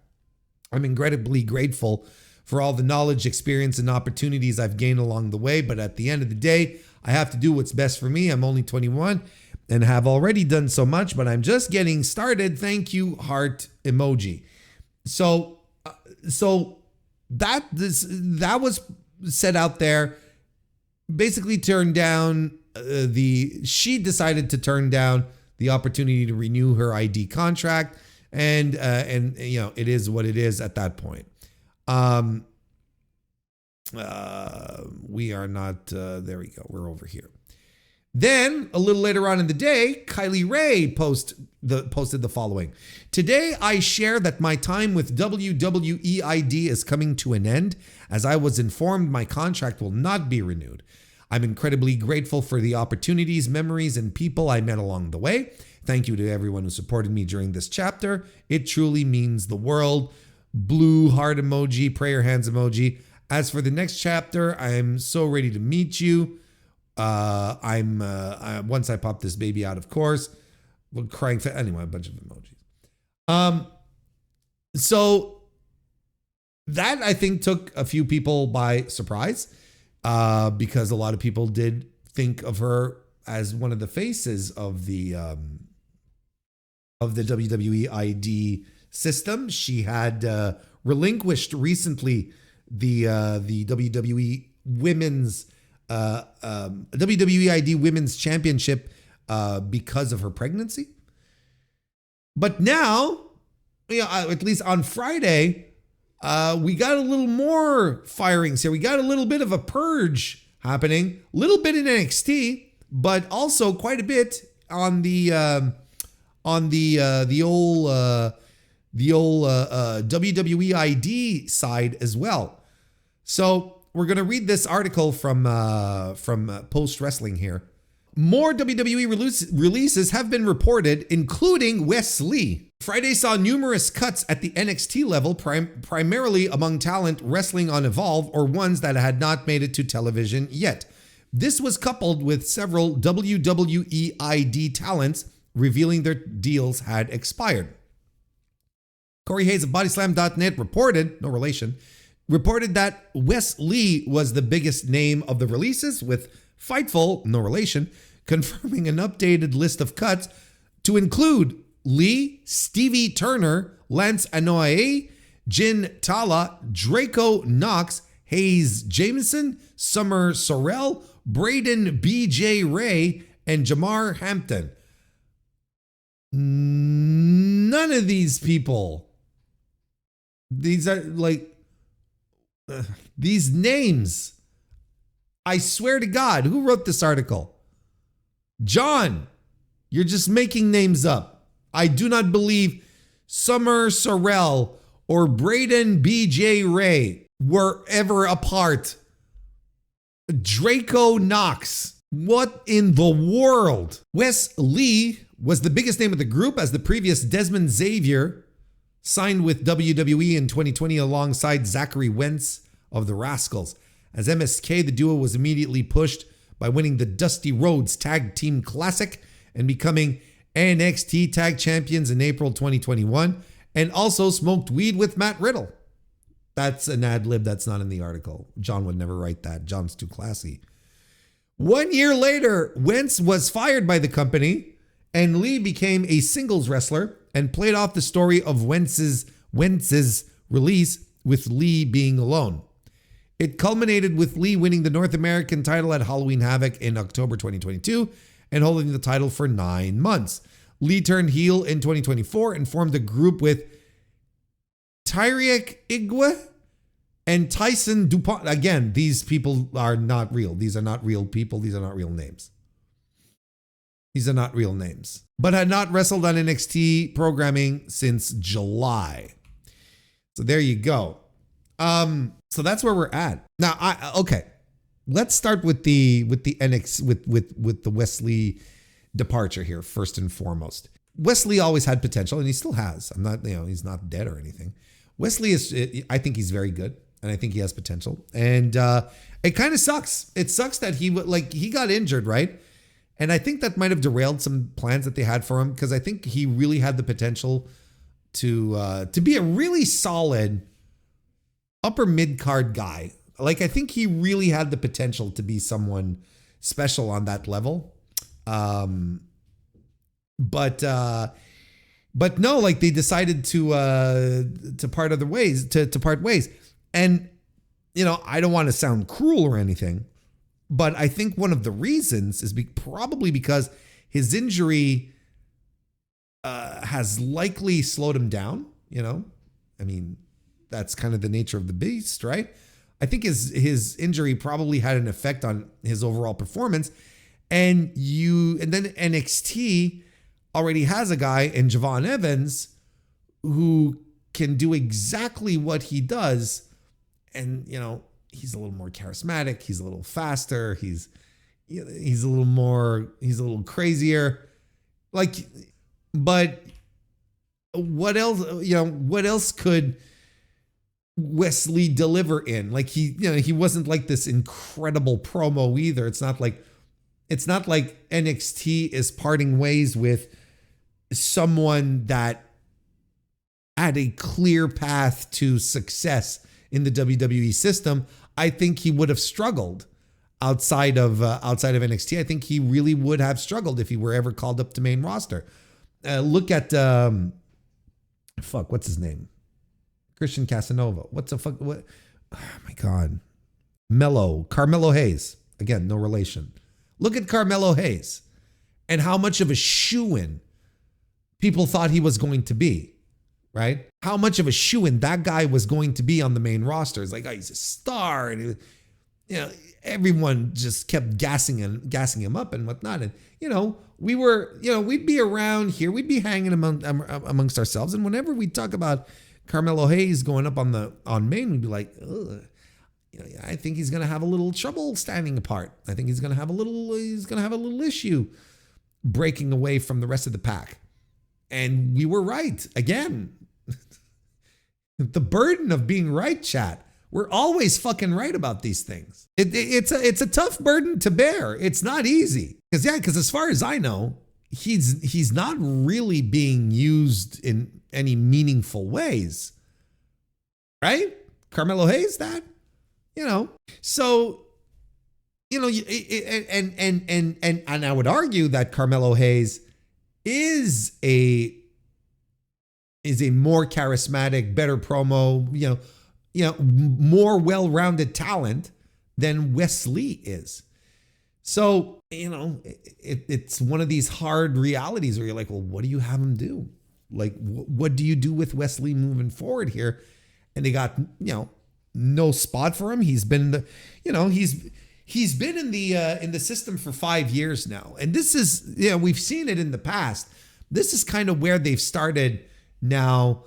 Speaker 1: I'm incredibly grateful for all the knowledge, experience, and opportunities I've gained along the way, but at the end of the day, I have to do what's best for me. I'm only 21 and have already done so much, but I'm just getting started. Thank you, heart emoji." So that was set out there. Basically turned down she decided to turn down the opportunity to renew her ID contract, and it is what it is at that point. We are not there we go. We're over here. Then, a little later on in the day, Kylie Ray posted the following: "Today, I share that my time with WWE ID is coming to an end, as I was informed my contract will not be renewed. I'm incredibly grateful for the opportunities, memories, and people I met along the way. Thank you to everyone who supported me during this chapter. It truly means the world." Blue heart emoji, prayer hands emoji. "As for the next chapter, I'm so ready to meet you. Once I pop this baby out, of course." We're crying. Anyway, a bunch of emojis. So that, I think, took a few people by surprise, because a lot of people did think of her as one of the faces of the WWE ID system. She had relinquished recently the WWE Women's WWE ID Women's Championship because of her pregnancy. But now, at least on Friday, we got a little more firings here. We got a little bit of a purge happening, a little bit in NXT, but also quite a bit on the old WWE ID side as well. So we're going to read this article from Post Wrestling here. More WWE releases have been reported, including Wes Lee. Friday saw numerous cuts at the NXT level, primarily among talent wrestling on Evolve or ones that had not made it to television yet. This was coupled with several WWE ID talents revealing their deals had expired. Corey Hayes of Bodyslam.net reported that Wes Lee was the biggest name of the releases, with Fightful, no relation, confirming an updated list of cuts to include Lee, Stevie Turner, Lance Anoa'i, Jin Tala, Draco Knox, Hayes Jameson, Summer Sorrell, Braden B.J. Ray, and Jamar Hampton. None of these people, these are like, these names, I swear to God, who wrote this article? John, you're just making names up. I do not believe Summer Sorrell or Braden BJ Ray were ever apart. Draco Knox. What in the world? Wes Lee was the biggest name of the group, as the previous Desmond Xavier signed with WWE in 2020 alongside Zachary Wentz of the Rascals. As MSK, the duo was immediately pushed by winning the Dusty Rhodes Tag Team Classic and becoming NXT Tag Champions in April 2021, and also smoked weed with Matt Riddle. That's an ad lib that's not in the article. John would never write that. John's too classy. 1 year later, Wentz was fired by the company, and Lee became a singles wrestler and played off the story of Wentz's release, with Lee being alone. It culminated with Lee winning the North American title at Halloween Havoc in October 2022 and holding the title for 9 months. Lee turned heel in 2024 and formed a group with Tyriek Igwe and Tyson DuPont. Again, these people are not real. These are not real people. These are not real names. These are not real names. But had not wrestled on NXT programming since July. So there you go. So that's where we're at. Now, okay. Let's start with the NXT with the Wes Lee departure here first and foremost. Wes Lee always had potential, and he still has. He's not dead or anything. Wes Lee I think he's very good, and I think he has potential. And it kind of sucks. It sucks that he got injured, right? And I think that might have derailed some plans that they had for him, because I think he really had the potential to be a really solid upper mid-card guy. Like, I think he really had the potential to be someone special on that level. But no, like, they decided to part other ways, to part ways. And, I don't want to sound cruel or anything, but I think one of the reasons is probably because his injury has likely slowed him down. I mean, that's kind of the nature of the beast, right? I think his injury probably had an effect on his overall performance. And then NXT already has a guy in Javon Evans who can do exactly what he does. And, he's a little more charismatic. He's a little faster. He's a little crazier. But what else could Wes Lee deliver in? Like, he wasn't like this incredible promo either. It's not like NXT is parting ways with someone that had a clear path to success in the WWE system. I think he would have struggled outside of NXT. I think he really would have struggled if he were ever called up to main roster. Look at what's his name? Christian Casanova. What? Oh my God. Carmelo Hayes. Again, no relation. Look at Carmelo Hayes and how much of a shoo-in people thought he was going to be, right? How much of a shoo-in that guy was going to be on the main roster. It's like, oh, he's a star. And, everyone just kept gassing him up and whatnot. And, we'd be around here. We'd be hanging amongst ourselves. And whenever we talk about Carmelo Hayes going up on main, we'd be like, ugh. I think he's going to have a little trouble standing apart. I think he's going to have a little issue breaking away from the rest of the pack. And we were right again. The burden of being right, chat. We're always fucking right about these things. It's a tough burden to bear. It's not easy. Because as far as I know, he's not really being used in any meaningful ways. Right? Carmelo Hayes, that? So, and I would argue that Carmelo Hayes is a more charismatic, better promo, more well-rounded talent than Wes Lee is. So, it's one of these hard realities where you're like, well, what do you have him do? Like, what do you do with Wes Lee moving forward here? And they got, no spot for him. He's been he's been in the system for 5 years now. And this is, we've seen it in the past. This is kind of where they've started now,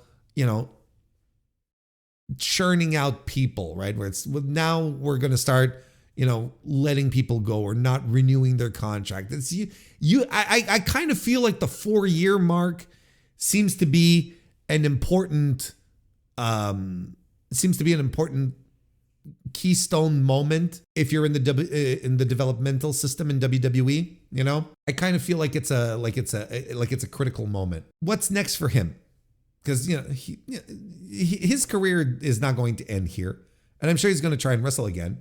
Speaker 1: churning out people, right? Where it's now we're going to start, letting people go or not renewing their contract. It's I kind of feel like the 4-year mark seems to be an important keystone moment if you're in the developmental system in WWE. I kind of feel like it's a critical moment. What's next for him? Because his career is not going to end here, and I'm sure he's going to try and wrestle again.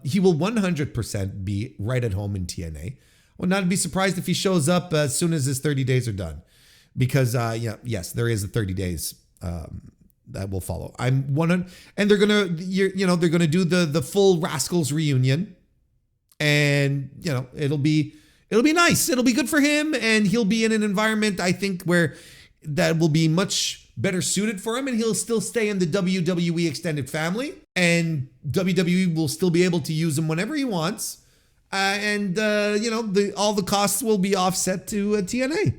Speaker 1: He will 100% be right at home in TNA. I would not be surprised if he shows up as soon as his 30 days are done, because yes, there is a 30 days that will follow. And they're gonna they're gonna do the full Rascals reunion, and it'll be nice. It'll be good for him, and he'll be in an environment, I think, where that will be much better suited for him, and he'll still stay in the WWE extended family, and WWE will still be able to use him whenever he wants, and all the costs will be offset to TNA.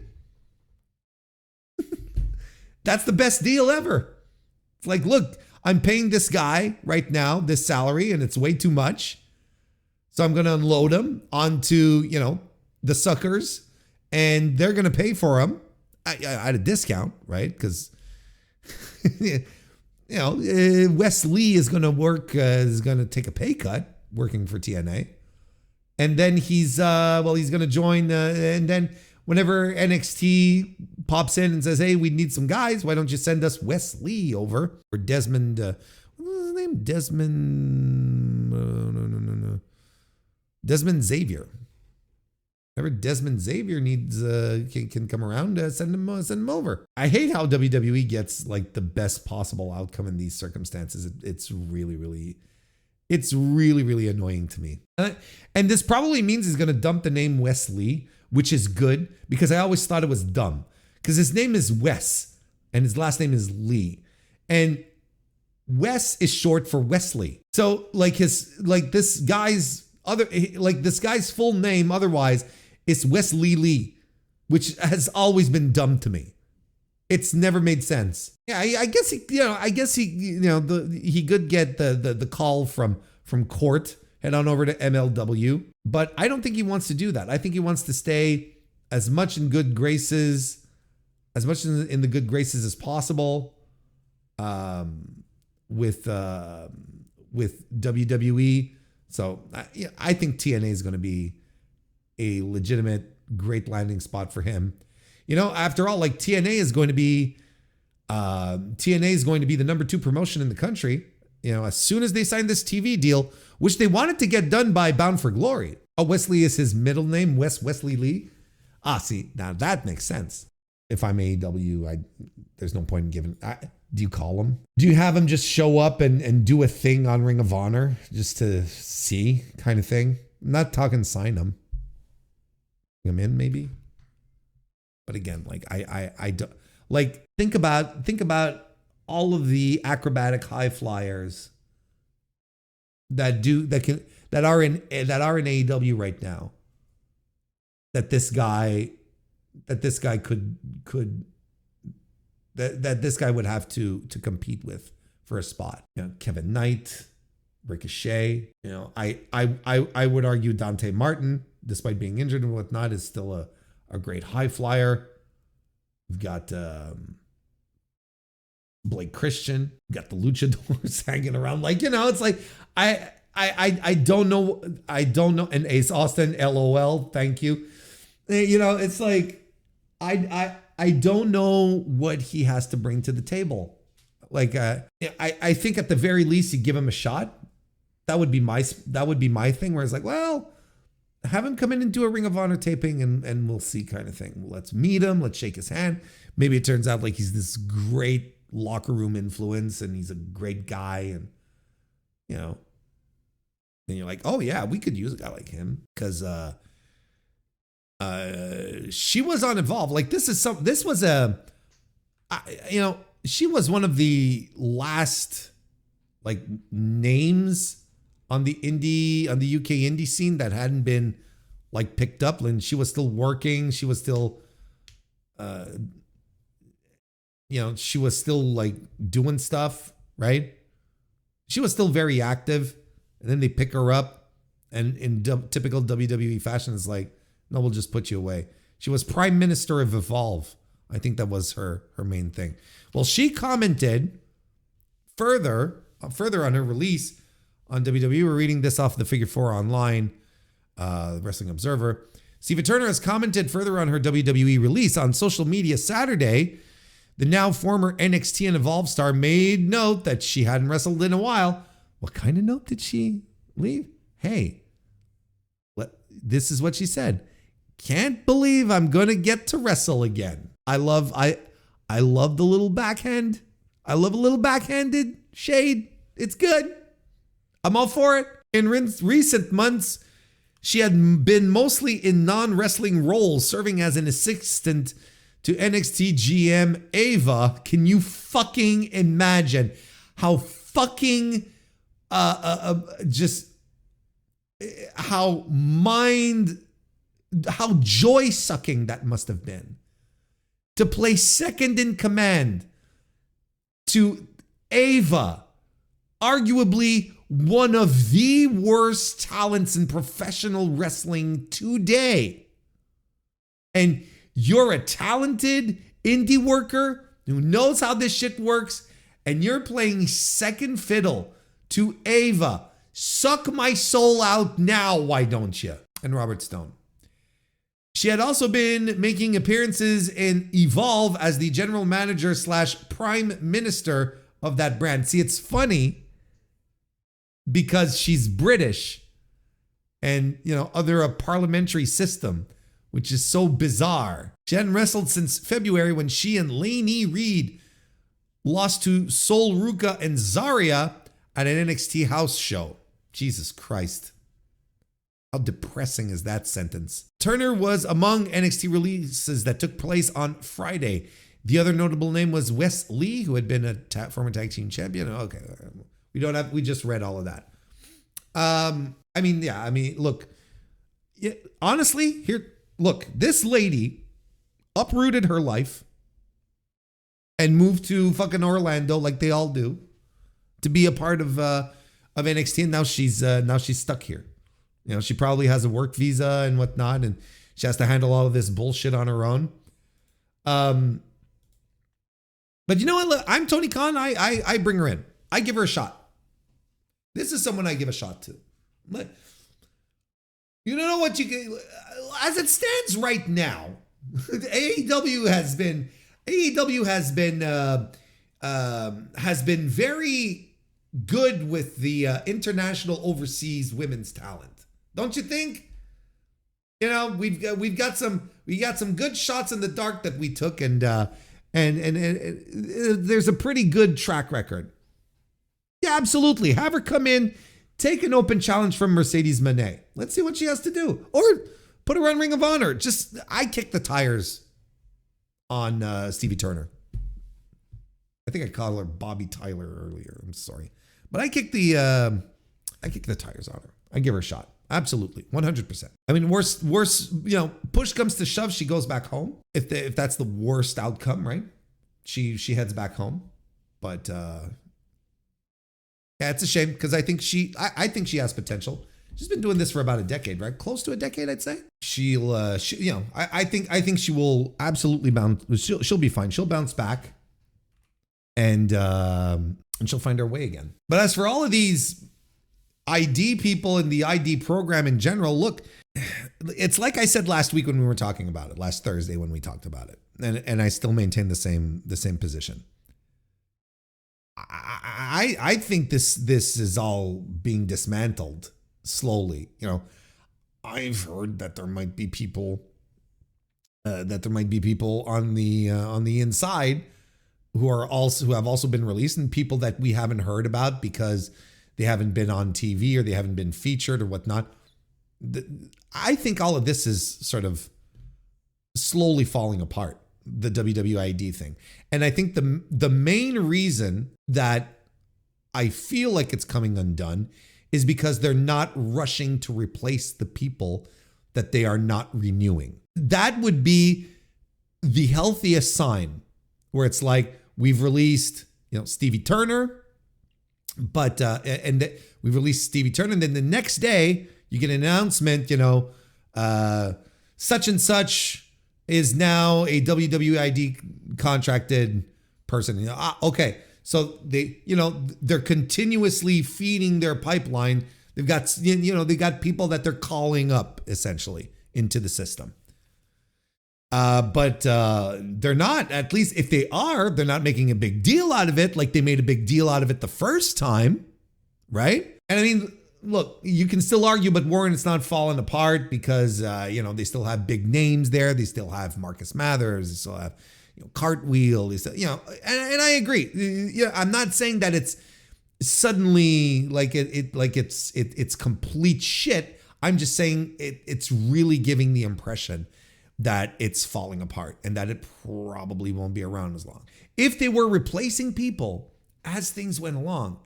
Speaker 1: That's the best deal ever. It's like, look, I'm paying this guy right now this salary, and it's way too much, so I'm going to unload him onto the suckers, and they're going to pay for him at a discount, right? Because Wes Lee is going to take a pay cut working for TNA, and then he's going to join, and then whenever NXT pops in and says, hey, we need some guys, why don't you send us Wes Lee over? Or Desmond, what was his name? No. Desmond Xavier. Whenever Desmond Xavier needs, can come around, send him over. I hate how WWE gets like the best possible outcome in these circumstances. It's really, really annoying to me. And this probably means he's going to dump the name Wes Lee, which is good, because I always thought it was dumb. Because his name is Wes and his last name is Lee. And Wes is short for Wesley. So this guy's full name otherwise is Wesley Lee, which has always been dumb to me. It's never made sense. Yeah, I guess he could get the call from court, head on over to MLW, but I don't think he wants to do that. I think he wants to stay as much in the good graces as possible with WWE. So I think TNA is going to be a legitimate great landing spot for him. After all, like TNA is going to be the number 2 promotion in the country. As soon as they sign this TV deal, which they wanted to get done by Bound for Glory. Oh, Wesley is his middle name, Wesley Lee. See, now that makes sense. If I'm AEW, there's no point in giving. Do you call him? Do you have him just show up and do a thing on Ring of Honor just to see, kind of thing? I'm not talking sign him. Bring him in, maybe. But again, like I don't like think about all of the acrobatic high flyers that are in AEW right now. That this guy would have to compete with for a spot. Kevin Knight, Ricochet. I would argue Dante Martin, despite being injured and whatnot, is still a great high flyer. We've got Blake Christian. We've got the luchadors hanging around. It's like I don't know. And Ace Austin, LOL. Thank you. It's like I don't know what he has to bring to the table. I think at the very least you give him a shot. That would be my thing, where it's like, well, have him come in and do a Ring of Honor taping and we'll see, kind of thing. Let's meet him. Let's shake his hand. Maybe it turns out like he's this great locker room influence and he's a great guy, and then you're like, oh yeah, we could use a guy like him, because she was uninvolved. Like she was one of the last like names on the UK indie scene that hadn't been like picked up. And she was still working. She was still, she was still like doing stuff, right? She was still very active. And then they pick her up, and in typical WWE fashion, it's like, no, we'll just put you away. She was Prime Minister of Evolve. I think that was her main thing. Well, she commented further on her release on WWE. We're reading this off the Figure 4 Online, Wrestling Observer. Siva Turner has commented further on her WWE release on social media Saturday. The now former NXT and Evolve star made note that she hadn't wrestled in a while. What kind of note did she leave? Hey, this is what she said. Can't believe I'm going to get to wrestle again. I love the little backhand. I love a little backhanded shade. It's good. I'm all for it. In recent months, she had been mostly in non-wrestling roles, serving as an assistant to NXT GM Ava. Can you fucking imagine how fucking how joy-sucking that must have been to play second in command to Ava, arguably one of the worst talents in professional wrestling today. And you're a talented indie worker who knows how this shit works, and you're playing second fiddle to Ava. Suck my soul out now, why don't you? And Robert Stone. She had also been making appearances in Evolve as the general manager / prime minister of that brand. See, it's funny because she's British and, under a parliamentary system, which is so bizarre. She hadn't wrestled since February when she and Lainey Reed lost to Sol Ruka and Zarya at an NXT house show. Jesus Christ. How depressing is that sentence? Turner was among NXT releases that took place on Friday. The other notable name was Wes Lee, who had been a former tag team champion. Okay, we just read all of that. Look, honestly, this lady uprooted her life and moved to fucking Orlando like they all do to be a part of NXT. And now she's stuck here. She probably has a work visa and whatnot, and she has to handle all of this bullshit on her own. But you know what? Look, I'm Tony Khan. I bring her in. I give her a shot. This is someone I give a shot to. But you don't know what you can. As it stands right now, AEW has been very good with the international overseas women's talent. Don't you think? We've got some good shots in the dark that we took, and there's a pretty good track record. Yeah, absolutely. Have her come in, take an open challenge from Mercedes Moné. Let's see what she has to do, or put her on Ring of Honor. I kicked the tires on Stevie Turner. I think I called her Bobby Tyler earlier. I'm sorry, but I kicked the tires on her. I give her a shot. Absolutely, 100%. I mean, worst, push comes to shove, she goes back home. If that's the worst outcome, right? She heads back home. But yeah, it's a shame because I think she has potential. She's been doing this for about a decade, right? Close to a decade, I'd say. I think she will absolutely bounce. She'll be fine. She'll bounce back, and she'll find her way again. But as for all of these ID people in the ID program in general, look, it's like I said last week when we were talking about it, last Thursday when we talked about it, and I still maintain the same position. I think this is all being dismantled slowly. I've heard that there might be people on the inside who have also been released, and people that we haven't heard about because they haven't been on TV or they haven't been featured or whatnot. I think all of this is sort of slowly falling apart, the WWID thing. And I think the main reason that I feel like it's coming undone is because they're not rushing to replace the people that they are not renewing. That would be the healthiest sign, where it's like, we've released, Stevie Turner, but we've released Stevie Turner, and then the next day you get an announcement, such and such is now a WWE contracted person. Okay, so they're continuously feeding their pipeline. They've got they got people that they're calling up essentially into the system. But they're not, at least if they are, they're not making a big deal out of it like they made a big deal out of it the first time, right? And I mean, look, you can still argue, but Warren, it's not falling apart because, they still have big names there. They still have Marcus Mathers. They still have, Cartwheel. They still, and I agree. I'm not saying that it's suddenly like it's complete shit. I'm just saying it's really giving the impression that it's falling apart and that it probably won't be around as long. If they were replacing people as things went along,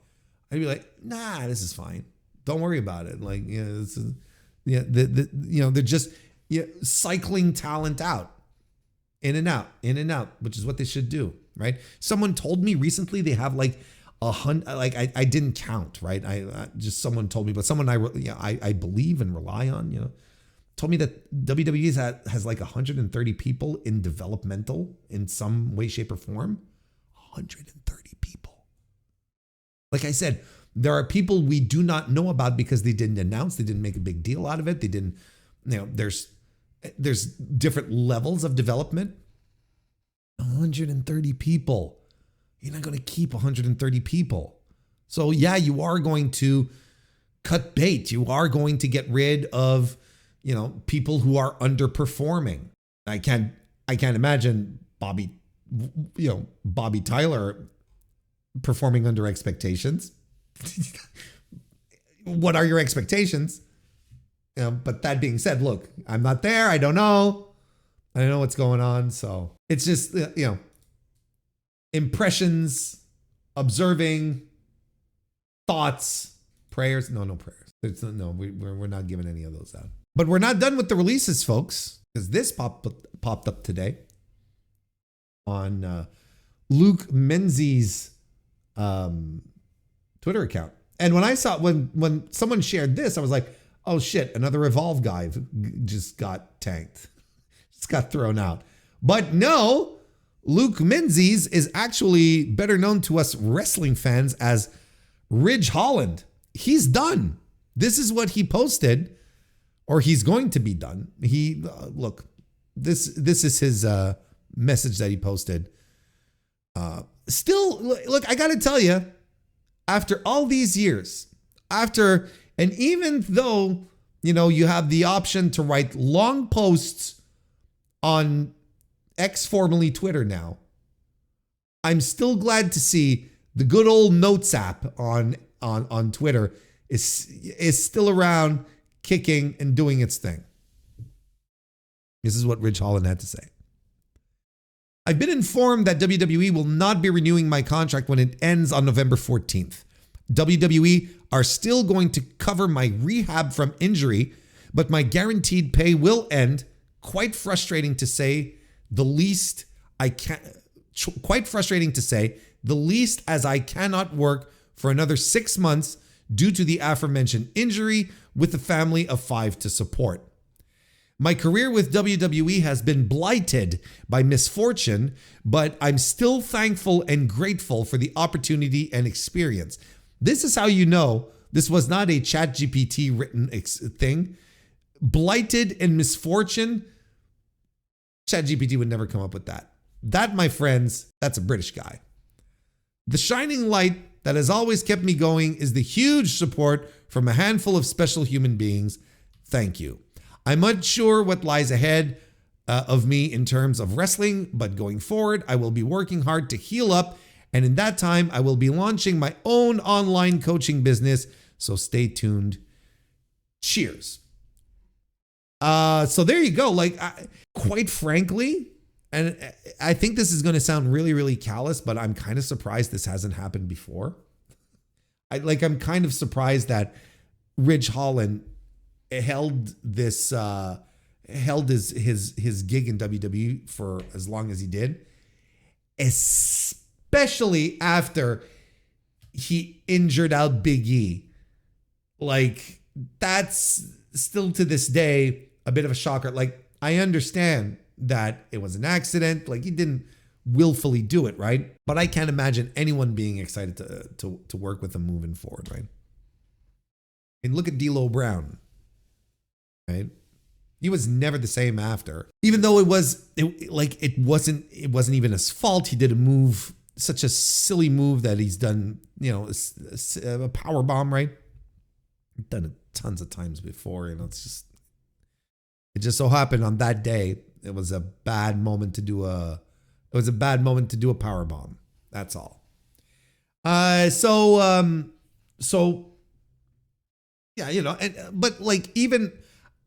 Speaker 1: I'd be like, nah, this is fine. Don't worry about it. Like, they're just cycling talent out, in and out, which is what they should do, right? Someone told me recently they have like 100. Like I didn't count, right? I just someone told me, but someone I believe and rely on, told me that WWE has like 130 people in developmental in some way, shape, or form. 130 people. Like I said, there are people we do not know about because they didn't announce, they didn't make a big deal out of it. They didn't, there's different levels of development. 130 people. You're not going to keep 130 people. So yeah, you are going to cut bait. You are going to get rid of, people who are underperforming. I can't imagine Bobby Tyler performing under expectations. What are your expectations? But that being said, look, I'm not there. I don't know what's going on. So it's just, impressions, observing, thoughts, prayers. No prayers. We're not giving any of those out. But we're not done with the releases, folks, because this popped up today on Luke Menzies' Twitter account. And when I saw, when someone shared this, I was like, oh shit, another Evolve guy just got tanked. Just got thrown out. But no, Luke Menzies is actually better known to us wrestling fans as Ridge Holland. He's done. This is what he posted, or he's going to be done. Look, this is his message that he posted. Still, look, I got to tell you, after all these years, and even though, you have the option to write long posts on X, formerly Twitter now, I'm still glad to see the good old Notes app on Twitter is still around, kicking and doing its thing. This is what Ridge Holland had to say. I've been informed that WWE will not be renewing my contract when it ends on November 14th. WWE are still going to cover my rehab from injury, but my guaranteed pay will end. Quite frustrating to say the least, as I cannot work for another 6 months due to the aforementioned injury with a family of 5 to support. My career with WWE has been blighted by misfortune, but I'm still thankful and grateful for the opportunity and experience. This is how you know this was not a ChatGPT written thing. Blighted and misfortune. ChatGPT would never come up with that. That, my friends, that's a British guy. The shining light that has always kept me going is the huge support from a handful of special human beings. Thank you. I'm unsure what lies ahead of me in terms of wrestling, but going forward, I will be working hard to heal up. And in that time, I will be launching my own online coaching business. So stay tuned. Cheers. So there you go. Like, quite frankly, and I think this is going to sound really, really callous, but I'm kind of surprised this hasn't happened before. I'm kind of surprised that Ridge Holland held his gig in WWE for as long as he did, especially after he injured out Big E. Like, that's still to this day a bit of a shocker. Like, I understand that it was an accident. Like, he didn't willfully do it, right? But I can't imagine anyone being excited to work with him moving forward, right? And look at D'Lo Brown, right? He was never the same after, even though it wasn't even his fault. He did a move, such a silly move that he's done, a power bomb, right? Done it tons of times before, it just so happened on that day it was a bad moment to do a power bomb. That's all. So yeah, but like, even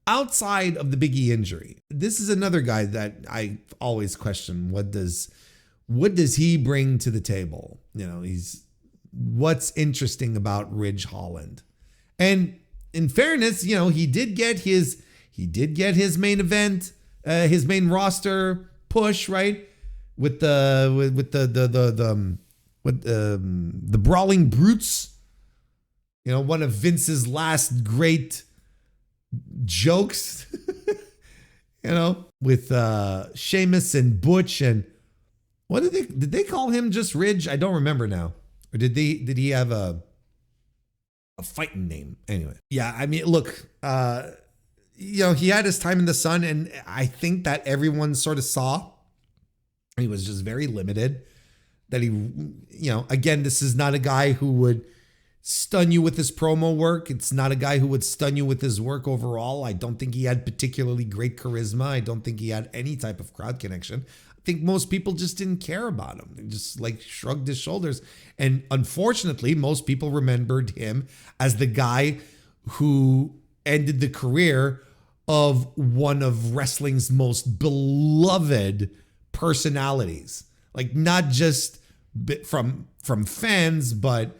Speaker 1: outside of the Big E injury, this is another guy that I always question. What does he bring to the table? What's interesting about Ridge Holland? And in fairness, he did get his main event, his main roster push, right? With the Brawling Brutes, one of Vince's last great jokes, with Sheamus and Butch, and what did they call him? Just Ridge? I don't remember now. Or did he have a fighting name? Anyway, yeah, I mean, look, he had his time in the sun, and I think that everyone sort of saw he was just very limited. That he, again, this is not a guy who would stun you with his promo work. It's not a guy who would stun you with his work overall. I don't think he had particularly great charisma. I don't think he had any type of crowd connection. I think most people just didn't care about him. They just shrugged his shoulders. And unfortunately, most people remembered him as the guy who ended the career of one of wrestling's most beloved personalities. Like, not just from fans, but,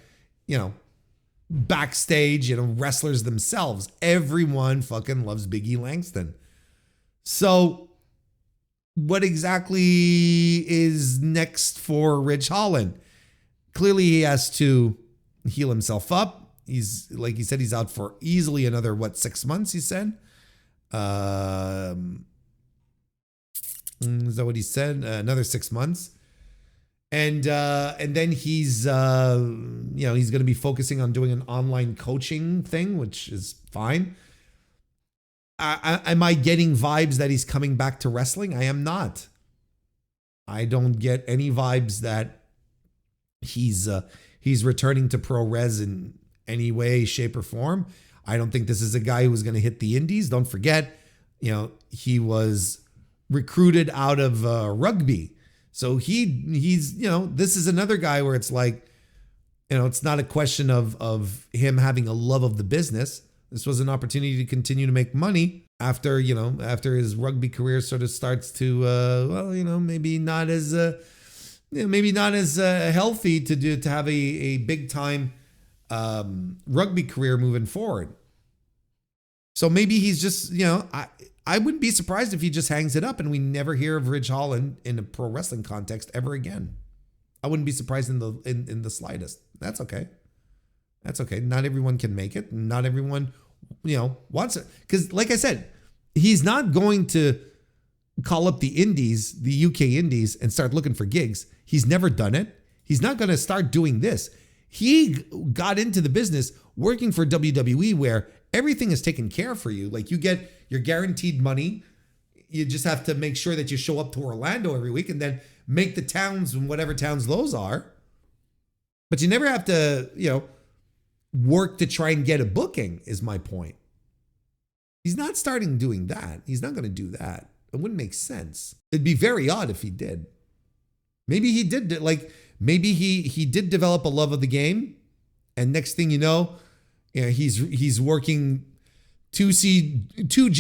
Speaker 1: backstage, wrestlers themselves. Everyone fucking loves Big E Langston. So what exactly is next for Ridge Holland? Clearly he has to heal himself up. He's, like he said, he's out for easily another, 6 months, he said. Is that what he said? Another 6 months. And then he's, he's going to be focusing on doing an online coaching thing, which is fine. Am I getting vibes that he's coming back to wrestling? I am not. I don't get any vibes that he's returning to pro res in any way, shape, or form. I don't think this is a guy who's going to hit the indies. Don't forget, he was recruited out of rugby. So he's this is another guy where it's like, it's not a question of him having a love of the business. This was an opportunity to continue to make money after his rugby career sort of starts to, maybe not as healthy to have a big time rugby career moving forward. So maybe he's just, I wouldn't be surprised if he just hangs it up and we never hear of Ridge Holland in a pro wrestling context ever again. I wouldn't be surprised in the slightest. That's okay. That's okay. Not everyone can make it. Not everyone, wants it. Because like I said, he's not going to call up the indies, the UK indies, and start looking for gigs. He's never done it. He's not going to start doing this. He got into the business working for WWE, where everything is taken care for you. Like, you get your guaranteed money. You just have to make sure that you show up to Orlando every week and then make the towns, and whatever towns those are. But you never have to, work to try and get a booking, is my point. He's not starting doing that. He's not going to do that. It wouldn't make sense. It'd be very odd if he did. Maybe he did, maybe he did develop a love of the game, and next thing you know, he's working two GCW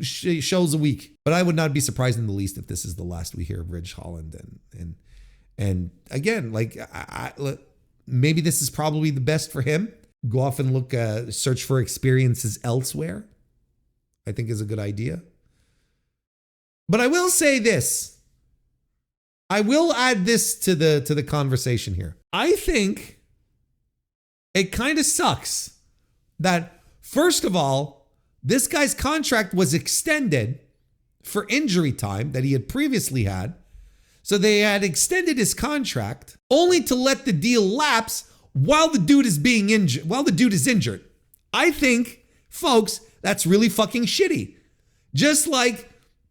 Speaker 1: shows a week. But I would not be surprised in the least if this is the last we hear of Ridge Holland. And again, maybe this is probably the best for him. go off and search for experiences elsewhere, I think is a good idea. But I will say this. I will add this to the conversation here. I think it kind of sucks that, first of all, this guy's contract was extended for injury time that he had previously had. So they had extended his contract only to let the deal lapse while the dude is being injured, while the dude is injured. I think, folks, that's really fucking shitty. Just like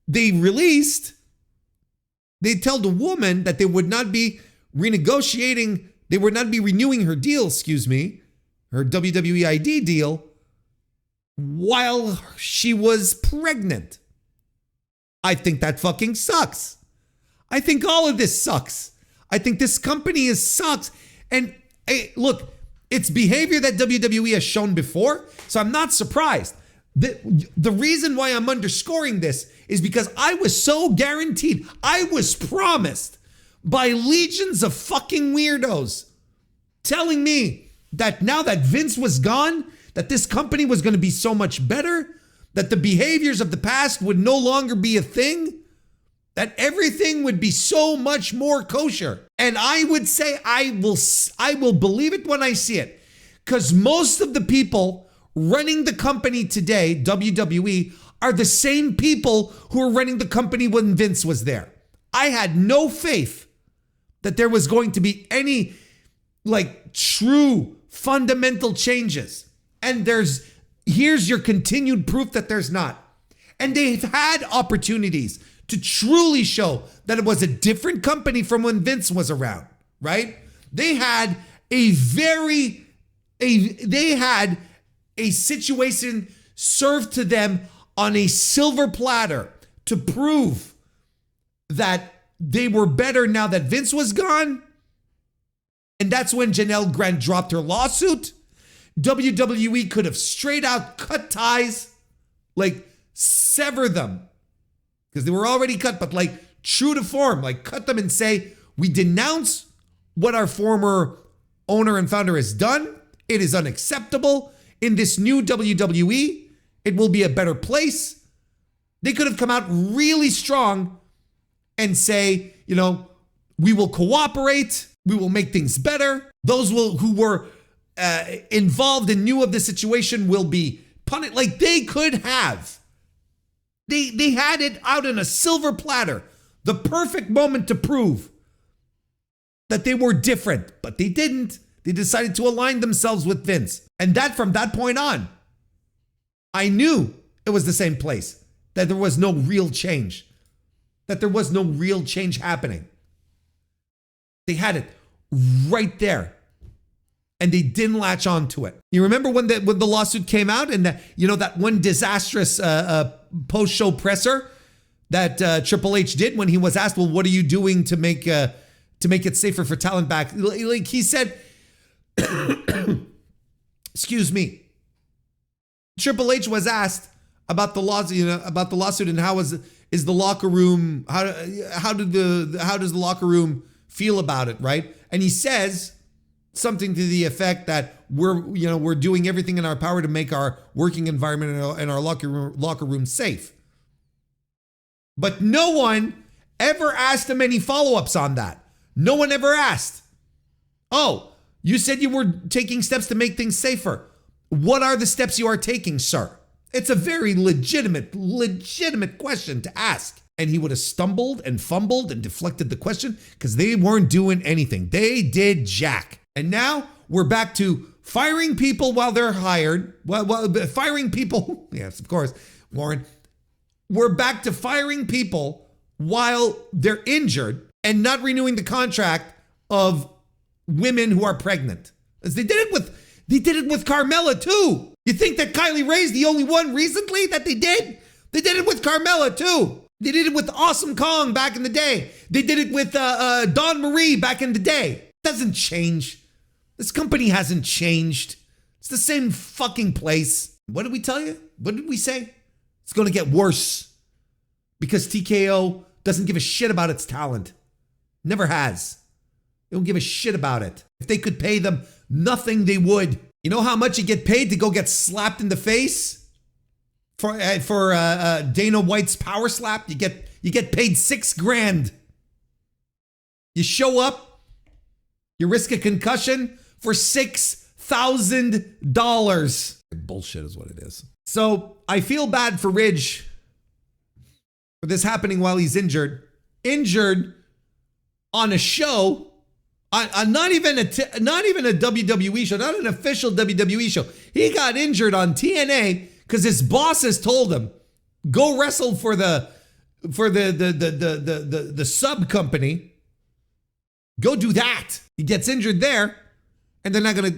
Speaker 1: they told the woman that they would not be renewing her deal, her WWE ID deal, while she was pregnant. I think that fucking sucks. I think all of this sucks. I think this company sucks. And hey, look, it's behavior that WWE has shown before, so I'm not surprised. The reason why I'm underscoring this is because I was so guaranteed, I was promised by legions of fucking weirdos telling me that now that Vince was gone, that this company was going to be so much better, that the behaviors of the past would no longer be a thing, that everything would be so much more kosher. And I would say I will believe it when I see it. Because most of the people running the company today, WWE, are the same people who were running the company when Vince was there. I had no faith that there was going to be any true fundamental changes. And here's your continued proof that there's not. And they've had opportunities to truly show that it was a different company from when Vince was around, right? They had a situation served to them on a silver platter to prove that they were better now that Vince was gone. And that's when Janelle Grant dropped her lawsuit. WWE could have straight out cut ties, sever them, because they were already cut, but true to form, cut them and say, we denounce what our former owner and founder has done. It is unacceptable. In this new WWE, it will be a better place. They could have come out really strong and say, we will cooperate. We will make things better. Those who were involved and knew of the situation will be punished. They could have. They had it out on a silver platter. The perfect moment to prove that they were different, but they didn't. They decided to align themselves with Vince. And from that point on, I knew it was the same place, that there was no real change, happening. They had it right there, and they didn't latch on to it. You remember when the lawsuit came out, and that one disastrous post-show presser that Triple H did when he was asked, well, what are you doing to make it safer for talent back? He said, excuse me. Triple H was asked about the lawsuit, and how is the locker room? How does the locker room feel about it, right? And he says something to the effect that we're doing everything in our power to make our working environment and our locker room safe. But no one ever asked him any follow-ups on that. No one ever asked, oh, you said you were taking steps to make things safer. What are the steps you are taking, sir? It's a very legitimate question to ask. And he would have stumbled and fumbled and deflected the question because they weren't doing anything. They did jack. And now we're back to firing people while they're hired. Well, firing people. Yes, of course, Warren. We're back to firing people while they're injured and not renewing the contract of women who are pregnant. As they did it with Carmella too. You think that Kylie Ray's the only one recently that they did? They did it with Carmella too. They did it with Awesome Kong back in the day. They did it with Dawn Marie back in the day. It doesn't change. This company hasn't changed. It's the same fucking place. What did we tell you? What did we say? It's going to get worse because TKO doesn't give a shit about its talent. Never has. They don't give a shit about it. If they could pay them nothing, they would. You know how much you get paid to go get slapped in the face for Dana White's power slap? You get paid $6,000. You show up, you risk a concussion for $6,000. Bullshit is what it is. So I feel bad for Ridge for this happening while he's injured on a show, not even a WWE show, not an official WWE show. He got injured on TNA because his bosses told him, go wrestle for the sub company. Go do that. He gets injured there, and they're not gonna,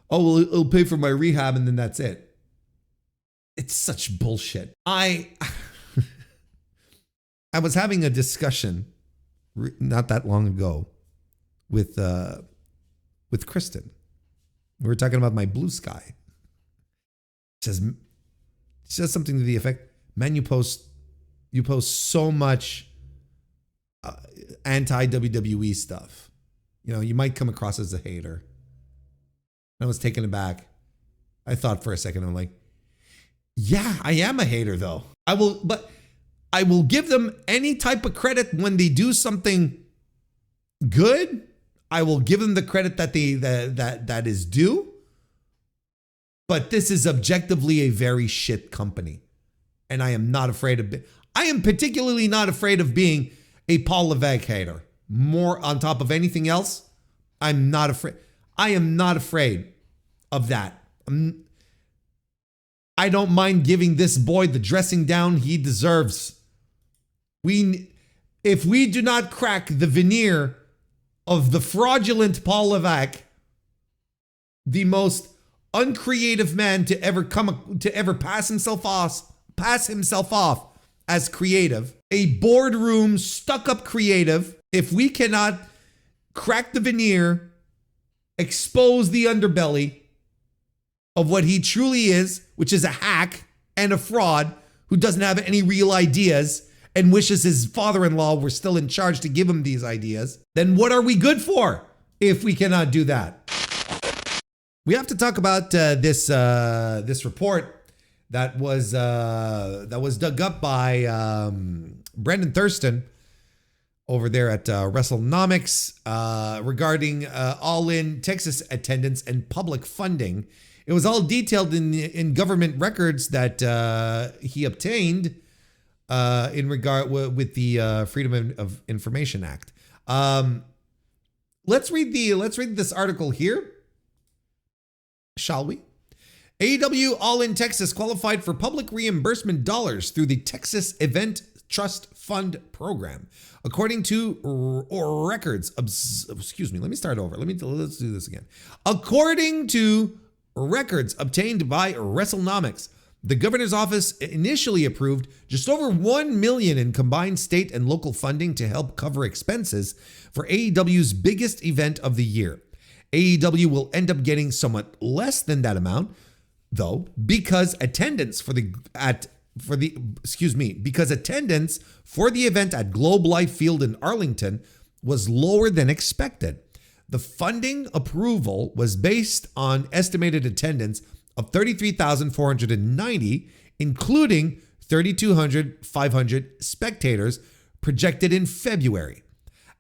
Speaker 1: well, it'll pay for my rehab, and then that's it. It's such bullshit. I was having a discussion not that long ago with Kristen. We were talking about my blue sky. She says something to the effect, man, you post so much anti-WWE stuff. You know, you might come across as a hater. I was taken aback. I thought for a second, I'm like, yeah, I am a hater though. I will give them any type of credit when they do something good. I will give them the credit that that is due. But this is objectively a very shit company. And I am not afraid of I am particularly not afraid of being a Paul Levesque hater. More on top of anything else, I'm not afraid. I am not afraid of that. I don't mind giving this boy the dressing down he deserves. If we do not crack the veneer of the fraudulent Paul Levesque, the most uncreative man to ever pass himself off as creative, a boardroom stuck-up creative, if we cannot crack the veneer, expose the underbelly of what he truly is, which is a hack and a fraud who doesn't have any real ideas and wishes his father-in-law were still in charge to give him these ideas, then what are we good for if we cannot do that? We have to talk about this report that was dug up by Brendan Thurston over there at WrestleNomics regarding All In Texas attendance and public funding. It was all detailed in government records that he obtained in regard with the Freedom of Information Act. Let's read this article here, shall we? AEW All In Texas qualified for public reimbursement dollars through the Texas Event Trust Fund program. According to records, excuse me, let me start over. Let's do this again. According to records obtained by WrestleNomics, the governor's office initially approved just over $1 million in combined state and local funding to help cover expenses for AEW's biggest event of the year. AEW will end up getting somewhat less than that amount, though, because attendance for the event at Globe Life Field in Arlington was lower than expected. The funding approval was based on estimated attendance of 33,490, including 3,500 spectators projected in February.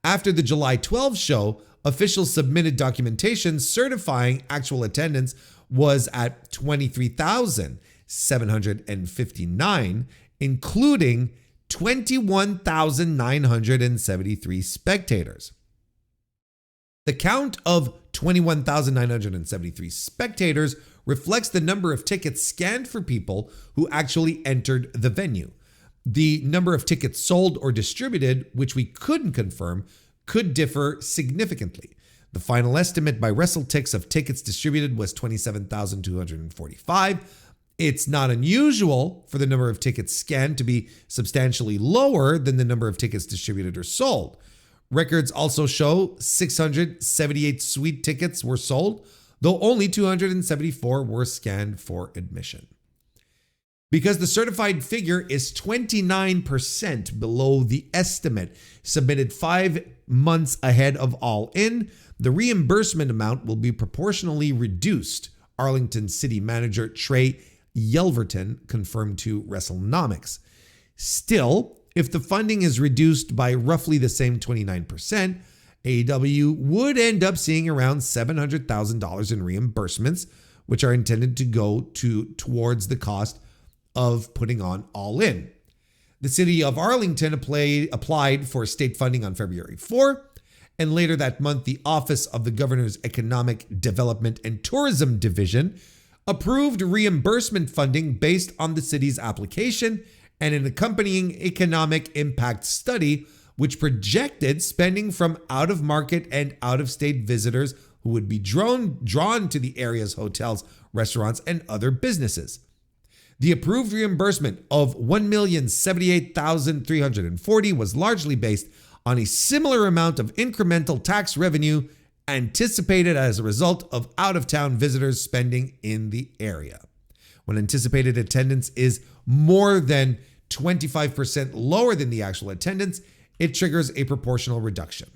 Speaker 1: After the July 12 show, officials submitted documentation certifying actual attendance was at 23,759, including 21,973 spectators. The count of 21,973 spectators reflects the number of tickets scanned for people who actually entered the venue. The number of tickets sold or distributed, which we couldn't confirm, could differ significantly. The final estimate by WrestleTix of tickets distributed was 27,245. It's not unusual for the number of tickets scanned to be substantially lower than the number of tickets distributed or sold. Records also show 678 suite tickets were sold, though only 274 were scanned for admission. Because the certified figure is 29% below the estimate submitted 5 months ahead of All In, the reimbursement amount will be proportionally reduced Arlington City Manager Trey Yelverton confirmed to WrestleNomics. Still, if the funding is reduced by roughly the same 29%, AEW would end up seeing around $700,000 in reimbursements, which are intended to go towards the cost of putting on All In. The city of Arlington applied for state funding on February 4, and later that month, the Office of the Governor's Economic Development and Tourism Division approved reimbursement funding based on the city's application and an accompanying economic impact study, which projected spending from out-of-market and out-of-state visitors who would be drawn to the area's hotels, restaurants, and other businesses. The approved reimbursement of $1,078,340 was largely based on a similar amount of incremental tax revenue anticipated as a result of out-of-town visitors spending in the area. When anticipated attendance is more than 25% lower than the actual attendance, it triggers a proportional reduction.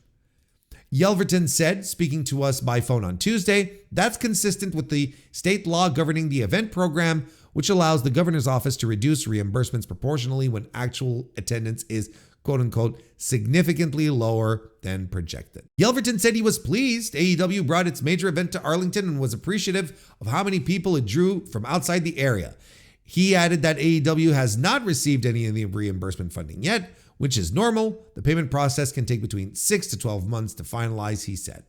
Speaker 1: Yelverton said, speaking to us by phone on Tuesday, that's consistent with the state law governing the event program, which allows the governor's office to reduce reimbursements proportionally when actual attendance is quote-unquote significantly lower than projected. Yelverton said he was pleased AEW brought its major event to Arlington and was appreciative of how many people it drew from outside the area. He added that AEW has not received any of the reimbursement funding yet, which is normal. The payment process can take between 6 to 12 months to finalize, he said.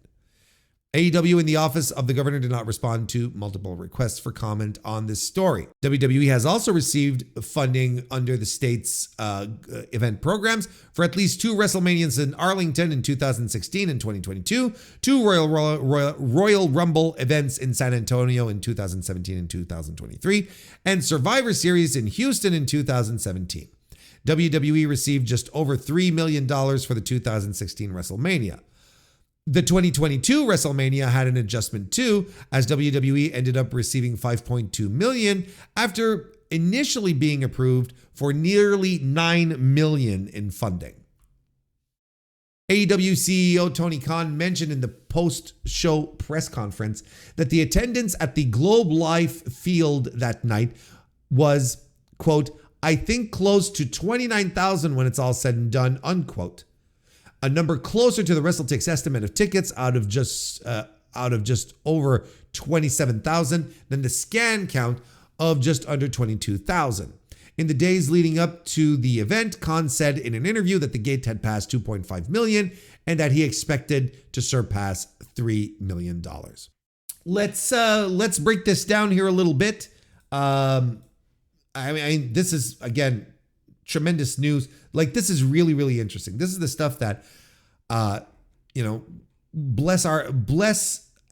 Speaker 1: AEW and the Office of the Governor did not respond to multiple requests for comment on this story. WWE has also received funding under the state's event programs for at least 2 WrestleManias in Arlington in 2016 and 2022, 2 Royal Rumble events in San Antonio in 2017 and 2023, and Survivor Series in Houston in 2017. WWE received just over $3 million for the 2016 WrestleMania. The 2022 WrestleMania had an adjustment too, as WWE ended up receiving $5.2 million after initially being approved for nearly $9 million in funding. AEW CEO Tony Khan mentioned in the post-show press conference that the attendance at the Globe Life field that night was, quote, I think close to 29,000 when it's all said and done, unquote. A number closer to the WrestleTix estimate of tickets out of just over 27,000 than the scan count of just under 22,000. In the days leading up to the event, Khan said in an interview that the gate had passed 2.5 million and that he expected to surpass $3 million. Let's break this down here a little bit. I mean, this is, again, tremendous news. Like, this is really, really interesting. This is the stuff that, bless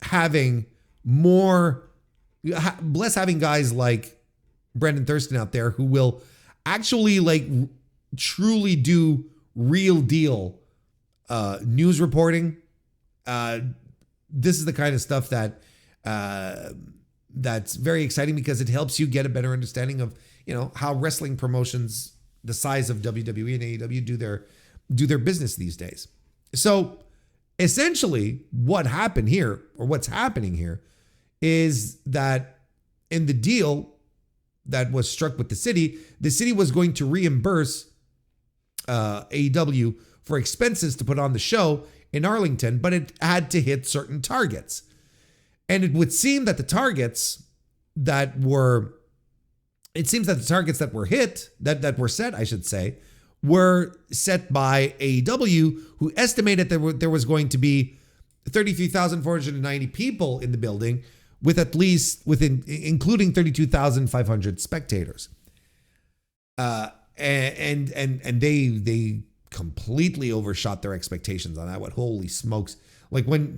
Speaker 1: having guys like Brendan Thurston out there who will actually truly do real deal news reporting. This is the kind of stuff that that's very exciting because it helps you get a better understanding of how wrestling promotions the size of WWE and AEW do their business these days. So essentially what's happening here is that in the deal that was struck with the city was going to reimburse AEW for expenses to put on the show in Arlington, but it had to hit certain targets. And it would seem that the targets that were set, I should say, were set by AEW, who estimated there was going to be 33,490 people in the building, including 32,500 spectators. And they completely overshot their expectations on that one. Holy smokes. Like when,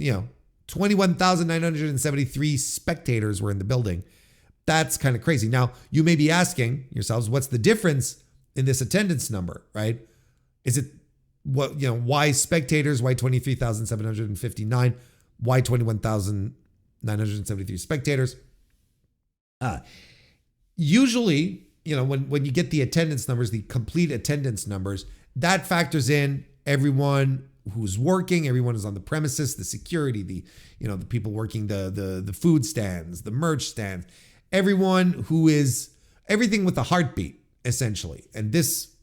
Speaker 1: 21,973 spectators were in the building. That's kind of crazy. Now, you may be asking yourselves, what's the difference in this attendance number, right? Is it why spectators? Why 23,759? Why 21,973 spectators? Usually, when you get the attendance numbers, the complete attendance numbers, that factors in everyone who's working, everyone is on the premises, the security, the people working the food stands, the merch stands, everyone who is everything with a heartbeat, essentially. And this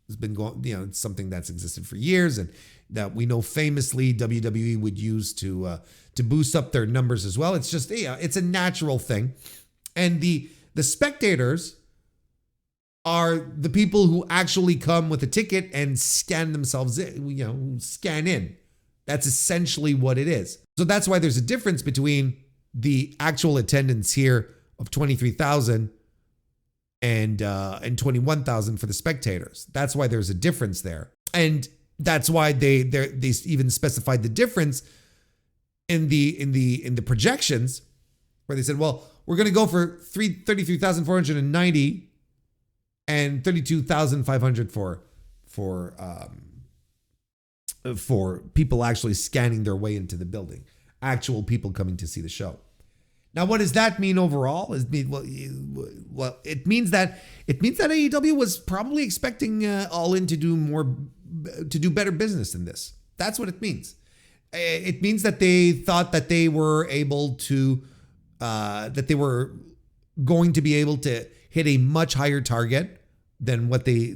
Speaker 1: has been going, it's something that's existed for years, and that we know famously WWE would use to boost up their numbers as well. It's just, it's a natural thing. And the spectators are the people who actually come with a ticket and scan themselves in, scan in. That's essentially what it is. So that's why there's a difference between the actual attendance here of 23,000 and 21,000 for the spectators. That's why there's a difference there. And that's why they even specified the difference in the projections, where they said, well, we're going to go for 33,490 and 32,500 for people actually scanning their way into the building, actual people coming to see the show. Now, what does that mean overall? It means that AEW was probably expecting All In to do better business than this. That's what it means. It means that they thought that they were able to, that they were going to be able to hit a much higher target than what they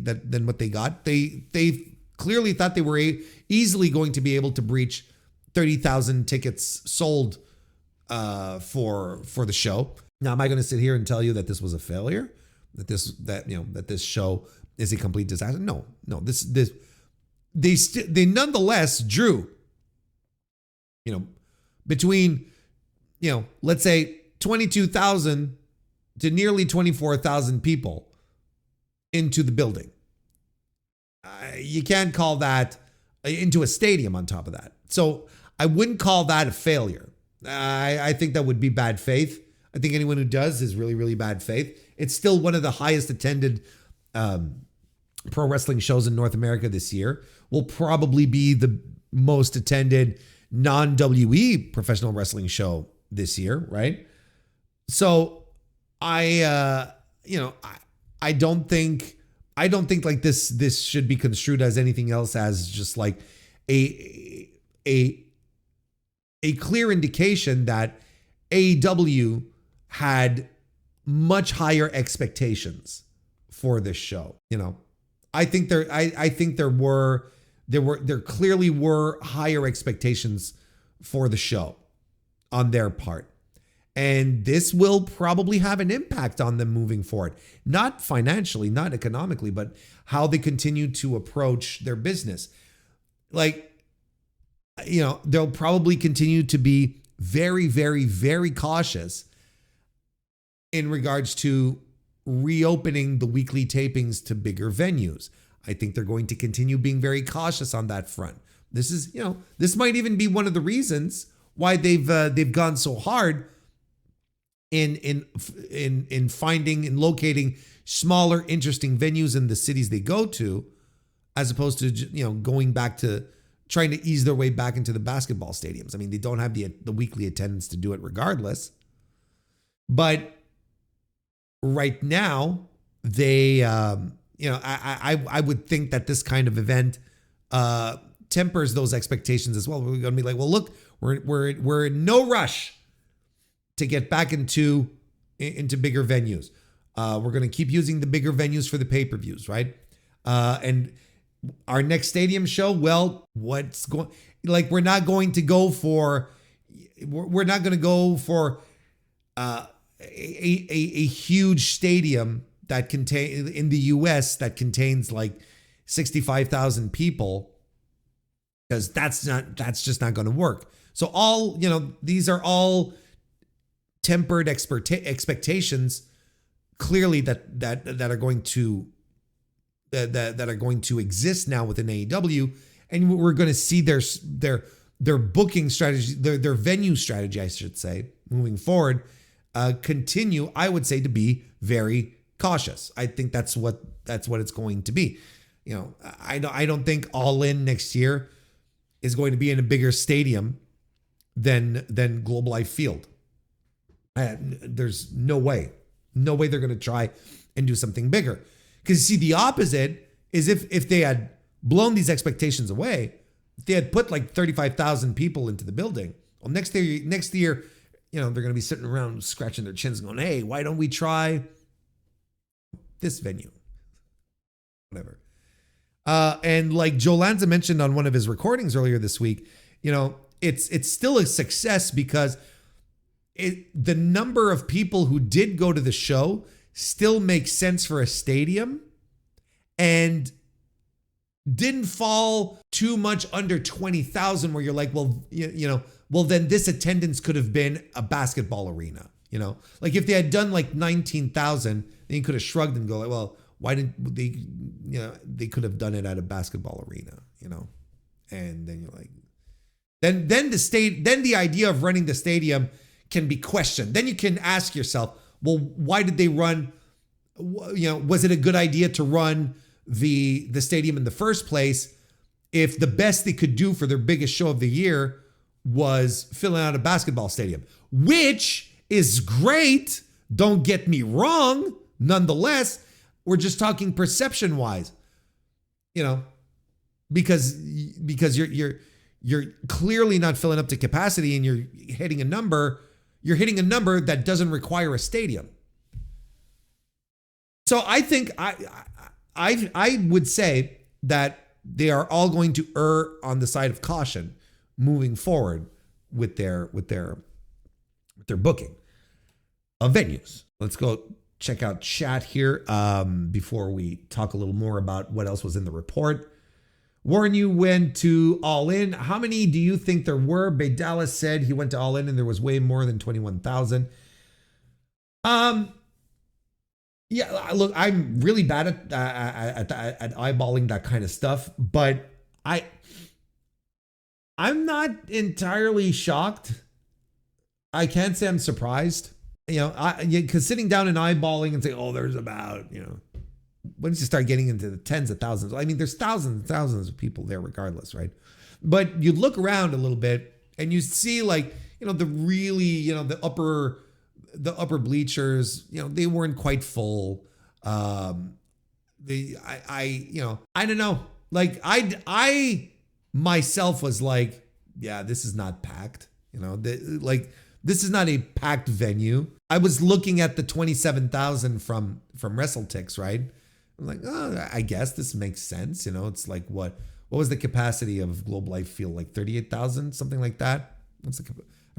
Speaker 1: got. They clearly thought they were easily going to be able to breach 30,000 tickets sold for the show. Now, am I going to sit here and tell you that this was a failure? That this show is a complete disaster? No. They nonetheless drew, between, let's say 22,000 to nearly 24,000 people into the building. You can't call that into a stadium on top of that. So I wouldn't call that a failure. I think that would be bad faith. I think anyone who does is really, really bad faith. It's still one of the highest attended pro wrestling shows in North America this year. Will probably be the most attended non-WE professional wrestling show this year, right? So I don't think like this should be construed as anything else as just like a clear indication that AEW had much higher expectations for this show. I think there clearly were higher expectations for the show on their part. And this will probably have an impact on them moving forward. Not financially, not economically, but how they continue to approach their business. They'll probably continue to be very, very, very cautious in regards to reopening the weekly tapings to bigger venues. I think they're going to continue being very cautious on that front. This might even be one of the reasons why they've gone so hard in finding and locating smaller, interesting venues in the cities they go to, as opposed to going back to trying to ease their way back into the basketball stadiums. I mean, they don't have the weekly attendance to do it regardless. But right now, they I would think that this kind of event tempers those expectations as well. We're going to be like, well, look, we're in no rush to get back into bigger venues. We're going to keep using the bigger venues for the pay-per-views, right? And our next stadium show, well, we're not going to go for a huge stadium that in the US that contains like 65,000 people, because that's just not going to work. So these are all tempered expectations, clearly that are going to exist now within AEW, and we're going to see their booking strategy, their venue strategy, I should say, moving forward, continue. I would say to be very cautious. I think that's what it's going to be. I don't think All In next year is going to be in a bigger stadium than Globe Life Field. There's no way they're going to try and do something bigger. Because you see, the opposite is if they had blown these expectations away, If they had put like 35,000 people into the building, well, next year, they're going to be sitting around scratching their chins going, hey, why don't we try this venue? Whatever. And like Joe Lanza mentioned on one of his recordings earlier this week, it's still a success because the number of people who did go to the show still makes sense for a stadium and didn't fall too much under 20,000 where you're like, well, well, then this attendance could have been a basketball arena, like if they had done like 19,000, then you could have shrugged and go like, well, why didn't they, they could have done it at a basketball arena, and then you're like, then the idea of running the stadium can be questioned. Then you can ask yourself, well, why did they run, was it a good idea to run the stadium in the first place if the best they could do for their biggest show of the year was filling out a basketball stadium, which is great. Don't get me wrong. Nonetheless, we're just talking perception wise, because you're clearly not filling up to capacity and you're hitting a number that doesn't require a stadium. So I think I would say that they are all going to err on the side of caution moving forward with their booking of venues. Let's go check out chat here before we talk a little more about what else was in the report. Warren, you went to All In. How many do you think there were? Bay Dallas said he went to All In and there was way more than 21,000. Yeah, look, I'm really bad at eyeballing that kind of stuff, but I'm not entirely shocked. I can't say I'm surprised. Because sitting down and eyeballing and saying, oh, there's about, once you start getting into the tens of thousands, I mean, there's thousands and thousands of people there regardless, right? But you look around a little bit and you see like, the really, the upper bleachers, they weren't quite full. I don't know. Like I myself was like, yeah, this is not packed. This is not a packed venue. I was looking at the 27,000 from WrestleTix, right? I'm like, oh, I guess this makes sense. It's like what was the capacity of Globe Life Field? Like 38,000, something like that. I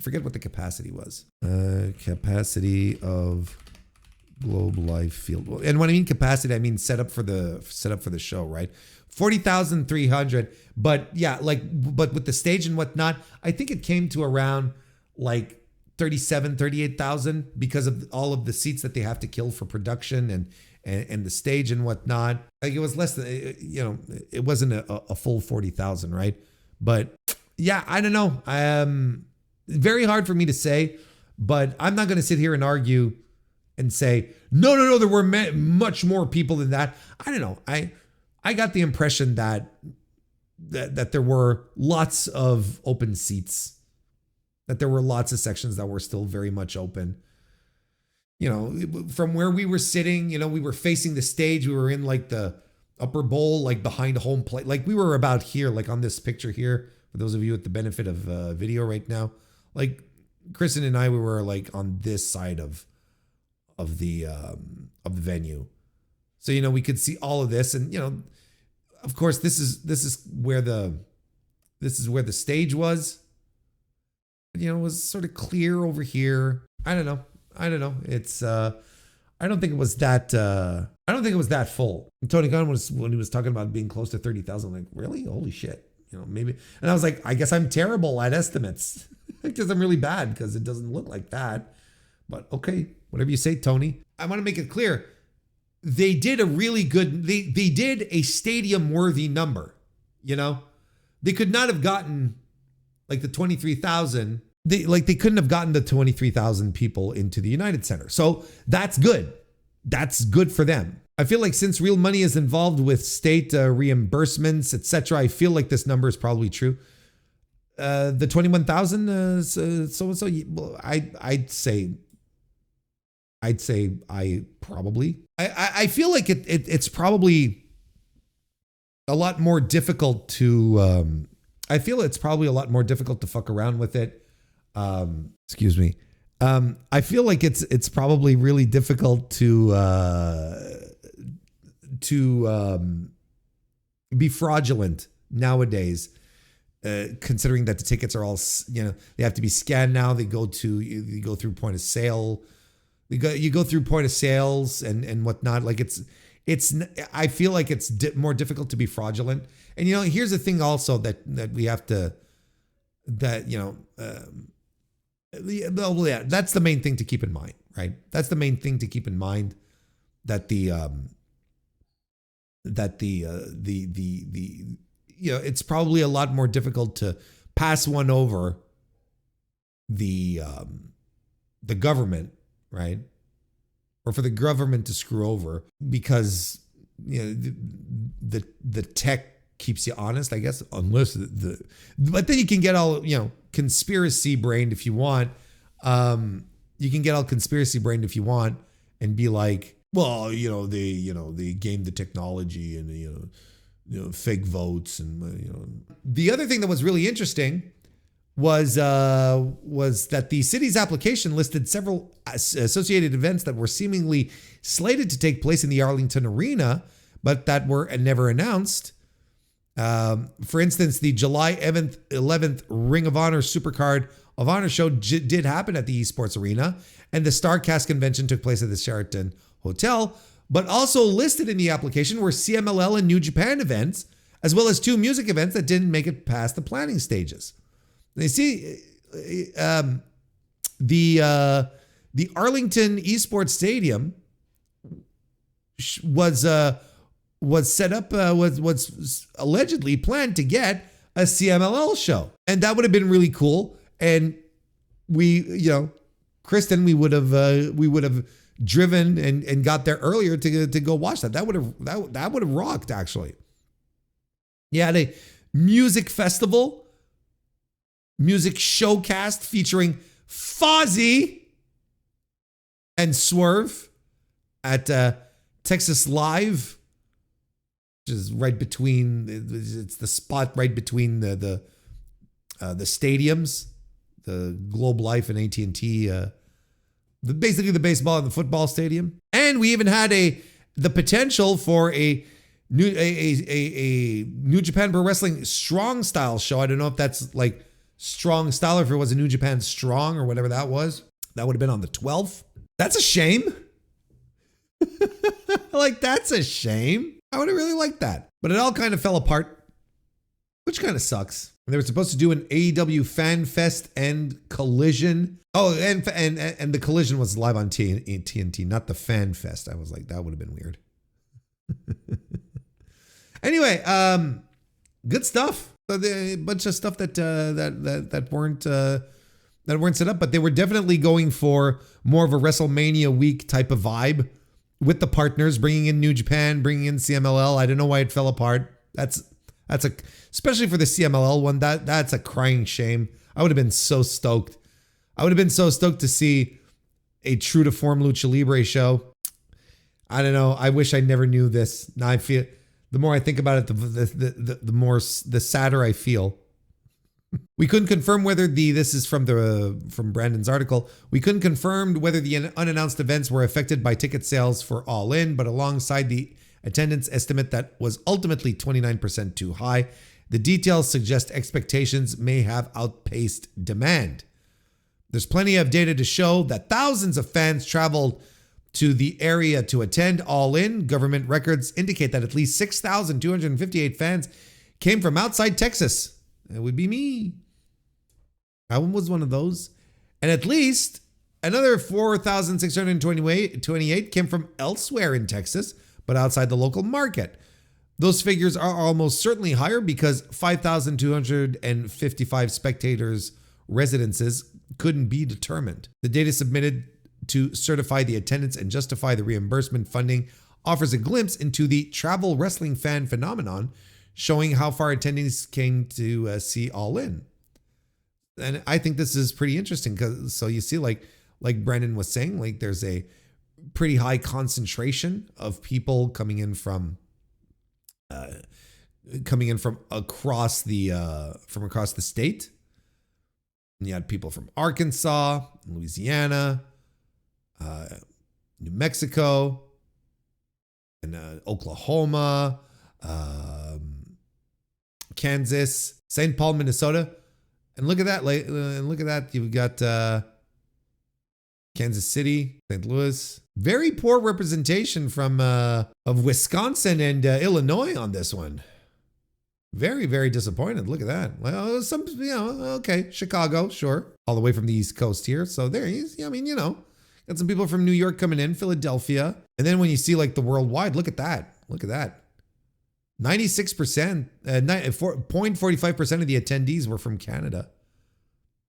Speaker 1: forget what the capacity was. Capacity of Globe Life Field. And when I mean capacity, I mean set up for the show, right? 40,300. But yeah, but with the stage and whatnot, I think it came to around like 38,000 because of all of the seats that they have to kill for production and the stage and whatnot. Like it was less than, it wasn't a full 40,000, right? But yeah, I don't know. Very hard for me to say, but I'm not going to sit here and argue and say, no, there were much more people than that. I don't know. I got the impression that there were lots of open seats, that there were lots of sections that were still very much open. From where we were sitting, we were facing the stage. We were in like the upper bowl, like behind home plate. Like we were about here, like on this picture here, for those of you with the benefit of video right now. Like Kristen and I, we were like on this side of the venue. So, we could see all of this. And, of course, this is where the stage was. It was sort of clear over here. I don't know. It's I don't think it was that full. And Tony Khan when he was talking about being close to 30,000, I'm like, really? Holy shit. Maybe. And I was like, I guess I'm terrible at estimates because I'm really bad because it doesn't look like that. But okay, whatever you say, Tony. I want to make it clear. They did a really good, they did a stadium worthy number. They could not have gotten like the 23,000. They couldn't have gotten the 23,000 people into the United Center. So that's good. That's good for them. I feel like since real money is involved with state reimbursements, etc., I feel like this number is probably true. The 21,000, so I'd say I feel like it's probably a lot more difficult to I feel it's probably a lot more difficult to fuck around with it. Excuse me. I feel like it's probably really difficult to be fraudulent nowadays, considering that the tickets are all, they have to be scanned now. You go through point of sale. You go through point of sales and whatnot. Like I feel like it's more difficult to be fraudulent. And, here's the thing also that we have to, that's the main thing to keep in mind, right? That's the main thing to keep in mind, that it's probably a lot more difficult to pass one over the government, right? Or for the government to screw over, because the tech keeps you honest, I guess, unless but then you can get all, conspiracy brained if you want. You can get all conspiracy brained if you want and be like, well, they gamed the technology and, fake votes. And, the other thing that was really interesting was that the city's application listed several associated events that were seemingly slated to take place in the Arlington Arena, but that were never announced. For instance, the July 11th Ring of Honor Supercard of Honor show did happen at the Esports Arena, and the StarCast convention took place at the Sheraton Hotel. But also listed in the application were CMLL and New Japan events, as well as 2 music events that didn't make it past the planning stages. You see, the Arlington Esports Stadium was set up, was allegedly planned to get a CMLL show, and that would have been really cool. And we, Kristen, we would have driven and got there earlier to go watch that. That would have rocked, actually. You had a music festival, music showcast featuring Fozzy and Swerve at Texas Live, which is right between, it's the spot right between the stadiums, the Globe Life and AT&T, basically the baseball and the football stadium. And we even had the potential for a New Japan Pro Wrestling Strong Style show. I don't know if that's like Strong Style or if it was a New Japan Strong or whatever that was. That would have been on the 12th. That's a shame. That's a shame. I would have really liked that. But it all kind of fell apart, which kind of sucks. They were supposed to do an AEW Fan Fest and Collision. Oh, and the Collision was live on TNT, not the Fan Fest. I was like, that would have been weird. Anyway, good stuff. A bunch of stuff that weren't set up, but they were definitely going for more of a WrestleMania week type of vibe with the partners, bringing in New Japan, bringing in CMLL. I don't know why it fell apart. That's especially for the CMLL one, that's a crying shame. I would have been so stoked. I would have been so stoked to see a true to form Lucha Libre show. I don't know. I wish I never knew this. Now I feel, the more I think about it, the sadder I feel. We couldn't confirm whether this is from Brandon's article. We couldn't confirm whether the unannounced events were affected by ticket sales for All In, but alongside the attendance estimate that was ultimately 29% too high, the details suggest expectations may have outpaced demand. There's plenty of data to show that thousands of fans traveled to the area to attend All In. Government records indicate that at least 6,258 fans came from outside Texas. It would be me. I was one of those. And at least another 4,628 came from elsewhere in Texas, but outside the local market. Those figures are almost certainly higher because 5,255 spectators' residences couldn't be determined. The data submitted to certify the attendance and justify the reimbursement funding offers a glimpse into the travel wrestling fan phenomenon, showing how far attendees came to see All In. And I think this is pretty interesting because so you see, like Brandon was saying, like there's a pretty high concentration of people coming in from coming in from across the state. And you had people from Arkansas, Louisiana, New Mexico, and Oklahoma, Kansas, St. Paul, Minnesota. And look at that. You've got Kansas City, St. Louis. Very poor representation from of Wisconsin and Illinois on this one. Very, very disappointed. Look at that. Well, okay, Chicago, sure. All the way from the East Coast here. So there is, got some people from New York coming in, Philadelphia. And then when you see like the worldwide, look at that. 96%, 0.45% of the attendees were from Canada.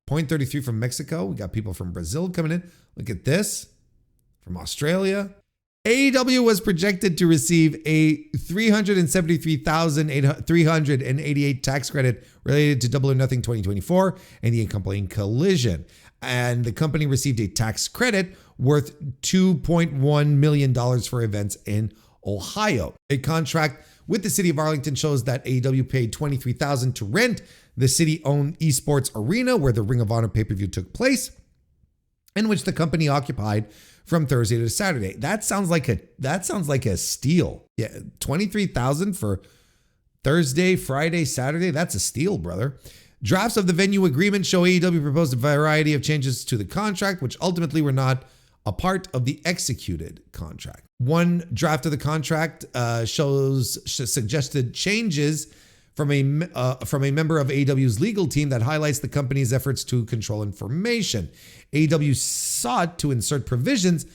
Speaker 1: 0.33 from Mexico. We got people from Brazil coming in. Look at this. From Australia. AEW was projected to receive a $373,388 tax credit related to Double or Nothing 2024 and the accompanying collision. And the company received a tax credit worth $2.1 million for events in Ohio. A contract with the city of Arlington shows that AEW paid $23,000 to rent the city-owned esports arena where the Ring of Honor pay-per-view took place, in which the company occupied from Thursday to Saturday. That sounds like a steal. Yeah, $23,000 for Thursday, Friday, Saturday. That's a steal, brother. Drafts of the venue agreement show AEW proposed a variety of changes to the contract, which ultimately were not a part of the executed contract. One draft of the contract suggested changes from a member of AEW's legal team that highlights the company's efforts to control information. AEW sought to insert provisions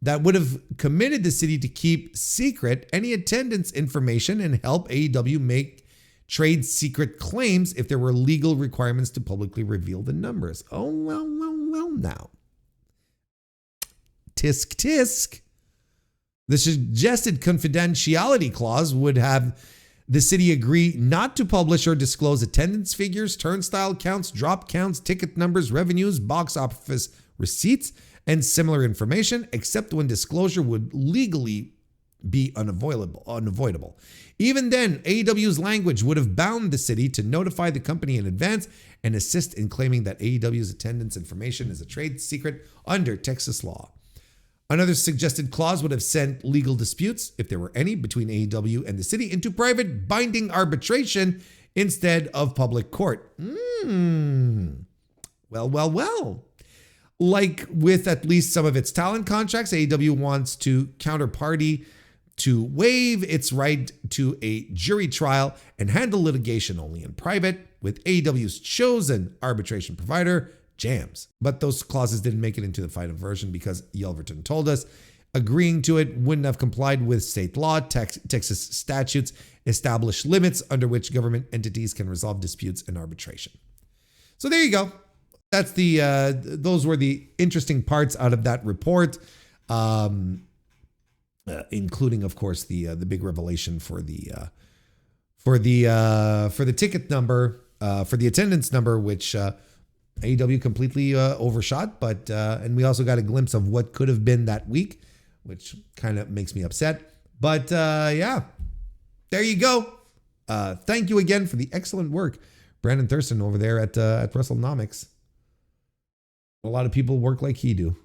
Speaker 1: that would have committed the city to keep secret any attendance information and help AEW make trade secret claims if there were legal requirements to publicly reveal the numbers. Oh, well now. Tisk tisk. The suggested confidentiality clause would have the city agree not to publish or disclose attendance figures, turnstile counts, drop counts, ticket numbers, revenues, box office receipts, and similar information, except when disclosure would legally be unavoidable. Even then, AEW's language would have bound the city to notify the company in advance and assist in claiming that AEW's attendance information is a trade secret under Texas law. Another suggested clause would have sent legal disputes, if there were any, between AEW and the city into private binding arbitration instead of public court. Well. Like with at least some of its talent contracts, AEW wants to counterparty to waive its right to a jury trial and handle litigation only in private with AEW's chosen arbitration provider, Jams. But those clauses didn't make it into the final version because Yelverton told us agreeing to it wouldn't have complied with state law. Texas statutes establish limits under which government entities can resolve disputes in arbitration. So there you go. That's those were the interesting parts out of that report, including, of course, the big revelation for the ticket number, for the attendance number, which AEW completely overshot. But and we also got a glimpse of what could have been that week, which kind of makes me upset. But yeah, there you go. Thank you again for the excellent work, Brandon Thurston over there at WrestleNomics. A lot of people work like he do.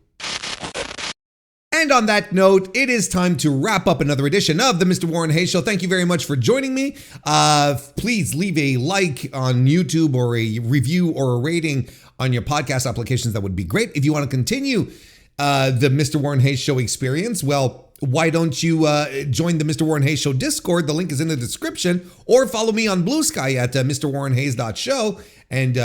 Speaker 1: And on that note, it is time to wrap up another edition of the Mr. Warren Hayes Show. Thank you very much for joining me. Please leave a like on YouTube or a review or a rating on your podcast applications. That would be great. If you want to continue the Mr. Warren Hayes Show experience, well, why don't you join the Mr. Warren Hayes Show Discord? The link is in the description. Or follow me on Blue Sky at MrWarrenHayes.show. And,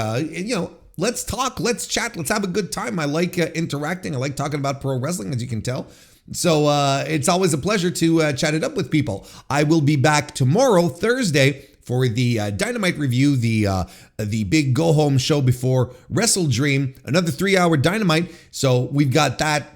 Speaker 1: let's talk, let's chat, let's have a good time. I like interacting. I like talking about pro wrestling, as you can tell. So it's always a pleasure to chat it up with people. I will be back tomorrow, Thursday, for the Dynamite review, the big go-home show before Wrestle Dream, another 3-hour Dynamite. So we've got that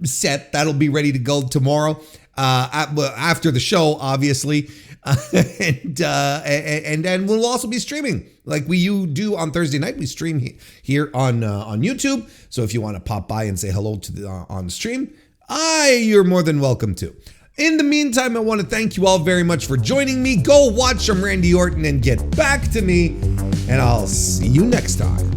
Speaker 1: set. That'll be ready to go tomorrow after the show, obviously. And then we'll also be streaming like we do on Thursday night. We stream here on YouTube. So if you want to pop by and say hello to on stream, you're more than welcome to. In the meantime, I want to thank you all very much for joining me. Go watch some Randy Orton and get back to me, and I'll see you next time.